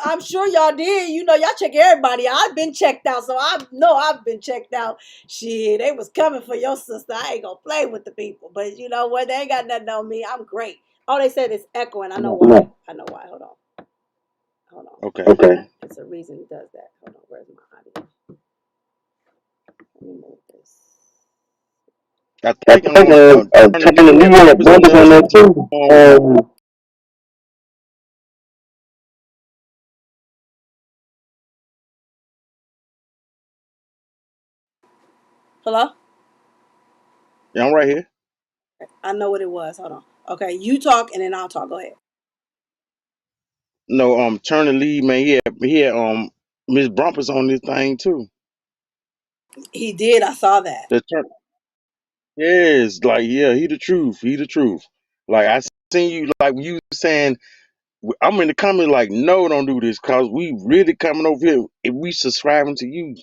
[SPEAKER 1] I'm sure y'all did. Y'all check everybody. I've been checked out, so I know I've been checked out. Shit, they was coming for your sister. I ain't gonna play with the people, but you know what? They ain't got nothing on me. I'm great. Oh, they said it's echoing. I know why. I know why. Hold on.
[SPEAKER 2] Okay.
[SPEAKER 1] It's a reason it does that. Hold on. Where's my audio? Let me move this.
[SPEAKER 2] I think Attorney Lee had brothers on there too.
[SPEAKER 1] Hello?
[SPEAKER 2] Yeah, I'm right here.
[SPEAKER 1] I know what it was. Hold on. Okay, you talk and then I'll talk. Go ahead.
[SPEAKER 2] No, Attorney Lee, man, he had Miss Bumpers on this thing too.
[SPEAKER 1] He did. I saw that.
[SPEAKER 2] The attorney, yes, like yeah, he the truth. He the truth. Like I seen you, like you saying, I'm in the comments like, no, don't do this, cause we really coming over here. If we subscribing to you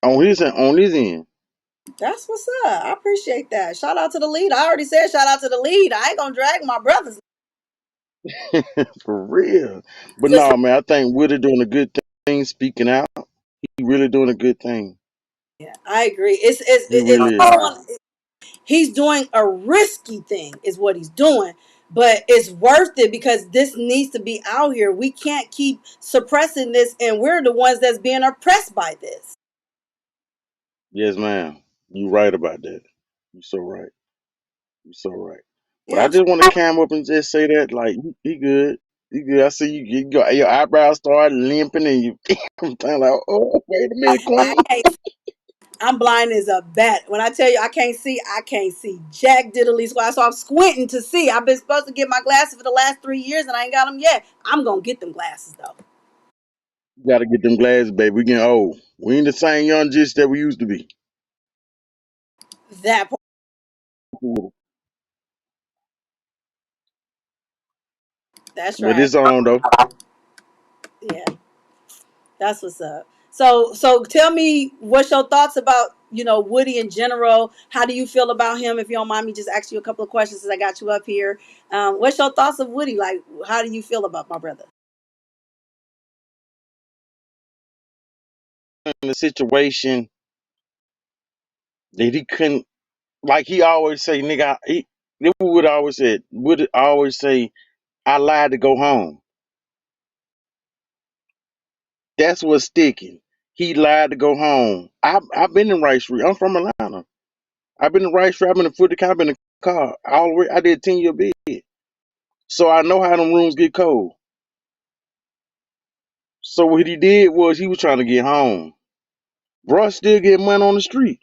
[SPEAKER 2] on his end.
[SPEAKER 1] That's what's up. I appreciate that. Shout out to the lead. I already said shout out to the lead. I ain't gonna drag my brothers.
[SPEAKER 2] For real. But
[SPEAKER 1] Just
[SPEAKER 2] no, man, I think Woody doing a good thing, speaking out. He really doing a good thing.
[SPEAKER 1] yeah, I agree.
[SPEAKER 2] He really is.
[SPEAKER 1] He's doing a risky thing, is what he's doing, but it's worth it because this needs to be out here. We can't keep suppressing this, and we're the ones that's being oppressed by this.
[SPEAKER 2] Yes, ma'am. You right about that. You so right. You so right. But I
[SPEAKER 1] Yep.
[SPEAKER 2] just want to cam up and just say that, like, he good. He good. I see you got your eyebrows start limping and you I'm like, oh, wait a minute,
[SPEAKER 1] I
[SPEAKER 2] Queen.
[SPEAKER 1] can't. I'm blind as a bat. When I tell you I can't see, I can't see jack diddly squat. So I'm squinting to see. I've been supposed to get my glasses for the last 3 years and I ain't got them yet. I'm gonna get them glasses though.
[SPEAKER 2] You gotta get them glasses, baby. We getting old. We ain't the same young jits that we used to be.
[SPEAKER 1] That part. That's
[SPEAKER 2] But
[SPEAKER 1] right.
[SPEAKER 2] it's on though.
[SPEAKER 1] Yeah, that's what's up. So tell me what's your thoughts about Woody in general. How do you feel about him? If you don't mind me just ask you a couple of questions as I got you up here. What's your thoughts of Woody? Like, how do you feel about my brother?
[SPEAKER 2] In a situation that he couldn't, like he always say, nigga, this would always said, would always say, I lied to go home. That's what's sticking. He lied to go home. I've been in Rice Street. I'm from Atlanta. I've been in Rice Street. I've been in Foot the Car. I've been in the car. All the way, I did 10-year bid. So I know how them rooms get cold. So what he did was he was trying to get home. Bruh still get money on the street.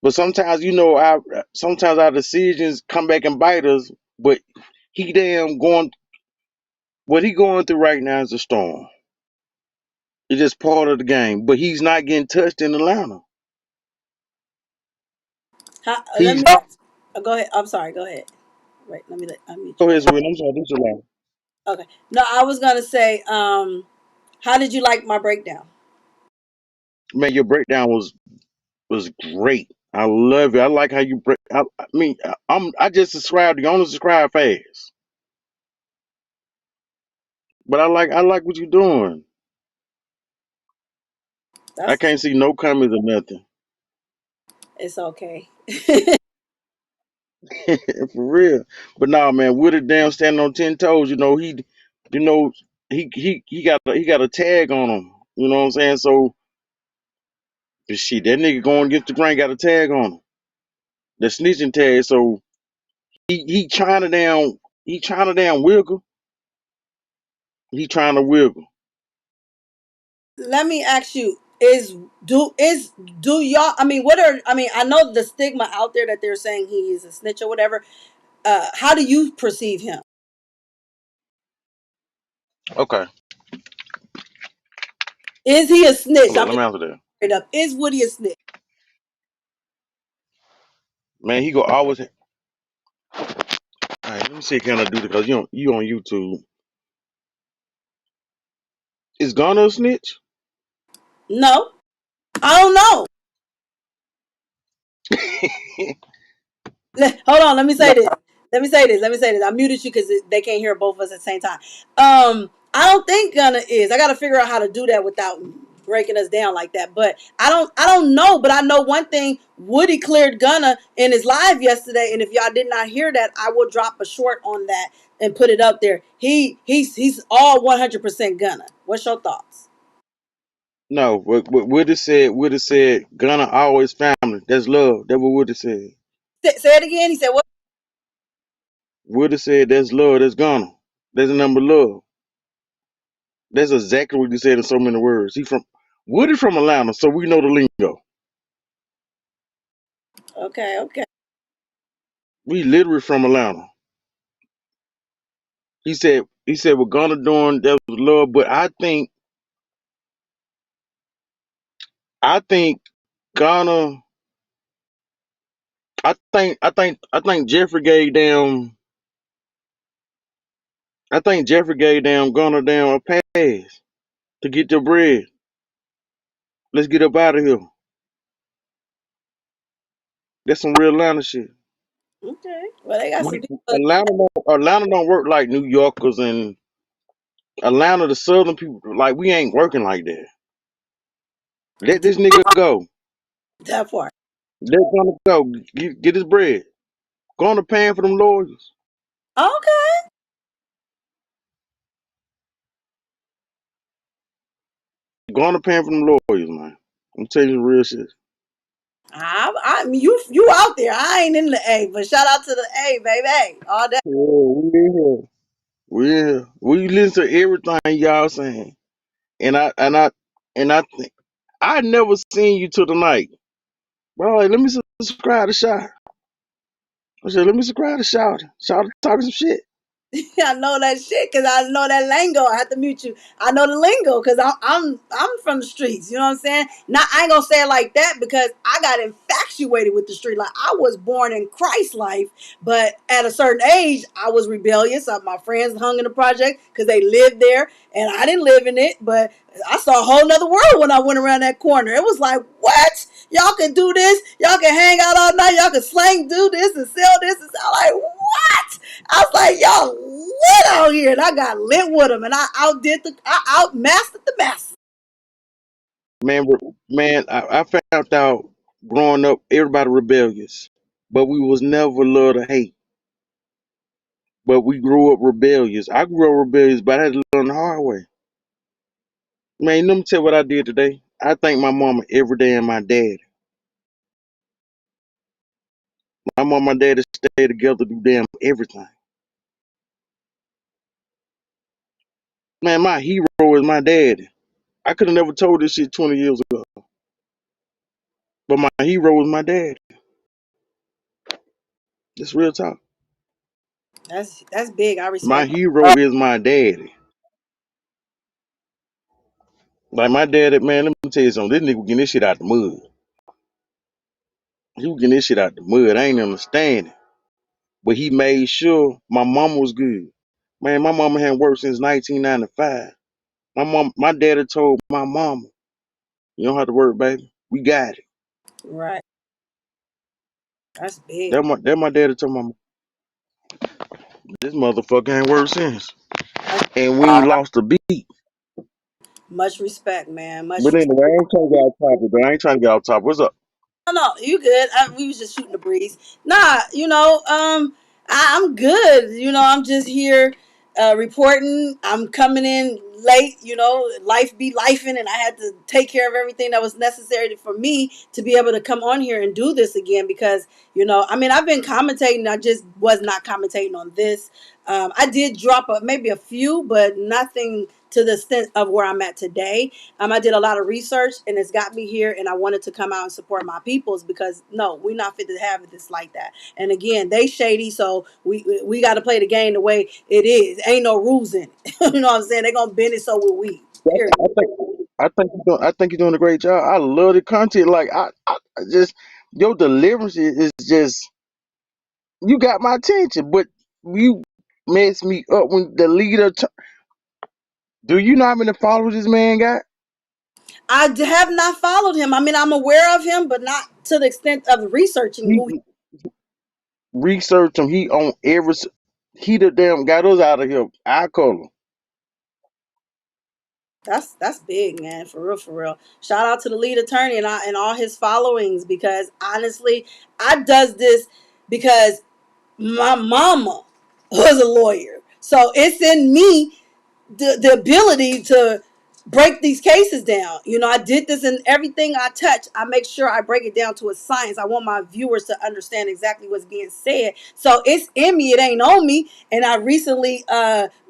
[SPEAKER 2] But sometimes, sometimes our decisions come back and bite us. But he damn going, what he going through right now is a storm. It's just part of the game. But he's not getting touched in Atlanta.
[SPEAKER 1] Let
[SPEAKER 2] He's
[SPEAKER 1] me go ahead. I'm sorry. Go ahead. Wait. Let me unmute
[SPEAKER 2] go
[SPEAKER 1] you.
[SPEAKER 2] ahead, Sweet. I'm sorry, this is Atlanta.
[SPEAKER 1] Okay. No, I was gonna say, how did you like my breakdown?
[SPEAKER 2] Man, your breakdown was great. I love it. I like how you break. I mean, I just described you. Only describe fast, but I like what you're doing. I
[SPEAKER 1] That's
[SPEAKER 2] can't see no comments or nothing.
[SPEAKER 1] It's okay.
[SPEAKER 2] For real. But nah, man, with it damn standing on 10 toes, you know, he got a tag on him. You know what I'm saying? So, but shit, that nigga going against the grain got a tag on him. The snitching tag. So he trying to damn wiggle. He trying to wiggle.
[SPEAKER 1] Let me ask you: do y'all? I mean, I know the stigma out there that they're saying he is a snitch or whatever. How do you perceive him?
[SPEAKER 2] Okay,
[SPEAKER 1] Is he a snitch?
[SPEAKER 2] hold on,
[SPEAKER 1] I'm
[SPEAKER 2] let
[SPEAKER 1] just
[SPEAKER 2] me answer that.
[SPEAKER 1] straight up. Is Woody a snitch?
[SPEAKER 2] Man, he go always. All right, let me see. Can I do this? Because you on YouTube. Is Gunna a snitch?
[SPEAKER 1] No, I don't know. Hold on. Let me say
[SPEAKER 2] No,
[SPEAKER 1] this. Let me say this. I muted you because they can't hear both of us at the same time. I don't think Gunna is. I got to figure out how to do that without breaking us down like that. But I don't know. But I know one thing. Woody cleared Gunna in his live yesterday, and if y'all did not hear that, I will drop a short on that and put it up there. He's all 100% Gunna. What's your thoughts?
[SPEAKER 2] no. What Would have said Gunna always family. That's love. That's what Would have said.
[SPEAKER 1] Say it again. He said what?
[SPEAKER 2] Would have said that's love. That's Gunna. That's a number love. That's exactly what he said in so many words. Woody from Atlanta, so we know the lingo.
[SPEAKER 1] Okay, okay.
[SPEAKER 2] We literally from Atlanta. He said what Gunna doing that was love, but I think Ghana. I think Jeffrey gave them. I think Jeffrey gave them Ghana down a pass to get their bread. Let's get up out of here. That's some real Atlanta shit.
[SPEAKER 1] Okay. Well, they got some people.
[SPEAKER 2] Atlanta don't work like New Yorkers and Atlanta. The Southern people like we ain't working like that. Let this nigga go.
[SPEAKER 1] That part.
[SPEAKER 2] Let Ghana go. Get his bread. Gonna paying for them lawyers.
[SPEAKER 1] Okay.
[SPEAKER 2] Gonna paying for them lawyers, man. I'm telling you the real shit.
[SPEAKER 1] I you out there. I ain't in the A, but shout out to the A, baby. All that.
[SPEAKER 2] Yeah, we listen to everything y'all saying, and I think I never seen you till tonight. Bro, like, let me subscribe to Shout. I said, let me subscribe to Shout. Shout talking some shit.
[SPEAKER 1] I know that shit because I know that lingo. I have to mute you. I know the lingo because I'm from the streets. You know what I'm saying? Not I ain't gonna say it like that because I got infatuated with the street. Like I was born in Christ life, but at a certain age, I was rebellious. My friends hung in the project because they lived there, and I didn't live in it. But I saw a whole nother world when I went around that corner. It was like, what? Y'all can do this. Y'all can hang out all night. Y'all can slang, do this, and sell this. And sell. Like, what? I was like, y'all lit out here. And I got lit with them. And I outmastered the master.
[SPEAKER 2] Man, I found out growing up, everybody rebellious, but we was never love to hate. But we grew up rebellious. I grew up rebellious, but I had to learn the hard way. Man, let me tell you what I did today. I thank my mama every day and my dad. My mom and my daddy stay together, do damn everything. Man, my hero is my daddy. I could have never told this shit 20 years ago. But my hero is my dad. It's real talk.
[SPEAKER 1] That's big. I
[SPEAKER 2] My
[SPEAKER 1] respect
[SPEAKER 2] hero is my daddy. Like my daddy, man, let me tell you something. This nigga getting this shit out the mud. He was getting this shit out the mud. I ain't understanding. But he made sure my mama was good. Man, my mama hadn't worked since 1995. My daddy told my mama, you don't have to work, baby. We got it.
[SPEAKER 1] right. That's big.
[SPEAKER 2] That my daddy told my mama, this motherfucker ain't worked since.
[SPEAKER 1] That's
[SPEAKER 2] And we ain't lost a beat.
[SPEAKER 1] much respect, man. Much
[SPEAKER 2] But
[SPEAKER 1] respect.
[SPEAKER 2] anyway, I ain't trying to get off topic, but I ain't trying to get off topic. What's up?
[SPEAKER 1] No, you good. We was just shooting the breeze. Nah, I'm good. I'm just here reporting. I'm coming in late. Life be lifing, and I had to take care of everything that was necessary for me to be able to come on here and do this again because, I've been commentating. I just was not commentating on this. I did drop maybe a few, but nothing to the extent of where I'm at today. I did a lot of research and it's got me here and I wanted to come out and support my peoples because no, we're not fit to have this like that. And again, they shady, so we got to play the game the way it is. Ain't no rules in it. You know what I'm saying? They're going to bend it so will we. Period.
[SPEAKER 2] I think you're doing a great job. I love the content. Like I just your deliverance is just you got my attention, but you messed me up when the leader. Do you know how many followers this man got?
[SPEAKER 1] Have not followed him. I'm aware of him, but not to the extent of researching who
[SPEAKER 2] He research him. He on every. He the damn got us out of here. I call him.
[SPEAKER 1] That's big, man. For real, for real. Shout out to the lead attorney and all his followings because honestly, I does this because my mama was a lawyer. So it's in me the ability to break these cases down. I did this in everything I touch. I make sure I break it down to a science. I want my viewers to understand exactly what's being said. So it's in me. It ain't on me. And I recently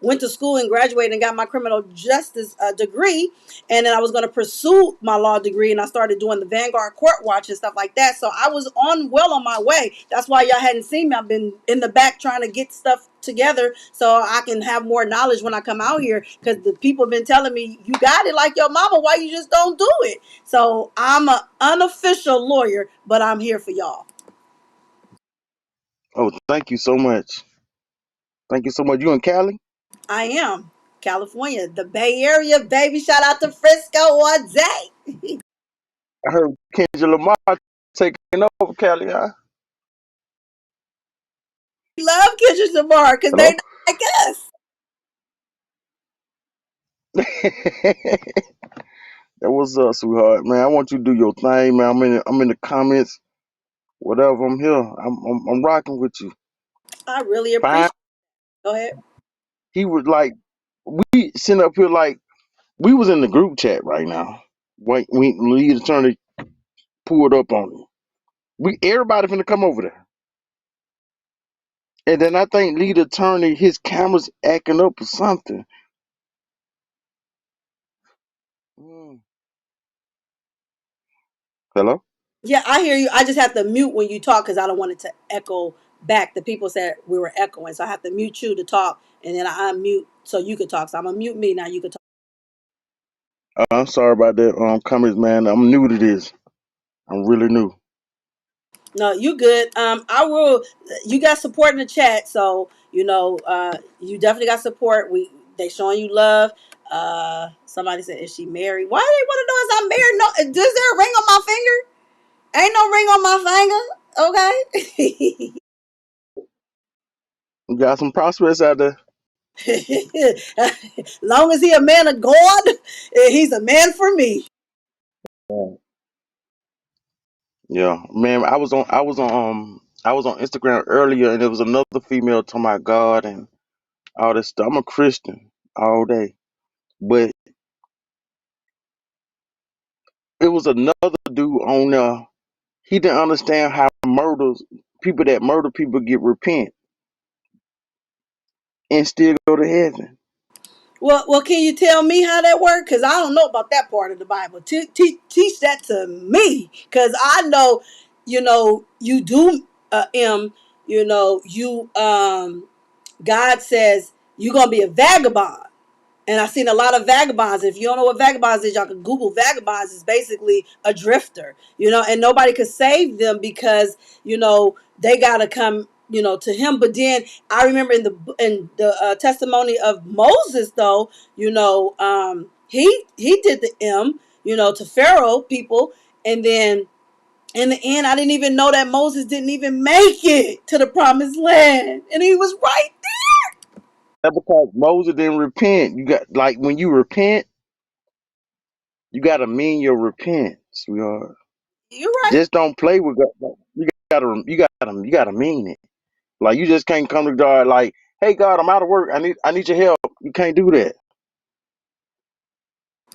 [SPEAKER 1] went to school and graduated and got my criminal justice degree. And then I was going to pursue my law degree. And I started doing the Vanguard Court Watch and stuff like that. So I was on my way. That's why y'all hadn't seen me. I've been in the back trying to get stuff together so I can have more knowledge when I come out here because the people have been telling me you got it like your mama, why you just don't do it? So I'm an unofficial lawyer, but I'm here for y'all.
[SPEAKER 2] Oh, thank you so much. Thank you so much. You in Cali?
[SPEAKER 1] I am California, the Bay Area, baby. Shout out to Frisco one day.
[SPEAKER 2] I heard Kendra Lamar taking over Cali, huh?
[SPEAKER 1] Love Kendrick Lamar because they
[SPEAKER 2] Hello?
[SPEAKER 1] not like us.
[SPEAKER 2] That was up, sweetheart. Man, I want you to do your thing, man. I'm in the comments. Whatever, I'm here. I'm rocking with you.
[SPEAKER 1] I really
[SPEAKER 2] Fine.
[SPEAKER 1] appreciate it. Go ahead.
[SPEAKER 2] He was like, we sitting up here like we was in the group chat right now. When lead attorney pulled up on him. Everybody finna come over there. And then I think lead attorney, his camera's acting up or something. Mm. Hello?
[SPEAKER 1] Yeah, I hear you. I just have to mute when you talk because I don't want it to echo back. The people said we were echoing, so I have to mute you to talk, and then I unmute so you can talk. So I'm gonna mute me now. You can talk.
[SPEAKER 2] I'm sorry about that, comments, man. I'm new to this. I'm really new.
[SPEAKER 1] No, you good. I will. You got support in the chat, so you definitely got support. They showing you love. Somebody said, "Is she married?" Why do they want to know is I'm married? No, is there a ring on my finger? Ain't no ring on my finger. Okay.
[SPEAKER 2] We got some prospects out there.
[SPEAKER 1] Long as he a man of God, he's a man for me.
[SPEAKER 2] Yeah, man. I was on Instagram earlier, and there was another female talking about God and all this stuff. I'm a Christian all day, but it was another dude on there. He didn't understand how people that murder people get repent and still go to heaven.
[SPEAKER 1] Well, can you tell me how that works? Because I don't know about that part of the Bible. Teach that to me, because I know, you do, God says you're gonna be a vagabond. And I've seen a lot of vagabonds. If you don't know what vagabonds is, y'all can Google vagabonds. Is basically a drifter, and nobody could save them because, they gotta come, to him. But then I remember in the testimony of Moses, though, he did the to Pharaoh people, and then in the end, I didn't even know that Moses didn't even make it to the promised land, and he was right.
[SPEAKER 2] That's because Moses didn't repent. You got like when you repent, you gotta mean your repent, sweetheart.
[SPEAKER 1] You're right.
[SPEAKER 2] Just don't play with God. You gotta mean it. Like you just can't come to God like, hey God, I'm out of work. I need your help. You can't do that.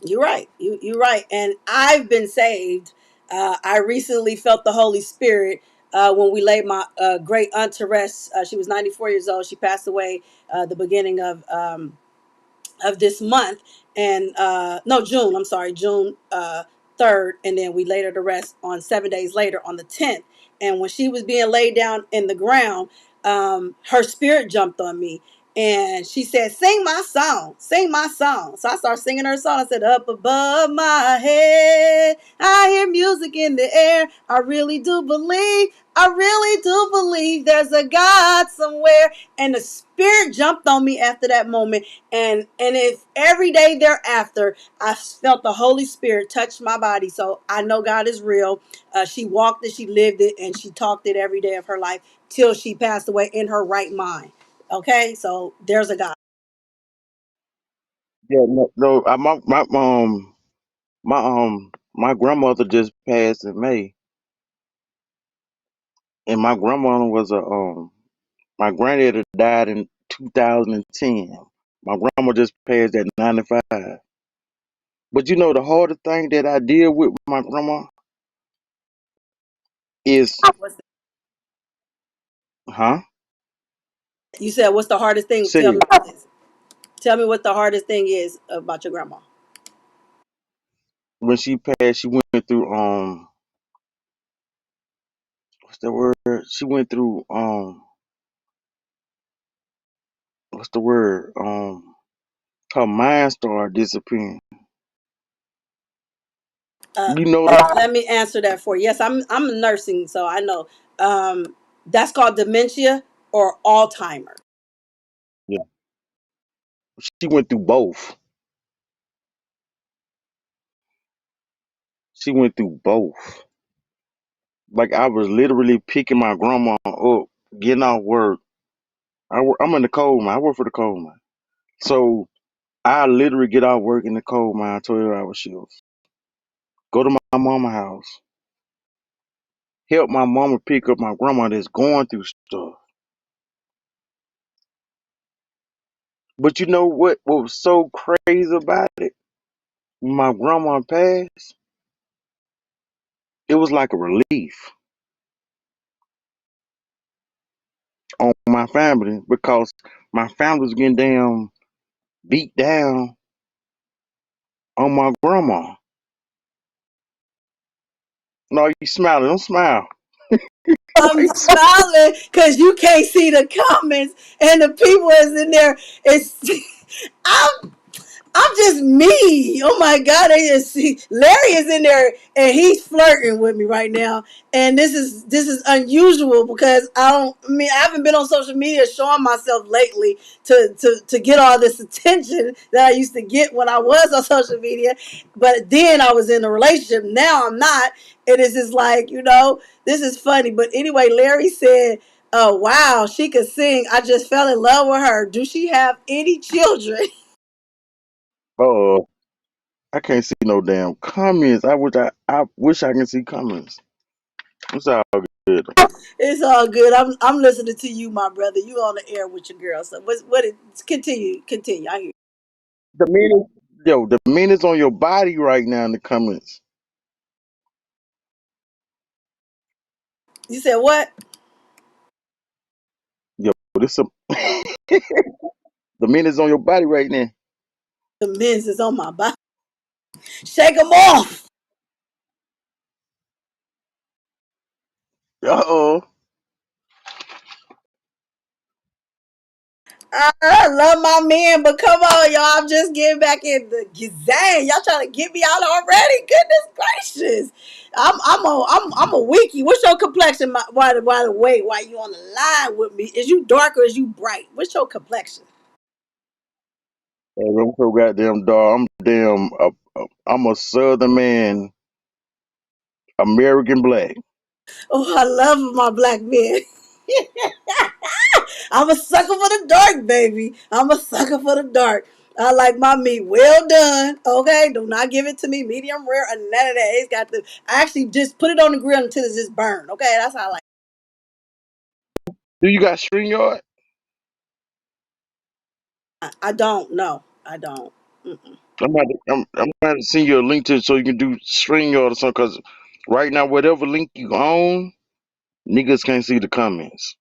[SPEAKER 1] You're right. You're right. And I've been saved. I recently felt the Holy Spirit when we laid my great aunt to rest. She was 94 years old. She passed away the beginning of this month, and no, June, I'm sorry, June 3rd, and then we laid her to rest on 7 days later on the 10th. And when she was being laid down in the ground, her spirit jumped on me, and she said, sing my song, sing my song. So I started singing her song. I said, up above my head I hear music in the air. I really do believe there's a God somewhere. And the spirit jumped on me after that moment, and if every day thereafter I felt the Holy Spirit touch my body. So I know God is real. She walked it, she lived it, and she talked it every day of her life till she passed away in her right mind. Okay, so there's a God.
[SPEAKER 2] Yeah, no. My grandmother just passed in May, and my grandmother was a my granddaddy died in 2010. My grandma just passed at 95. But you know the hardest thing that I deal with my grandma is,
[SPEAKER 1] What's the,
[SPEAKER 2] huh?
[SPEAKER 1] you said what's the hardest thing?
[SPEAKER 2] Say it.
[SPEAKER 1] Tell me what the hardest thing is about your grandma.
[SPEAKER 2] When she passed, she went through what's the word? She went through what's the word? Her mind started disappearing.
[SPEAKER 1] Uh,
[SPEAKER 2] You know that?
[SPEAKER 1] Let me answer that for you. Yes, I'm nursing, so I know. That's called dementia or Alzheimer.
[SPEAKER 2] Yeah. She went through both. She went through both. Like I was literally picking my grandma up, getting off work. I'm in the coal mine. I work for the coal mine. So I literally get off work in the coal mine, 12-hour shifts. Go to my mama house, help my mama pick up my grandma that's going through stuff. But you know what was so crazy about it? When my grandma passed, it was like a relief. on my family because my family was getting damn beat down on my grandma. No, you smiling? Don't smile. Why
[SPEAKER 1] I'm
[SPEAKER 2] you smile?
[SPEAKER 1] smiling because you can't see the comments and the people is in there. It's I'm I'm just me. Oh my God! Larry is in there and he's flirting with me right now, and this is unusual because I haven't been on social media showing myself lately to get all this attention that I used to get when I was on social media. But then I was in a relationship. Now I'm not, and it's just like this is funny. But anyway, Larry said, "Oh wow, she could sing. I just fell in love with her. Do she have any children?"
[SPEAKER 2] Oh, I can't see no damn comments. I wish I can see comments. It's all good.
[SPEAKER 1] It's all good. I'm listening to you, my brother. You on the air with your girl. So what it continue. I hear
[SPEAKER 2] The minutes, yo, the minutes on your body right now in the comments.
[SPEAKER 1] you. Said what?
[SPEAKER 2] Yo, this some the minutes on your body right now.
[SPEAKER 1] The men's is on my body. Shake them off.
[SPEAKER 2] Uh oh.
[SPEAKER 1] I love my men, but come on, y'all. I'm just getting back in the gazang. Y'all trying to get me out already? Goodness gracious. I'm a wiki. What's your complexion? By the way, why you on the line with me? Is you dark or is you bright? What's your complexion?
[SPEAKER 2] Hey, I'm so goddamn dog. I'm a Southern man, American black.
[SPEAKER 1] Oh, I love my black men. I'm a sucker for the dark, baby. I'm a sucker for the dark. I like my meat well done. Okay, do not give it to me medium rare or none of that. It's got to. I actually just put it on the grill until it's just burned. Okay, that's how I like
[SPEAKER 2] Do you got string yard?
[SPEAKER 1] it. I don't. No, I don't. Mm-mm.
[SPEAKER 2] I'm about to send you a link to it so you can do string yard or something. Cause right now, whatever link you own, niggas can't see the comments.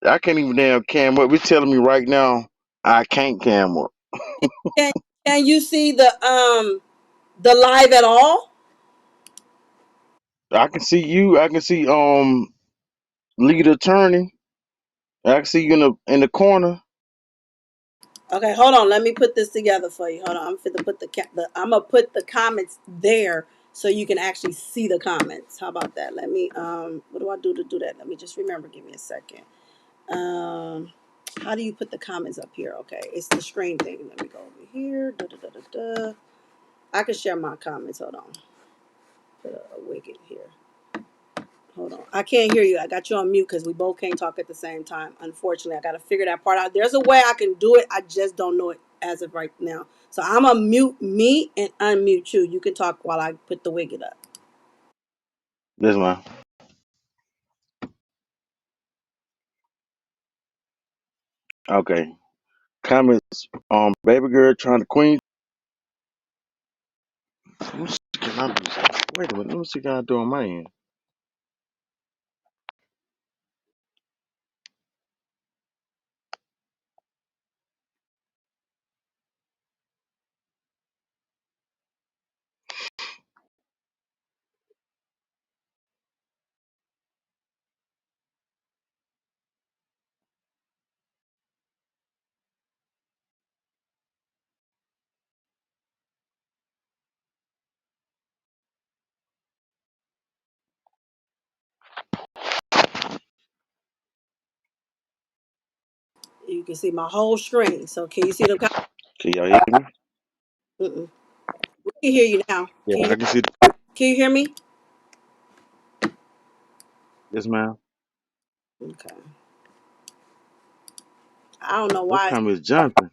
[SPEAKER 2] I can't even damn cam up. It's telling me right now I can't cam up.
[SPEAKER 1] Can Can you see the live at all?
[SPEAKER 2] I can see you. I can see lead attorney. I can see you in the corner.
[SPEAKER 1] Okay, hold on. Let me put this together for you. Hold on. I'm finna put I'm gonna put the comments there so you can actually see the comments. How about that? Let me what do I do to do that? Let me just remember. Give me a second. Um, how do you put the comments up here? Okay, it's the screen thing. Let me go over here. Da, da, da, da, da. I can share my comments. Hold on. Put a widget here. Hold on. I can't hear you. I got you on mute because we both can't talk at the same time. Unfortunately, I got to figure that part out. There's a way I can do it. I just don't know it as of right now. So I'm going to mute me and unmute you. You can talk while I put the widget up.
[SPEAKER 2] This one. Okay. Comments. Baby girl trying to queen. Let me see, can I do? Wait a minute. Let me see. Can I do on my end?
[SPEAKER 1] You can see my whole screen. So can you see the comments?
[SPEAKER 2] Can y'all hear me?
[SPEAKER 1] Mm-mm. We can hear you now.
[SPEAKER 2] Yeah, I can see.
[SPEAKER 1] Can you hear me?
[SPEAKER 2] Yes, ma'am.
[SPEAKER 1] Okay. I don't know
[SPEAKER 2] Those
[SPEAKER 1] why.
[SPEAKER 2] comments jumping.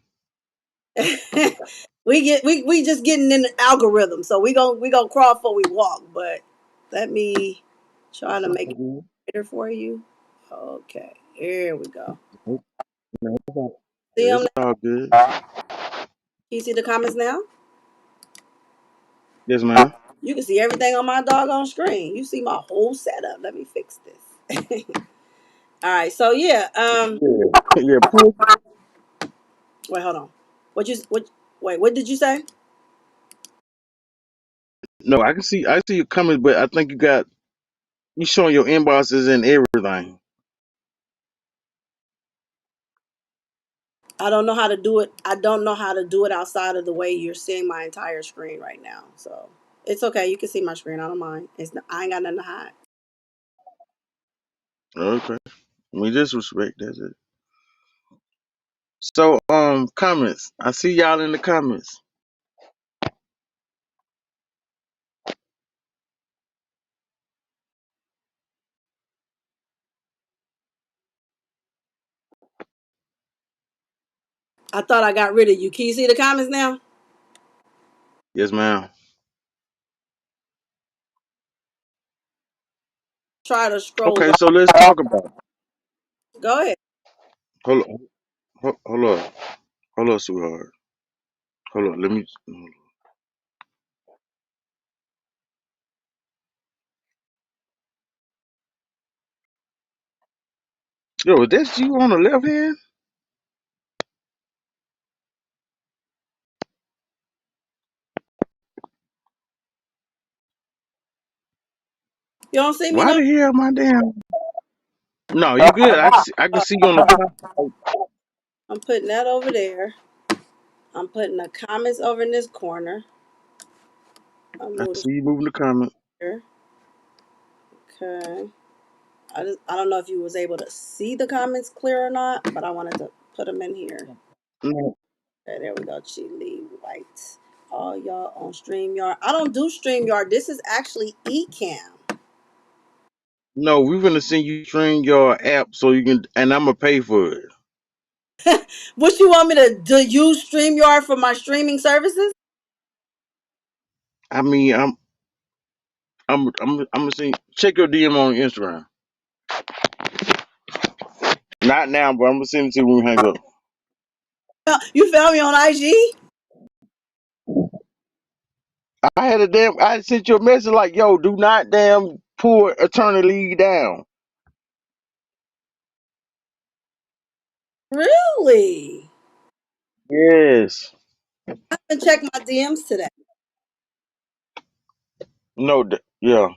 [SPEAKER 1] We just getting in the algorithm. So we gonna crawl before we walk. But let me try
[SPEAKER 2] It's
[SPEAKER 1] to
[SPEAKER 2] all
[SPEAKER 1] make it
[SPEAKER 2] good.
[SPEAKER 1] better for you. Okay, here we go.
[SPEAKER 2] No,
[SPEAKER 1] See them?
[SPEAKER 2] it's all good.
[SPEAKER 1] Can you see the comments now?
[SPEAKER 2] Yes, ma'am.
[SPEAKER 1] You can see everything on my doggone screen. You see my whole setup. Let me fix this. All right. So yeah.
[SPEAKER 2] Yeah, yeah. Pull.
[SPEAKER 1] Wait, hold on. What? Wait, what did you say?
[SPEAKER 2] No, I see your comments, but I think you showing your inboxes and everything.
[SPEAKER 1] I don't know how to do it. I don't know how to do it outside of the way you're seeing my entire screen right now. So it's okay. You can see my screen. I don't mind. I ain't got nothing to hide.
[SPEAKER 2] Okay. We disrespect. That's it. So, comments. I see y'all in the comments.
[SPEAKER 1] I thought I got rid of you. Can you see the comments now?
[SPEAKER 2] Yes, ma'am.
[SPEAKER 1] Try to scroll
[SPEAKER 2] Okay,
[SPEAKER 1] up.
[SPEAKER 2] so let's talk about it.
[SPEAKER 1] Go ahead.
[SPEAKER 2] Hold on. Hold on. Hold on, sweetheart. Hold on. Let me. Yo, that's you on the left hand?
[SPEAKER 1] You don't see me
[SPEAKER 2] Why
[SPEAKER 1] no?
[SPEAKER 2] the hell my damn? No, you good. I can see you on the top.
[SPEAKER 1] I'm putting that over there. I'm putting the comments over in this corner. I'll
[SPEAKER 2] I
[SPEAKER 1] move this
[SPEAKER 2] see you moving the comment.
[SPEAKER 1] here. Okay. I don't know if you was able to see the comments clear or not, but I wanted to put them in here.
[SPEAKER 2] No,
[SPEAKER 1] Okay, there we go. Chili White. All y'all on StreamYard. I don't do StreamYard. This is actually Ecamm.
[SPEAKER 2] no, we're gonna send you stream your app so you can, and I'm gonna pay for it.
[SPEAKER 1] What you want me to do? Use StreamYard for my streaming services?
[SPEAKER 2] I mean, I'm gonna send. Check your DM on Instagram. Not now, but I'm gonna send it to you when we hang up.
[SPEAKER 1] You found me on IG?
[SPEAKER 2] I had sent you a message like, yo, do not damn pull attorney lead down.
[SPEAKER 1] Really?
[SPEAKER 2] Yes.
[SPEAKER 1] I haven't checked my DMs today.
[SPEAKER 2] No, yeah.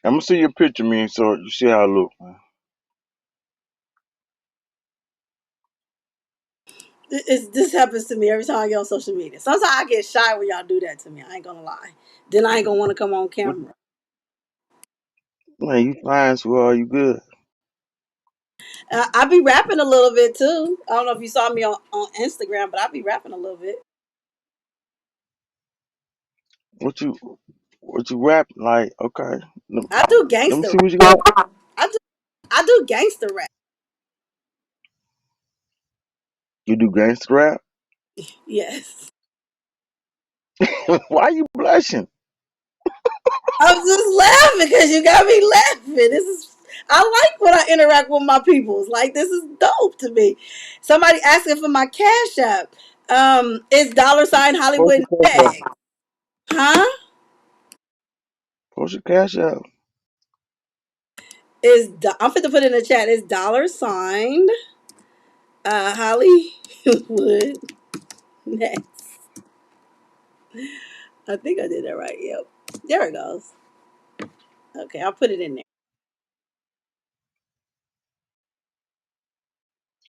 [SPEAKER 2] I'm gonna see your picture, man, so you see how I look.
[SPEAKER 1] This happens to me every time I get on social media. Sometimes I get shy when y'all do that to me. I ain't gonna lie. Then I ain't gonna want to come on
[SPEAKER 2] What,
[SPEAKER 1] camera.
[SPEAKER 2] man, you fine, sweetheart, you good.
[SPEAKER 1] I be rapping a little bit too. I don't know if you saw me on Instagram, but I be rapping a little bit.
[SPEAKER 2] What you what you rap like? Okay. Let,
[SPEAKER 1] I do
[SPEAKER 2] let me
[SPEAKER 1] gangster
[SPEAKER 2] see
[SPEAKER 1] rap.
[SPEAKER 2] what you got.
[SPEAKER 1] I do I do gangster rap.
[SPEAKER 2] You do gangster rap?
[SPEAKER 1] Yes.
[SPEAKER 2] Why you blushing?
[SPEAKER 1] I'm just laughing because you got me laughing. I like when I interact with my peoples. Like this is dope to me. Somebody asking for my cash app. It's $
[SPEAKER 2] Post
[SPEAKER 1] Hollywood
[SPEAKER 2] your cash out.
[SPEAKER 1] nex. Huh?
[SPEAKER 2] Post your cash out.
[SPEAKER 1] I'm fit to put in the chat. It's Hollywood next. I think I did that right. Yep. There it goes. Okay, I'll put it in there.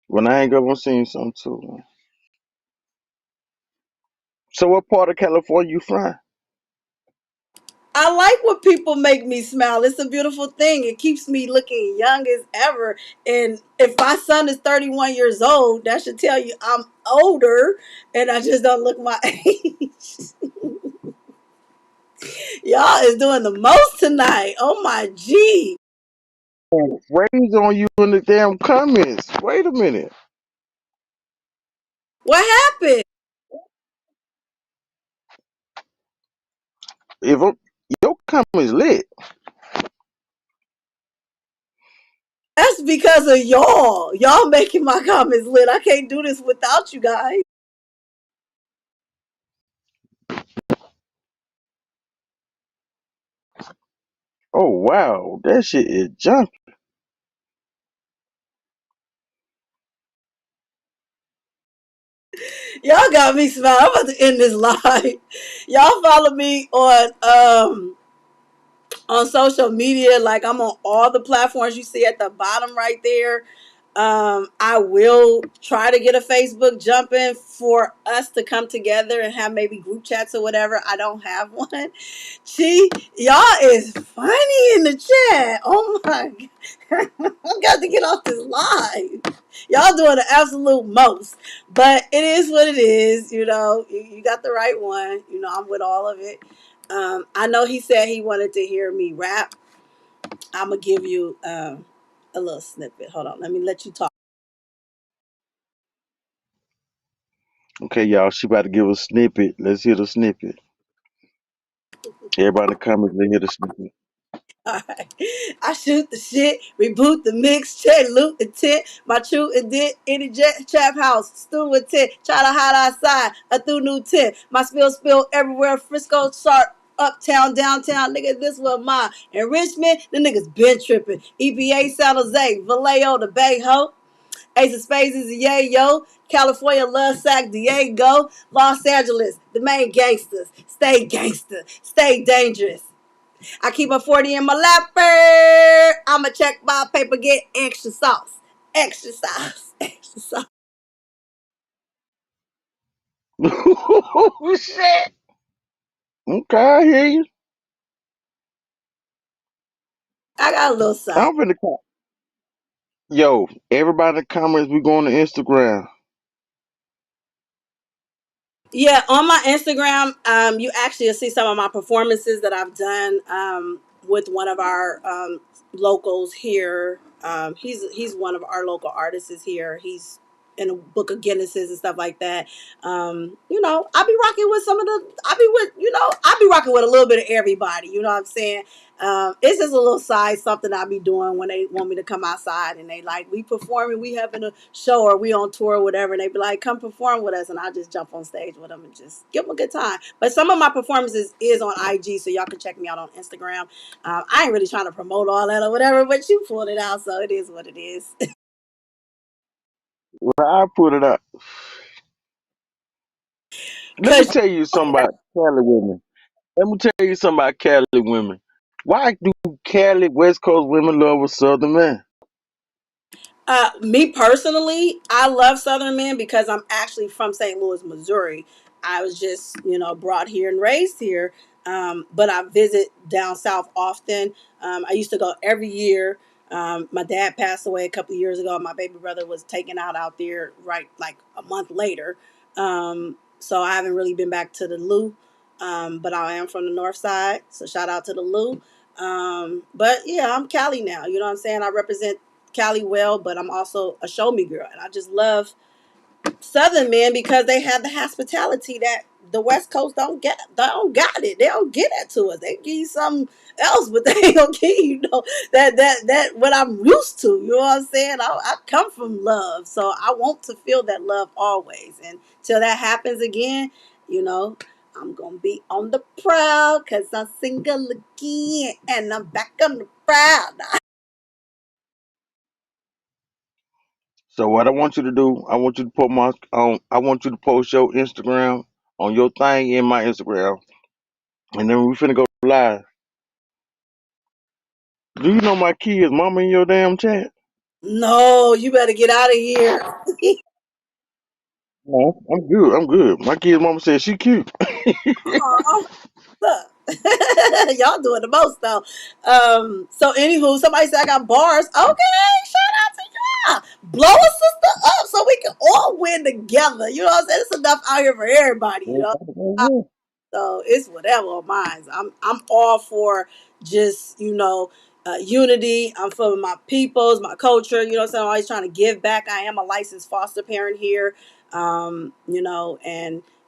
[SPEAKER 2] When I hang up, I'm seeing something too. Man. So what part of California you from?
[SPEAKER 1] I like when people make me smile. It's a beautiful thing. It keeps me looking young as ever. And if my son is 31 years old, that should tell you I'm older and I just don't look my age. Y'all is doing the most tonight. Oh my G.
[SPEAKER 2] Raise on you in the damn comments. Wait a minute.
[SPEAKER 1] What happened?
[SPEAKER 2] If I'm, your comments lit.
[SPEAKER 1] That's because of y'all. Y'all making my comments lit. I can't do this without you guys.
[SPEAKER 2] Oh wow, that shit is junk.
[SPEAKER 1] Y'all got me smiling. I'm about to end this live. Y'all follow me on social media. Like I'm on all the platforms you see at the bottom right there. I will try to get a Facebook jumping for us to come together and have maybe group chats or whatever. I don't have one. Y'all is funny in the chat. Oh my God. I got to get off this live. Y'all doing the absolute most. But it is what it is. You know, you got the right one. You know, I'm with all of it. I know he said he wanted to hear me rap. I'm going to give you a little snippet. Hold on. Let me let you talk.
[SPEAKER 2] Okay, y'all, she about to give a snippet. Let's hear the snippet. Everybody in the comments, let's hear the snippet.
[SPEAKER 1] All right. I shoot the shit, reboot the mix, check, loot the tent, my true intent, any jet, trap house, stew with tent, try to hide outside, a through new tent, my spill everywhere, Frisco, sharp, uptown, downtown, nigga, this was mine. In Richmond, the niggas been tripping. EPA, San Jose, Vallejo, the Bay Ho, Ace of Spades is a yay, yo. California, Love Sack, Diego, Los Angeles, the main gangsters. Stay gangster, stay dangerous. I keep a 40 in my lapper. I'ma check my paper, get extra sauce. Extra sauce. Extra sauce.
[SPEAKER 2] Shit. Okay, I hear you.
[SPEAKER 1] I got a little sauce.
[SPEAKER 2] I'm finna call. Yo, everybody in the comments, we going to Instagram.
[SPEAKER 1] Yeah, on my Instagram, you actually see some of my performances that I've done with one of our locals here. He's one of our local artists is here. He's in a book of Guinnesses and stuff like that. You know, I be rocking with some of the. I be rocking with a little bit of everybody. You know what I'm saying? It's just a little side something I be doing when they want me to come outside and they like we performing, we having a show or we on tour or whatever, and they be like, come perform with us, and I just jump on stage with them and just give them a good time. But some of my performances is on IG, so y'all can check me out on Instagram. I ain't really trying to promote all that or whatever, but you pulled it out, so it is what it is.
[SPEAKER 2] Well, I put it up. Let me
[SPEAKER 1] Cause
[SPEAKER 2] tell you something about Cali women. Let me tell you something about Cali women. Why do Cali West Coast women love a Southern man?
[SPEAKER 1] Me personally, I love Southern men because I'm actually from St. Louis, Missouri. I was just, brought here and raised here. But I visit down south often. I used to go every year. My dad passed away a couple of years ago. My baby brother was taken out there right like a month later. So I haven't really been back to the Lou. But I am from the north side. So shout out to the Lou. But yeah, I'm Cali now. You know what I'm saying? I represent Cali well, but I'm also a show me girl. And I just love Southern men because they have the hospitality that the West Coast don't get. They don't got it. They don't get that to us. They give you something else, but they don't give you, that what I'm used to. You know what I'm saying? I come from love, so I want to feel that love always. And till that happens again, you know, I'm gonna be on the prowl because I'm single again, and I'm back on the prowl.
[SPEAKER 2] So what I want you to do, I want you to put I want you to post your Instagram on your thing in my Instagram, and then we finna go live. Do you know my kids, mama in your damn chat?
[SPEAKER 1] No, you better get out of here.
[SPEAKER 2] No, I'm good. I'm good. My kids, mama said she cute.
[SPEAKER 1] Aw, look. Y'all doing the most though. So anywho, somebody said I got bars. Okay, shout out to y'all. Blow a sister up so we can all win together. You know what I'm saying? It's enough out here for everybody, you know. So it's whatever on mine. I'm all for just unity. I'm for my peoples, my culture. You know what I'm saying? I'm always trying to give back. I am a licensed foster parent here. And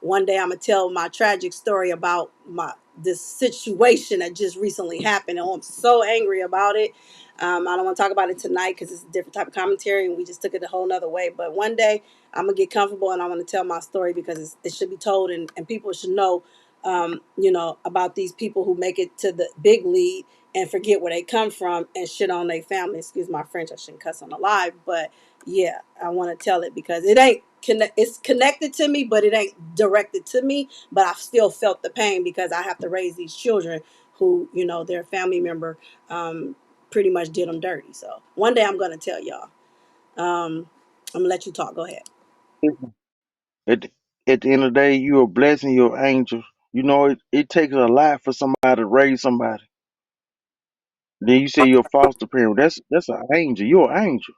[SPEAKER 1] one day I'm gonna tell my tragic story about my this situation that just recently happened, and I'm so angry about it. I don't want to talk about it tonight because it's a different type of commentary, and we just took it a whole nother way. But one day I'm gonna get comfortable, and I want to tell my story because it should be told, and people should know about these people who make it to the big league and forget where they come from and shit on their family. Excuse my French, I shouldn't cuss on the live, but yeah, I want to tell it because it ain't it's connected to me, but it ain't directed to me. But I've still felt the pain because I have to raise these children who, you know, their family member pretty much did them dirty. So one day I'm gonna tell y'all. I'm gonna let you talk. Go ahead.
[SPEAKER 2] At the, at the end of the day, you're a blessing, you're an angel. You know, it takes a lot for somebody to raise somebody. Then you say you're a foster parent. That's an angel. You're an angel.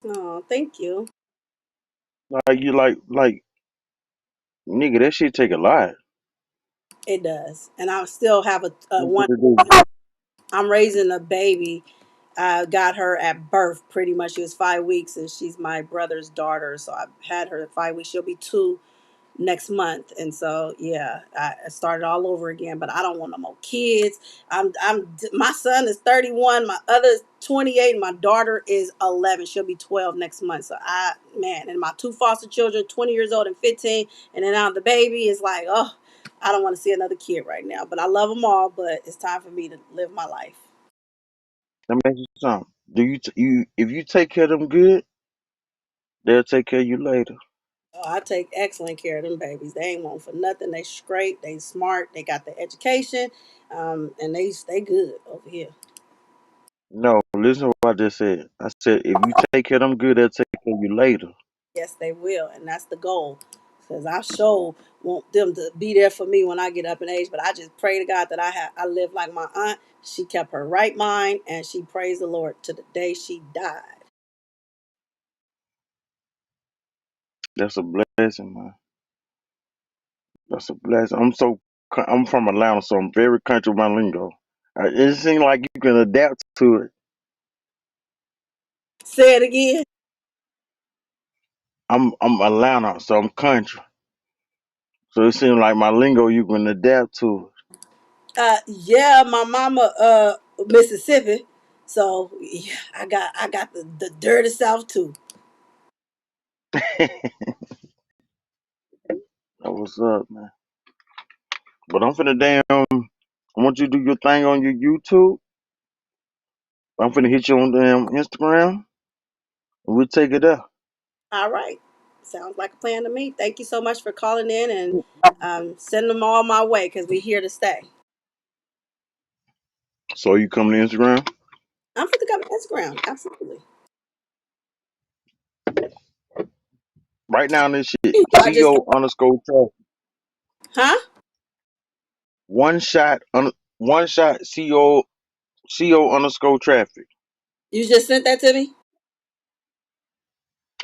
[SPEAKER 1] Oh, thank you.
[SPEAKER 2] Like you like nigga, that shit take a lot.
[SPEAKER 1] It does, and I still have a
[SPEAKER 2] That's
[SPEAKER 1] one.
[SPEAKER 2] what it do.
[SPEAKER 1] I'm raising a baby. I got her at birth pretty much. She was 5 weeks, and she's my brother's daughter. So I've had her at 5 weeks. She'll be 2 next month. And so, yeah, I started all over again, but I don't want no more kids. My son is 31, my other is 28, and my daughter is 11. She'll be 12 next month. So man, and my 2 foster children, 20 years old and 15, and then now the baby is like, oh, I don't want to see another kid right now, but I love them all, but it's time for me to live my life.
[SPEAKER 2] Let me ask you something. Do you if you take care of them good, they'll take care of you later.
[SPEAKER 1] Oh, I take excellent care of them babies. They ain't want for nothing. They straight. They smart. They got the education, and they good over here.
[SPEAKER 2] No, listen to what I just said. I said if you take care of them good, they'll take care of you later.
[SPEAKER 1] Yes, they will, and that's the goal. Because I sure want them to be there for me when I get up in age. But I just pray to God that I live like my aunt. She kept her right mind, and she praised the Lord to the day she died.
[SPEAKER 2] That's a blessing, man. That's a blessing. I'm from Atlanta, so I'm very country with my lingo. It seems like you can adapt to it.
[SPEAKER 1] Say it again.
[SPEAKER 2] I'm Atlanta, so I'm country. So it seems like my lingo you can adapt to
[SPEAKER 1] Yeah, my mama, Mississippi. So yeah, I got the dirty South too.
[SPEAKER 2] it. That's what's up, man. But I'm finna I want you to do your thing on your YouTube. I'm finna hit you on Instagram, and we'll take it up.
[SPEAKER 1] All right. Sounds like a plan to me. Thank you so much for calling in and send them all my way because we're here to stay.
[SPEAKER 2] So you come to Instagram
[SPEAKER 1] I'm for the come Instagram. Absolutely.
[SPEAKER 2] right now. This shit,
[SPEAKER 1] I just,
[SPEAKER 2] CO underscore traffic.
[SPEAKER 1] huh?
[SPEAKER 2] One shot, one shot. CO underscore traffic.
[SPEAKER 1] You just sent that to me?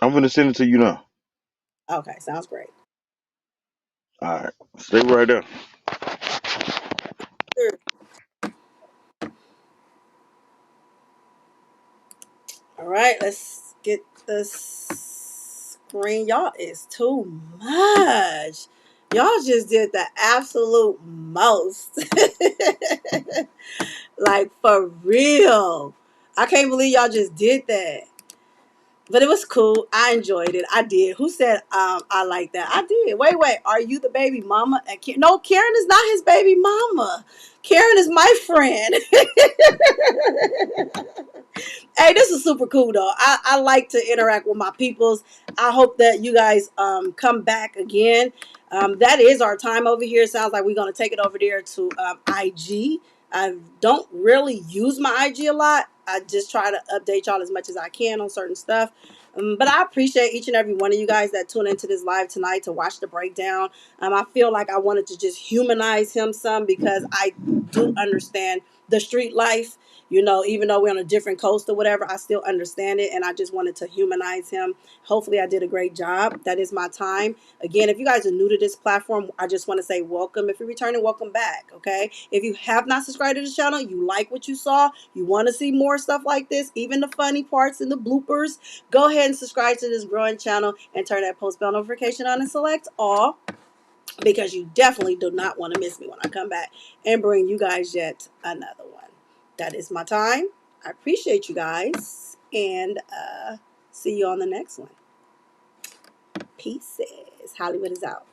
[SPEAKER 2] I'm finna send it to you now.
[SPEAKER 1] Okay, sounds great.
[SPEAKER 2] All right, stay right there.
[SPEAKER 1] Sure. All right, let's get this screen. Y'all is too much. Y'all just did the absolute most. Like for real. I can't believe y'all just did that. But it was cool. I enjoyed it. I did. Who said I like that? I did. Wait. Are you the baby mama? No, Karen is not his baby mama. Karen is my friend. Hey, this is super cool though. I like to interact with my peoples. I hope that you guys come back again. That is our time over here. Sounds like we're gonna take it over there to IG. I don't really use my IG a lot. I just try to update y'all as much as I can on certain stuff. But I appreciate each and every one of you guys that tune into this live tonight to watch the breakdown. I feel like I wanted to just humanize him some because I do understand the street life. You know, even though we're on a different coast or whatever, I still understand it. And I just wanted to humanize him. Hopefully, I did a great job. That is my time. Again, if you guys are new to this platform, I just want to say welcome. If you're returning, welcome back. Okay. If you have not subscribed to the channel, you like what you saw, you want to see more stuff like this, even the funny parts and the bloopers, go ahead and subscribe to this growing channel and turn that post bell notification on and select all because you definitely do not want to miss me when I come back and bring you guys yet another one. That is my time. I appreciate you guys and see you on the next one. Piecez. Hollywood is out.